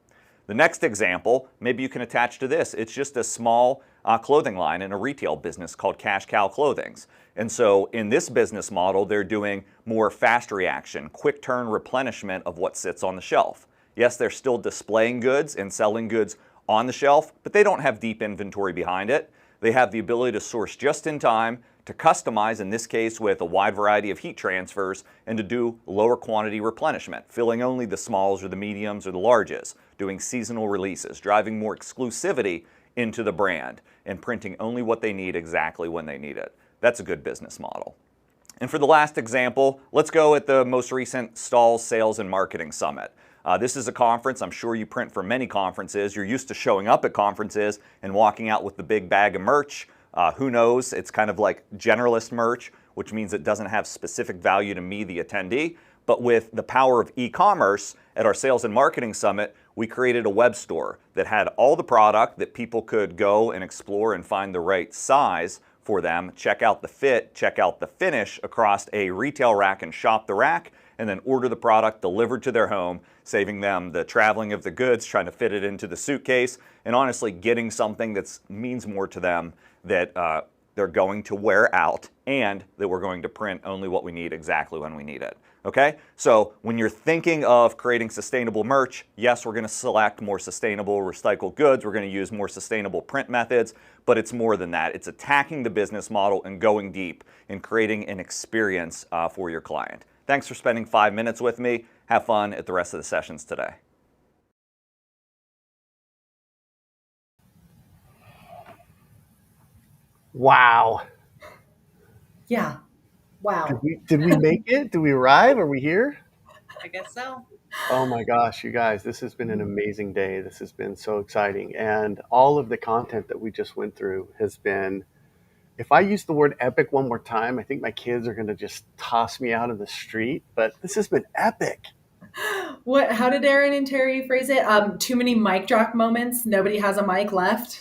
The next example, maybe you can attach to this. It's just a small clothing line in a retail business called Cash Cow Clothings. And so in this business model, they're doing more fast reaction, quick turn replenishment of what sits on the shelf. Yes, they're still displaying goods and selling goods on the shelf, but they don't have deep inventory behind it. They have the ability to source just in time, to customize, in this case with a wide variety of heat transfers, and to do lower quantity replenishment, filling only the smalls or the mediums or the larges, doing seasonal releases, driving more exclusivity into the brand, and printing only what they need exactly when they need it. That's a good business model. And for the last example, let's go at the most recent Stalls Sales and Marketing Summit. This is a conference. I'm sure you print for many conferences. You're used to showing up at conferences and walking out with the big bag of merch. Who knows? It's kind of like generalist merch, which means it doesn't have specific value to me, the attendee. But with the power of e-commerce, at our Sales and Marketing Summit, we created a web store that had all the product that people could go and explore and find the right size for them, check out the fit, check out the finish across a retail rack and shop the rack, and then order the product delivered to their home, saving them the traveling of the goods, trying to fit it into the suitcase, and honestly getting something that means more to them, that they're going to wear out, and that we're going to print only what we need exactly when we need it. Okay? So when you're thinking of creating sustainable merch, yes, we're going to select more sustainable recycled goods. We're going to use more sustainable print methods, but it's more than that. It's attacking the business model and going deep and creating an experience for your client. Thanks for spending 5 minutes with me, Have fun at the rest of the sessions today. Wow. Yeah. Wow. Did we make it? Did we arrive? Are we here? I guess so. Oh my gosh, you guys, this has been an amazing day. This has been so exciting. And all of the content that we just went through has been, if I use the word epic one more time, I think my kids are going to just toss me out of the street. But this has been epic. How did Aaron and Terry phrase it? Too many mic drop moments. Nobody has a mic left.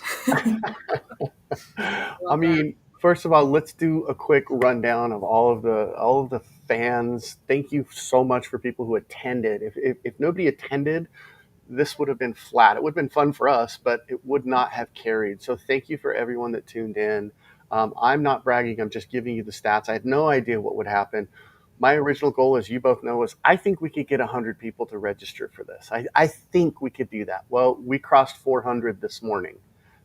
I mean, first of all, let's do a quick rundown of all of the fans. Thank you so much for people who attended. If nobody attended, this would have been flat. It would have been fun for us, but it would not have carried. So thank you for everyone that tuned in. I'm not bragging. I'm just giving you the stats. I had no idea what would happen. My original goal, as you both know, was I think we could get 100 people to register for this. I think we could do that. Well, we crossed 400 this morning.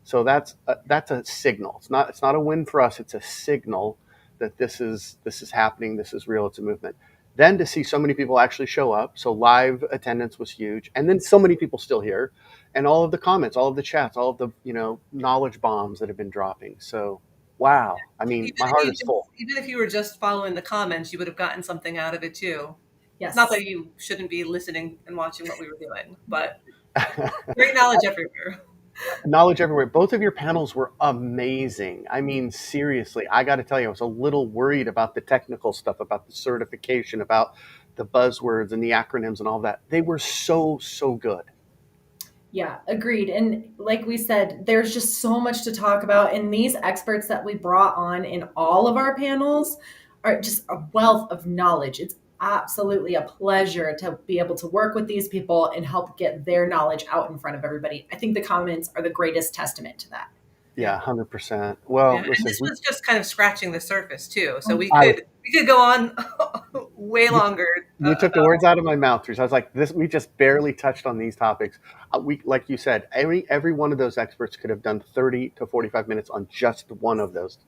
So that's a signal. It's not a win for us. It's a signal that this is happening. This is real. It's a movement. Then to see so many people actually show up, so live attendance was huge, and then so many people still here, and all of the comments, all of the chats, all of the knowledge bombs that have been dropping. So, wow! I mean, my heart is full. Even if you were just following the comments, you would have gotten something out of it too. Yes. Not that you shouldn't be listening and watching what we were doing, but great knowledge everywhere. Knowledge everywhere. Both of your panels were amazing. I mean, seriously, I got to tell you, I was a little worried about the technical stuff, about the certification, about the buzzwords and the acronyms and all that. They were so good. Yeah, agreed. And like we said, there's just so much to talk about. And these experts that we brought on in all of our panels are just a wealth of knowledge. It's absolutely a pleasure to be able to work with these people and help get their knowledge out in front of everybody. I think the comments are the greatest testament to that. Yeah, 100%. Well, Yeah, listen, and this was just kind of scratching the surface too. So we could go on way longer. You took the words out of my mouth, Teresa. I was like, we just barely touched on these topics. Like you said, every one of those experts could have done 30 to 45 minutes on just one of those.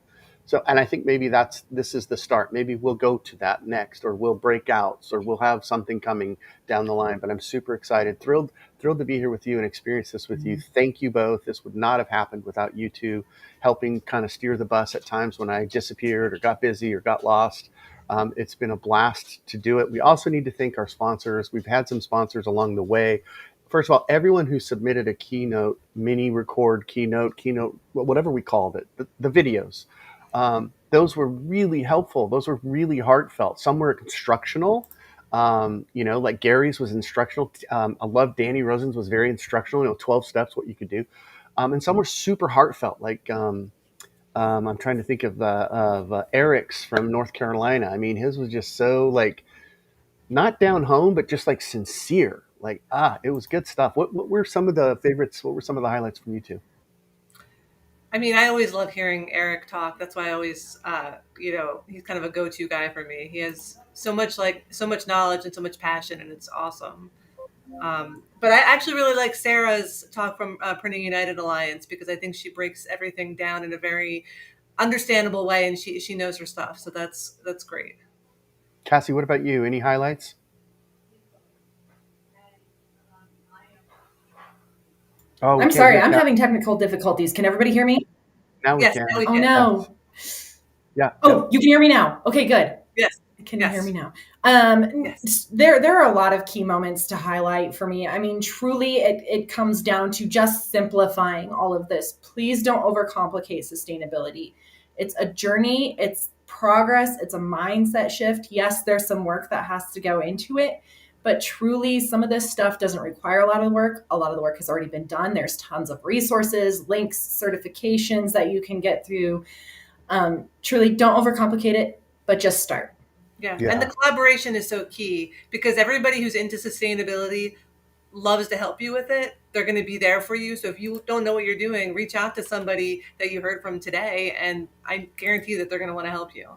So, and I think maybe this is the start. Maybe we'll go to that next, or we'll break out, or we'll have something coming down the line. But I'm super excited, thrilled to be here with you and experience this with you. Thank you both. This would not have happened without you two helping kind of steer the bus at times when I disappeared or got busy or got lost. It's been a blast to do it. We also need to thank our sponsors. We've had some sponsors along the way. First of all, everyone who submitted a keynote, mini record keynote, whatever we called it, the videos. Those were really helpful. Those were really heartfelt. Some were instructional, like Gary's was instructional. I love Danny Rosen's was very instructional, 12 steps, what you could do. And some were super heartfelt, like I'm trying to think of Eric's from North Carolina. I mean, his was just so like not down home, but just like sincere. Like, it was good stuff. What were some of the favorites? What were some of the highlights from you two? I mean, I always love hearing Eric talk. That's why I always, he's kind of a go-to guy for me. He has so much knowledge and so much passion, and it's awesome. But I actually really like Sarah's talk from Printing United Alliance, because I think she breaks everything down in a very understandable way, and she knows her stuff. So that's great. Cassie, what about you? Any highlights? Oh, I'm sorry. I'm having technical difficulties. Can everybody hear me? Now we yes, can. Now we Oh, can. no. Yeah. Oh, you can hear me now. Okay, good. Yes. Can you hear me now? Yes. There are a lot of key moments to highlight for me. I mean, truly, it comes down to just simplifying all of this. Please don't overcomplicate sustainability. It's a journey. It's progress. It's a mindset shift. Yes, there's some work that has to go into it. But truly, some of this stuff doesn't require a lot of work. A lot of the work has already been done. There's tons of resources, links, certifications that you can get through. Truly, don't overcomplicate it, but just start. Yeah. And the collaboration is so key, because everybody who's into sustainability loves to help you with it. They're going to be there for you. So if you don't know what you're doing, reach out to somebody that you heard from today, and I guarantee that they're going to want to help you.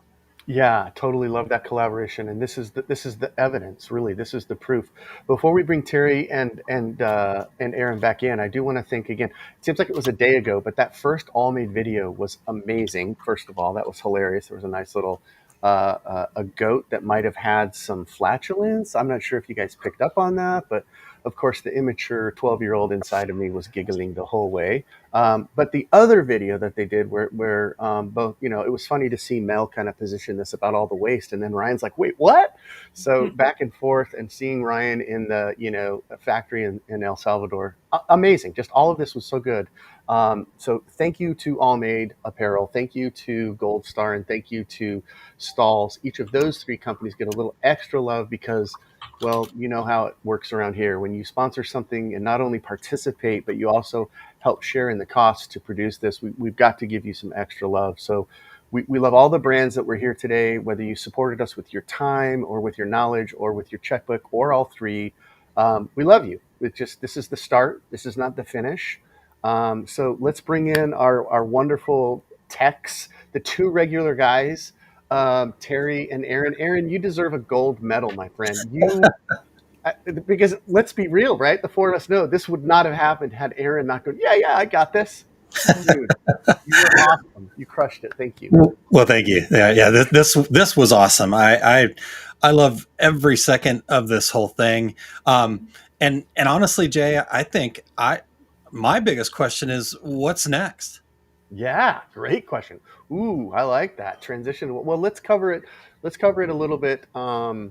Yeah, totally love that collaboration, and this is the evidence. Really, this is the proof. Before we bring Terry and Aaron back in, I do want to thank again. It seems like it was a day ago, but that first All Made video was amazing. First of all, that was hilarious. There was a nice little a goat that might have had some flatulence. I'm not sure if you guys picked up on that, but of course, the immature 12-year-old inside of me was giggling the whole way. But the other video that they did, where both, it was funny to see Mel kind of position this about all the waste, and then Ryan's like, "Wait, what?" So back and forth, and seeing Ryan in the factory in El Salvador, amazing. Just all of this was so good. So thank you to All Made Apparel, thank you to Gold Star, and thank you to Stalls. Each of those three companies get a little extra love because, well, you know how it works around here. When you sponsor something and not only participate, but you also help share in the costs to produce this, we've got to give you some extra love. So we love all the brands that were here today, whether you supported us with your time or with your knowledge or with your checkbook or all three. We love you. This is the start. This is not the finish. So let's bring in our wonderful techs, the two regular guys, Terry and Aaron. Aaron, you deserve a gold medal, my friend. Because let's be real, right? The four of us know this would not have happened had Aaron not gone, yeah, I got this. Dude, you were awesome. You crushed it. Thank you. Well, thank you. Yeah. This was awesome. I love every second of this whole thing. And honestly, Jay, I think my biggest question is what's next? Yeah, great question. Ooh, I like that transition. Well, let's cover it. Let's cover it a little bit. The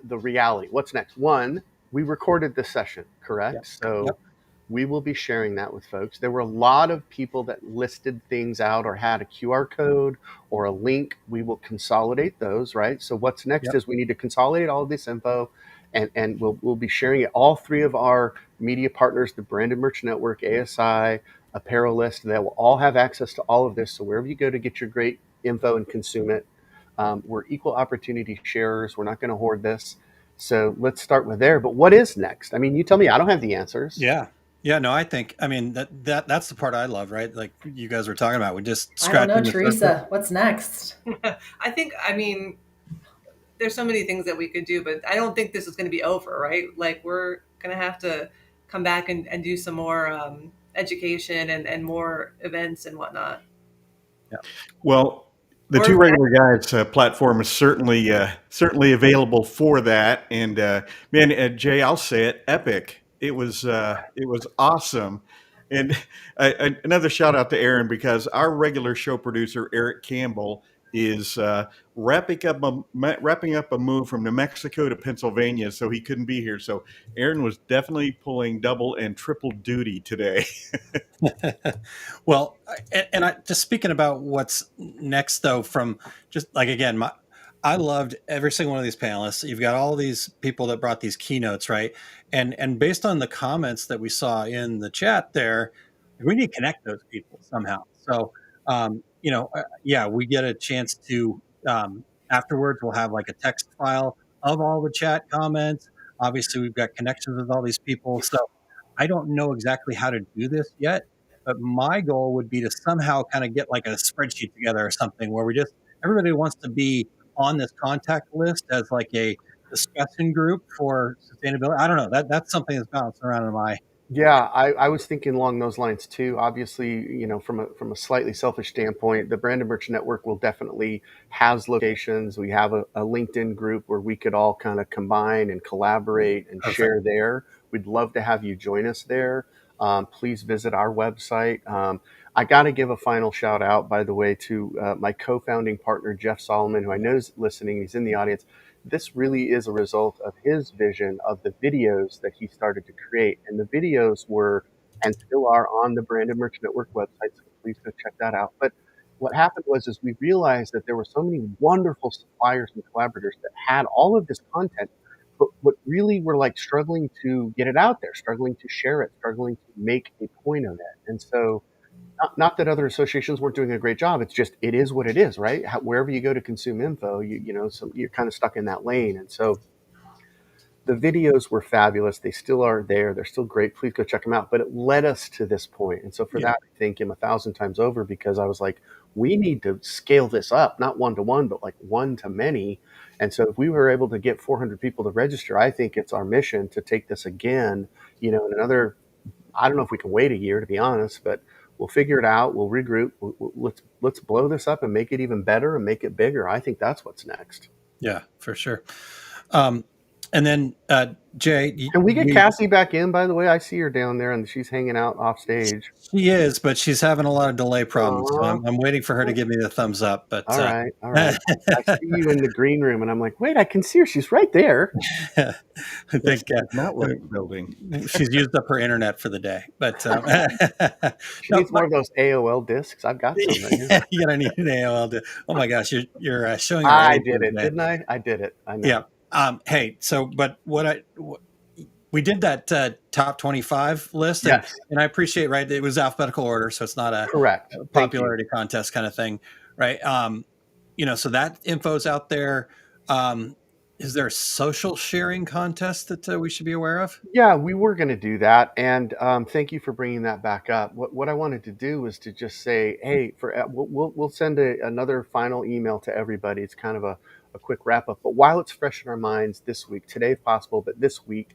reality. What's next? One, we recorded this session, correct? Yep. So Yep. we will be sharing that with folks. There were a lot of people that listed things out or had a QR code or a link. We will consolidate those, right? So what's next Yep. is we need to consolidate all of this info, and we'll be sharing it. All three of our media partners, the Branded Merch Network, ASI, Apparel List, that will all have access to all of this. So wherever you go to get your great info and consume it, we're equal opportunity sharers. We're not going to hoard this. So let's start with there. But what is next? I mean, you tell me. I don't have the answers. Yeah. No, I mean, that's the part I love, right? Like you guys were talking about, we just I don't know, scratching the surface. Teresa. What's next? I mean, there's so many things that we could do, but I don't think this is going to be over, right? Like we're going to have to come back and do some more education and more events and whatnot. Yeah. Well, the Two Regular Guys platform is certainly available for that. And man, Jay, I'll say it, epic. It was awesome. And another shout out to Aaron, because our regular show producer Eric Campbell is wrapping up a move from New Mexico to Pennsylvania, so he couldn't be here. So Aaron was definitely pulling double and triple duty today. Well, and I just speaking about what's next, though, from just like, again, I loved every single one of these panelists. You've got all these people that brought these keynotes, right? And based on the comments that we saw in the chat there, we need to connect those people somehow. So, yeah, we get a chance to, afterwards, we'll have like a text file of all the chat comments. Obviously, we've got connections with all these people. So I don't know exactly how to do this yet, but my goal would be to somehow kind of get like a spreadsheet together or something where everybody who wants to be on this contact list as like a discussion group for sustainability. I don't know. That's something that's bouncing around in my. Yeah, I was thinking along those lines too. Obviously, from a slightly selfish standpoint, the Branded Merch Network will definitely has locations. We have a LinkedIn group where we could all kind of combine and collaborate and Perfect. share there. We'd love to have you join us there. Please visit our website. I got to give a final shout out, by the way, to my co-founding partner, Jeff Solomon, who I know is listening. He's in the audience. This really is a result of his vision of the videos that he started to create. And the videos were and still are on the Branded Merch Network website, so please go check that out. But what happened was we realized that there were so many wonderful suppliers and collaborators that had all of this content, but really were like struggling to get it out there, struggling to share it, struggling to make a point of it. And so not that other associations weren't doing a great job. It's just, it is what it is, right? Wherever you go to consume info, you're kind of stuck in that lane. And so the videos were fabulous. They still are there. They're still great. Please go check them out. But it led us to this point. And so for that, I thank him 1,000 times over, because I was like, we need to scale this up, not one-to-one, but like one-to-many. And so if we were able to get 400 people to register, I think it's our mission to take this again, in another, I don't know if we can wait a year, to be honest, but We'll figure it out. We'll regroup. Let's blow this up and make it even better and make it bigger. I think that's what's next. Yeah, for sure. And then Jay, can we get Cassie back in? By the way, I see her down there and she's hanging out off stage. She is, but she's having a lot of delay problems. So I'm waiting for her to give me the thumbs up. But all right. I see you in the green room, and I'm like, wait, I can see her. She's right there. I think not like building. She's used up her internet for the day. But she needs more of those AOL discs. I've got some right here. You're gonna need an AOL disc. Oh my gosh, you're showing. I did it, didn't I? I did it. I know. Yeah. Hey, so but we did that top 25 list, yes. and I appreciate, right? It was alphabetical order, so it's not a correct popularity contest kind of thing, right? So that info's out there. Is there a social sharing contest that we should be aware of? Yeah, we were going to do that, and thank you for bringing that back up. What I wanted to do was to just say, hey, we'll send another final email to everybody. It's kind of a quick wrap up, but while it's fresh in our minds this week, today if possible, but this week,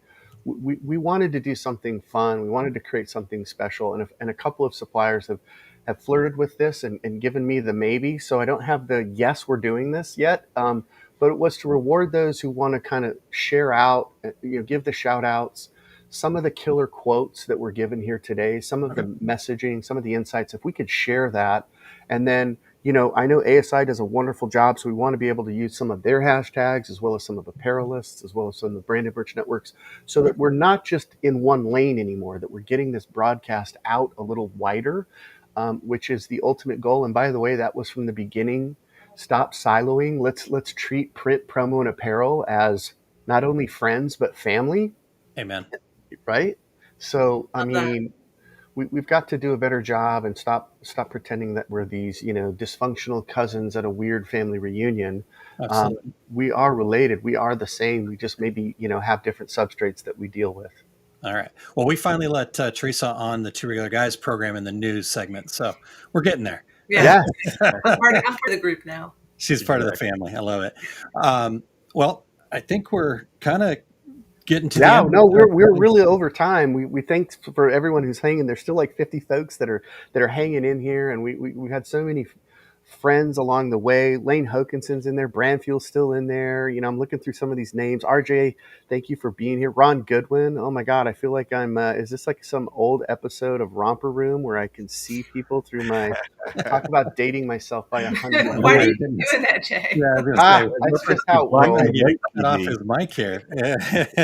we wanted to do something fun. We wanted to create something special, and a couple of suppliers have flirted with this and given me the maybe. So I don't have the yes, we're doing this yet. But it was to reward those who want to kind of share out, give the shout outs, some of the killer quotes that were given here today, some of the messaging, some of the insights. If we could share that, and then I know ASI does a wonderful job, so we want to be able to use some of their hashtags as well as some of apparelists, as well as some of the branded merch networks, so that we're not just in one lane anymore, that we're getting this broadcast out a little wider, which is the ultimate goal. And by the way, that was from the beginning. Stop siloing. Let's treat print, promo, and apparel as not only friends, but family. Amen. Right? So, I mean, we've got to do a better job and stop pretending that we're these, dysfunctional cousins at a weird family reunion. We are related. We are the same. We just maybe, have different substrates that we deal with. All right. Well, we finally let Teresa on the Two Regular Guys program in the news segment. So we're getting there. Yeah. I'm part of the group now. She's part of the family. I love it. Well, I think we're kind of getting to the end. No, we're really over time. We thank for everyone who's hanging. There's still like 50 folks that are hanging in here, and we had so many friends along the way. Lane Hokinson's in there. Brandfuel's still in there. I'm looking through some of these names. RJ, thank you for being here. Ron Goodwin. Oh my God, I feel like I'm. Is this like some old episode of Romper Room where I can see people through my? Talk about dating myself by 100. Why are you doing that, Jay? Yeah, that's just how it rolls. Cut off his mic here.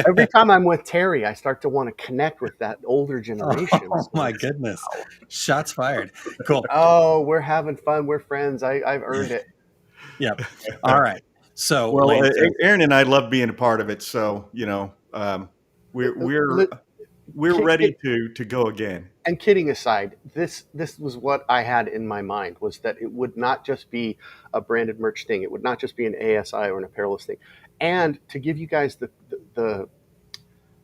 Every time I'm with Terry, I start to want to connect with that older generation. Oh my goodness! Shots fired. Cool. Oh, we're having fun. We're friends. I've earned it. Yep. All right. So, well, Aaron and I love being a part of it. So, we're ready to go again. And kidding aside, this was what I had in my mind, was that it would not just be a branded merch thing. It would not just be an ASI or an apparelist thing. And to give you guys the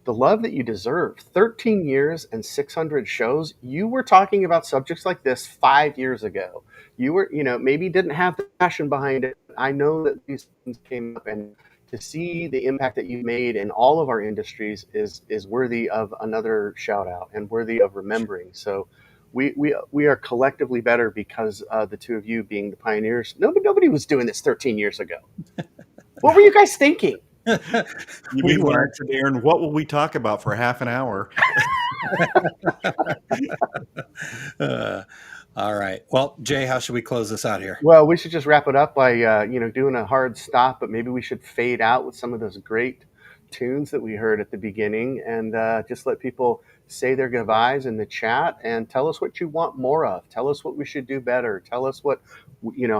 love that you deserve, 13 years and 600 shows, you were talking about subjects like this 5 years ago. You were, maybe didn't have the passion behind it. I know that these things came up, and to see the impact that you've made in all of our industries is worthy of another shout out and worthy of remembering. So we are collectively better because the two of you being the pioneers. Nobody was doing this 13 years ago. What were you guys thinking? You mean when I said, Aaron, what will we talk about for half an hour? All right. Well, Jay, how should we close this out here? Well, we should just wrap it up by doing a hard stop, but maybe we should fade out with some of those great tunes that we heard at the beginning, and just let people say their goodbyes in the chat and tell us what you want more of. Tell us what we should do better. Tell us what,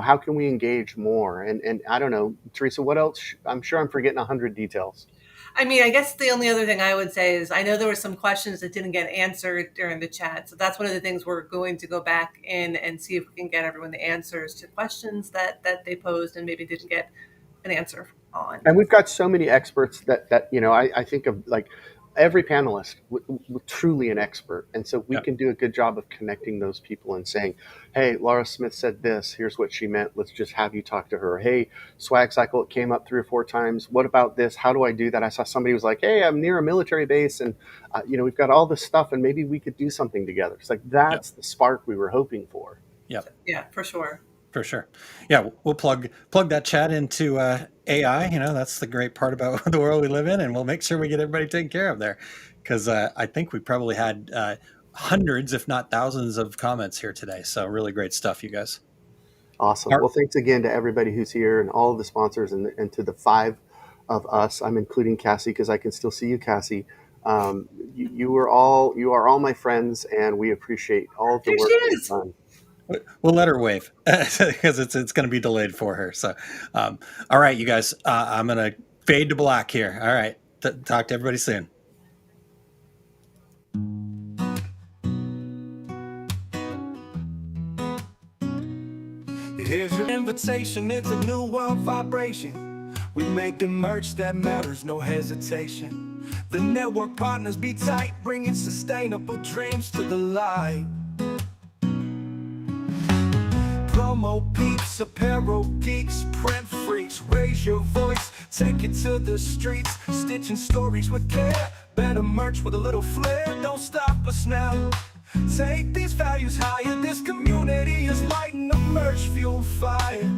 how can we engage more? And I don't know, Teresa, what else? I'm sure I'm forgetting 100 details. I mean, I guess the only other thing I would say is I know there were some questions that didn't get answered during the chat. So that's one of the things we're going to go back in and see if we can get everyone the answers to questions that they posed and maybe didn't get an answer on. And we've got so many experts that I think of, like, every panelist truly an expert. And so we can do a good job of connecting those people and saying, hey, Laura Smith said this, here's what she meant. Let's just have you talk to her. Hey, Swag Cycle, it came up 3 or 4 times. What about this? How do I do that? I saw somebody was like, hey, I'm near a military base and, we've got all this stuff and maybe we could do something together. It's like, that's the spark we were hoping for. Yep. Yeah, for sure. For sure. Yeah, we'll plug that chat into AI. That's the great part about the world we live in, and we'll make sure we get everybody taken care of there. Because I think we probably had hundreds, if not thousands, of comments here today. So really great stuff, you guys. Awesome. Well, thanks again to everybody who's here and all of the sponsors and to the 5 of us. I'm including Cassie because I can still see you, Cassie. You are all my friends, and we appreciate all of the work you've done. We'll let her wave because it's going to be delayed for her. So, all right, you guys, I'm going to fade to black here. All right. Talk to everybody soon. Here's your invitation. It's a new world vibration. We make the merch that matters, no hesitation. The network partners be tight, bringing sustainable dreams to the light. Promo peeps, apparel geeks, print freaks, raise your voice, take it to the streets, stitching stories with care, better merch with a little flair. Don't stop us now, take these values higher. This community is lighting the merch fuel fire.